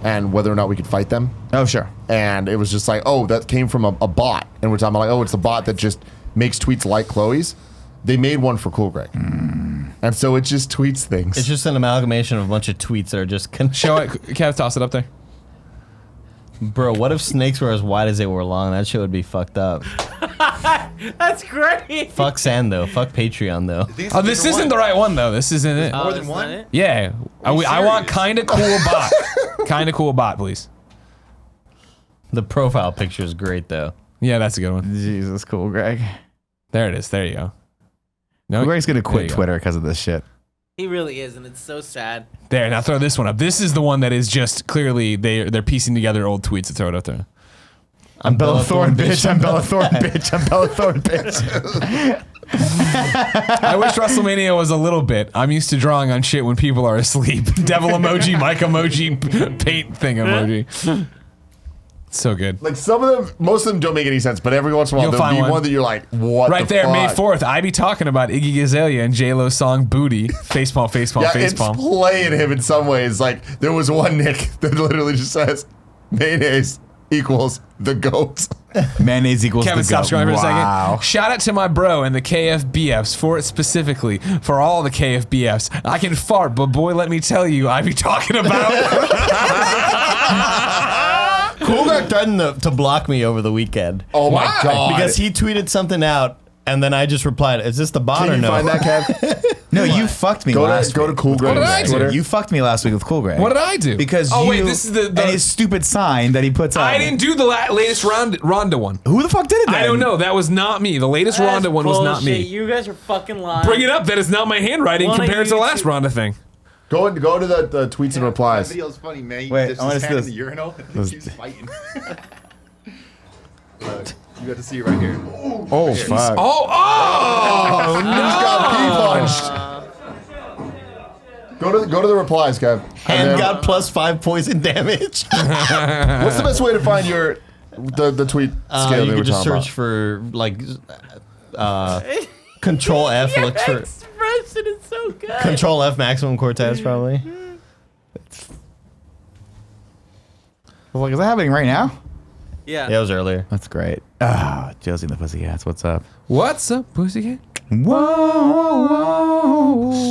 and whether or not we could fight them. Oh sure. And it was just like, oh, that came from a bot. And we're talking about like, oh, it's a bot that just makes tweets like Chloe's. They made one for Cool Greg. And so it just tweets things. It's just an amalgamation of a bunch of tweets that are just. Show it. Kev, toss it up there. Bro, what if snakes were as wide as they were long? That shit would be fucked up. That's great. Fuck Sand though. Fuck Patreon though. Oh, this isn't the right one though. This isn't it. More than one? Yeah, I want Kinda Cool Bot. Kinda Cool Bot, please. The profile picture is great though. Yeah, that's a good one. Jesus, Cool Greg. There it is. There you go. No, Cool Greg's gonna there quit you go. Twitter because of this shit. He really is, and it's so sad. There, now throw this one up. This is the one that is just clearly they're piecing together old tweets to throw it up there. I'm Bella Thorne, bitch. I'm Bella Thorne, bitch. I'm Bella Thorne, bitch. I wish WrestleMania was a little bit. I'm used to drawing on shit when people are asleep. Devil emoji, mic emoji, paint thing emoji. So good. like some of them, most of them don't make any sense, but every once in a while You'll there'll find be one. one that you're like, what Right the there, fuck? May 4th, I be talking about Iggy Azalea and J-Lo's song Booty. Facepalm, facepalm, Yeah, it's facepalm. playing him in some ways. Like there was one Nick that literally just says mayonnaise, equals the GOAT. Mayonnaise equals Kevin, the stop goat. scrolling for a Wow. second. Shout out to my bro and the KFBFs for it specifically. For all the KFBFs. I can fart, but boy, let me tell you, I be talking about. Cool Greg threatened to block me over the weekend. Oh my Why? God. Because he tweeted something out, and then I just replied, "Is this the bot Can or you no?" find that, Kev? No, you fucked me last Go to week. Cool What did I Greg's do? Twitter. You fucked me last week with Cool Greg. What did I do? Because oh you wait, this is the and his stupid sign that he puts up. I didn't do the latest Ronda one. Who the fuck did it then? I don't know. That was not me. The latest That's Ronda one was not bullshit. me. You guys are fucking lying. Bring it up. That is not my handwriting One of compared to you the last two- Ronda thing. Go to the tweets and That replies. video's funny, man. He Wait, dips I wanna his see hand in this. the urinal and This- he keeps fighting. Look, you got to see it right here. Oh fuck. Oh He just got P-punched. Go to the replies, Kev. And then- got +5 poison damage. What's the best way to find the tweet scale You they were can just talking search about? for like Control F. Look for expression is so good. Control F maximum Cortez probably. Like, is that happening right now? Yeah. Yeah, it was earlier. That's great. Ah, Josie and the Pussycats. What's up? What's up, pussycat? Whoa,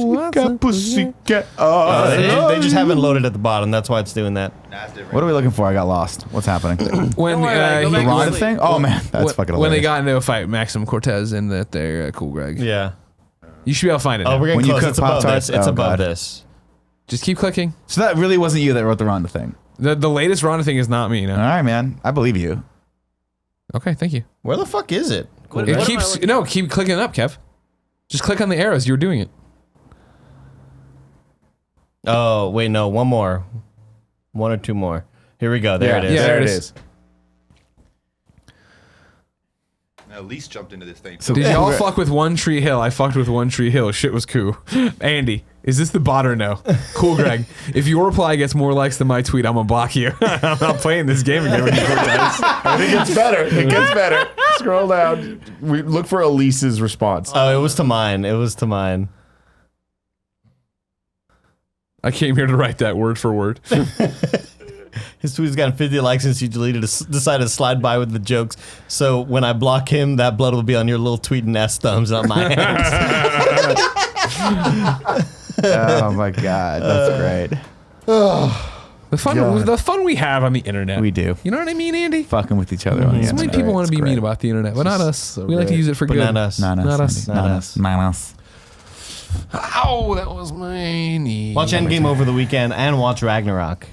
What's up, pussycat. They just haven't loaded at the bottom. That's why it's doing that. That's different. What are we looking for? I got lost. What's happening? When Don't worry about it. Go he back to Ronda sleep. thing? Oh man, that's fucking when they hilarious. got into a fight, Maxim Cortez and that they're Cool Greg. Yeah. You should be able to find it. Oh, now. we're getting When you close. cook It's above Pop-Tarts? this. It's Oh, above God. this. Just keep clicking. So that really wasn't you that wrote the Ronda thing. The latest Ronda thing is not me. All No. right, man. I believe you. Okay, thank you. Where the fuck is it? What- It what am I keeps looking no for? keep clicking up, Kev. Just click on the arrows. You were doing it. Oh, wait, no. One more. One or two more. Here we go. There it is. Yeah, there it is. At least jumped into this thing. So Did y'all fuck with One Tree Hill? I fucked with One Tree Hill. Shit was cool. Andy, is this the bot or no? Cool, Greg. If your reply gets more likes than my tweet, I'm gonna block you. I'm not playing this game again with you guys. It gets better. It gets better. Scroll down. We look for Elise's response. Oh, it was to mine. It was to mine. I came here to write that word for word. His tweet's gotten 50 likes since you decided to slide by with the jokes. So when I block him, that blood will be on your little tweet and S thumbs, not my hands. Oh my god, that's great. The fun we have on the internet. We do. You know what I mean, Andy? Fucking with each other on the So many internet. people want It's to be great. mean about the internet, but not us. We like to great. use it for But good. not us. Not us. Not us. Andy. Not Not us. us. Not us. Ow, that was my knee. Watch Endgame over the weekend and watch Ragnarok.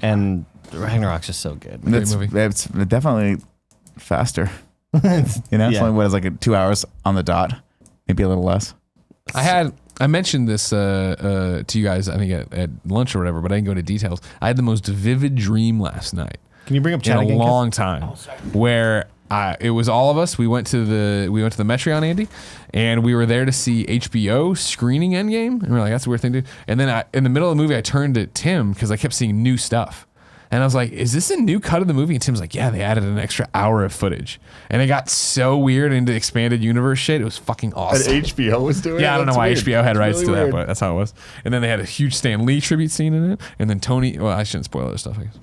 And Ragnarok's just so good. It's, movie. it's definitely faster. You know, it's Yeah. only what is like 2 hours on the dot, maybe a little less. I mentioned this to you guys, I think at lunch or whatever, but I didn't go into details. I had the most vivid dream last night Can you bring up in chat a again? Kev? long time, where it was all of us. We went to the Metreon, Andy, and we were there to see HBO screening Endgame, and we we're like, that's a weird thing to do. And then in the middle of the movie, I turned to Tim because I kept seeing new stuff. And I was like, is this a new cut of the movie? And Tim's like, yeah, they added an extra hour of footage. And it got so weird into expanded universe shit. It was fucking And awesome. HBO was doing it? Yeah, I don't know That's why weird. HBO had It's rights really to that, weird. but that's how it was. And then they had a huge Stan Lee tribute scene in it. And then Tony, well, I shouldn't spoil other stuff, I guess.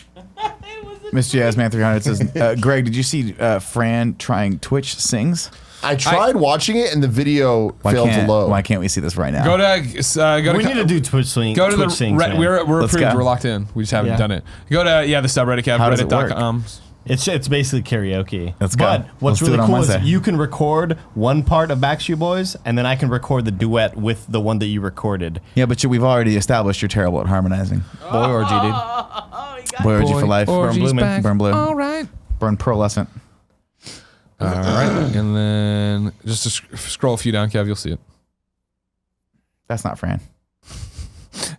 Miss Jazzman 300 says, Greg, did you see Fran trying Twitch Sings? I tried watching it and the video failed to load. Why can't we see this right now? Go to We need to do Twitch swing. Go to Twitch the sings, man. we're Let's approved. go. We're locked in. We just haven't Yeah. done it. Go to the subreddit, Kev, How does it work? reddit.com. It's basically karaoke. Let's go. But what's Let's do really it on cool is Wednesday. you can record one part of Backstreet Boys, and then I can record the duet with the one that you recorded. Yeah, but we've already established you're terrible at harmonizing. Boy orgy, dude. Oh, you got Boy orgy for life. Orgy's Blue, man. back. Burn blue. All right. Burn pearlescent. All right. And then just to scroll a few down, Kev, you'll see it. That's not Fran.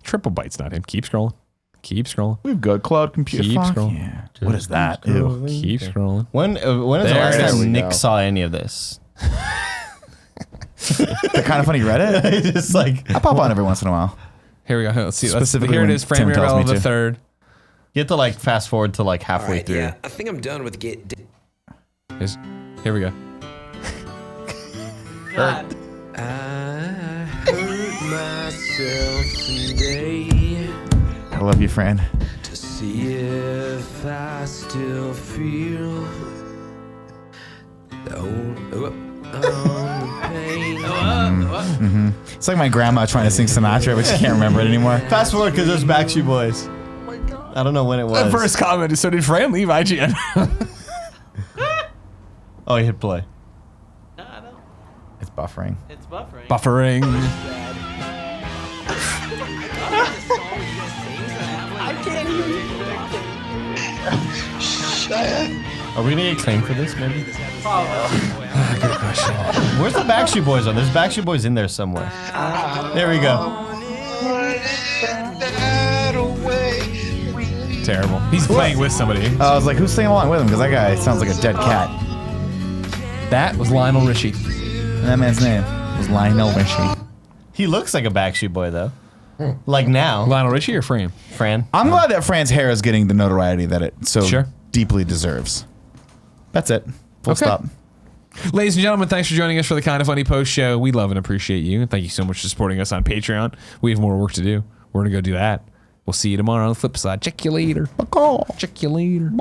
Triple Bite's not him. Keep scrolling. Keep scrolling. We've got cloud computer. Keep Fuck scrolling. yeah. What is that? Ew. Keep scrolling. When is the There last it is. time We Nick go. saw any of this? The kind of funny Reddit. Just like I pop on every once in a while. Here we go. Let's see. Specifically Here it when is. Frame Tim tells Mirabelle me the to. third. you have to like fast forward to like halfway Alright, through. yeah, I think I'm done with Here we go. God. I hurt myself today. I love you, Fran. To See if I still feel the pain. It's like my grandma trying to sing Sinatra, but she can't remember it anymore. Fast forward because there's Backstreet Boys. I don't know when it was. The first comment is, so did Fran leave IGN? Oh, he hit play. No, I don't. It's buffering. It's buffering. Buffering. Are we gonna get claimed for this? Maybe. Good question. Where's the Backstreet Boys on? There's Backstreet Boys in there somewhere. There we go. Terrible. He's playing with somebody. I was like, who's singing along with him? Because that guy sounds like a dead cat. That was Lionel Richie. And that man's name was Lionel Richie. He looks like a Backstreet Boy though. Like now. Lionel Richie or Fran? Fran. I'm glad that Fran's hair is getting the notoriety that it so Sure. deeply deserves. That's it. Full Okay. stop. Ladies and gentlemen, thanks for joining us for the Kind of Funny Post Show. We love and appreciate you. And thank you so much for supporting us on Patreon. We have more work to do. We're going to go do that. We'll see you tomorrow on the flip side. Check you later. Check you later.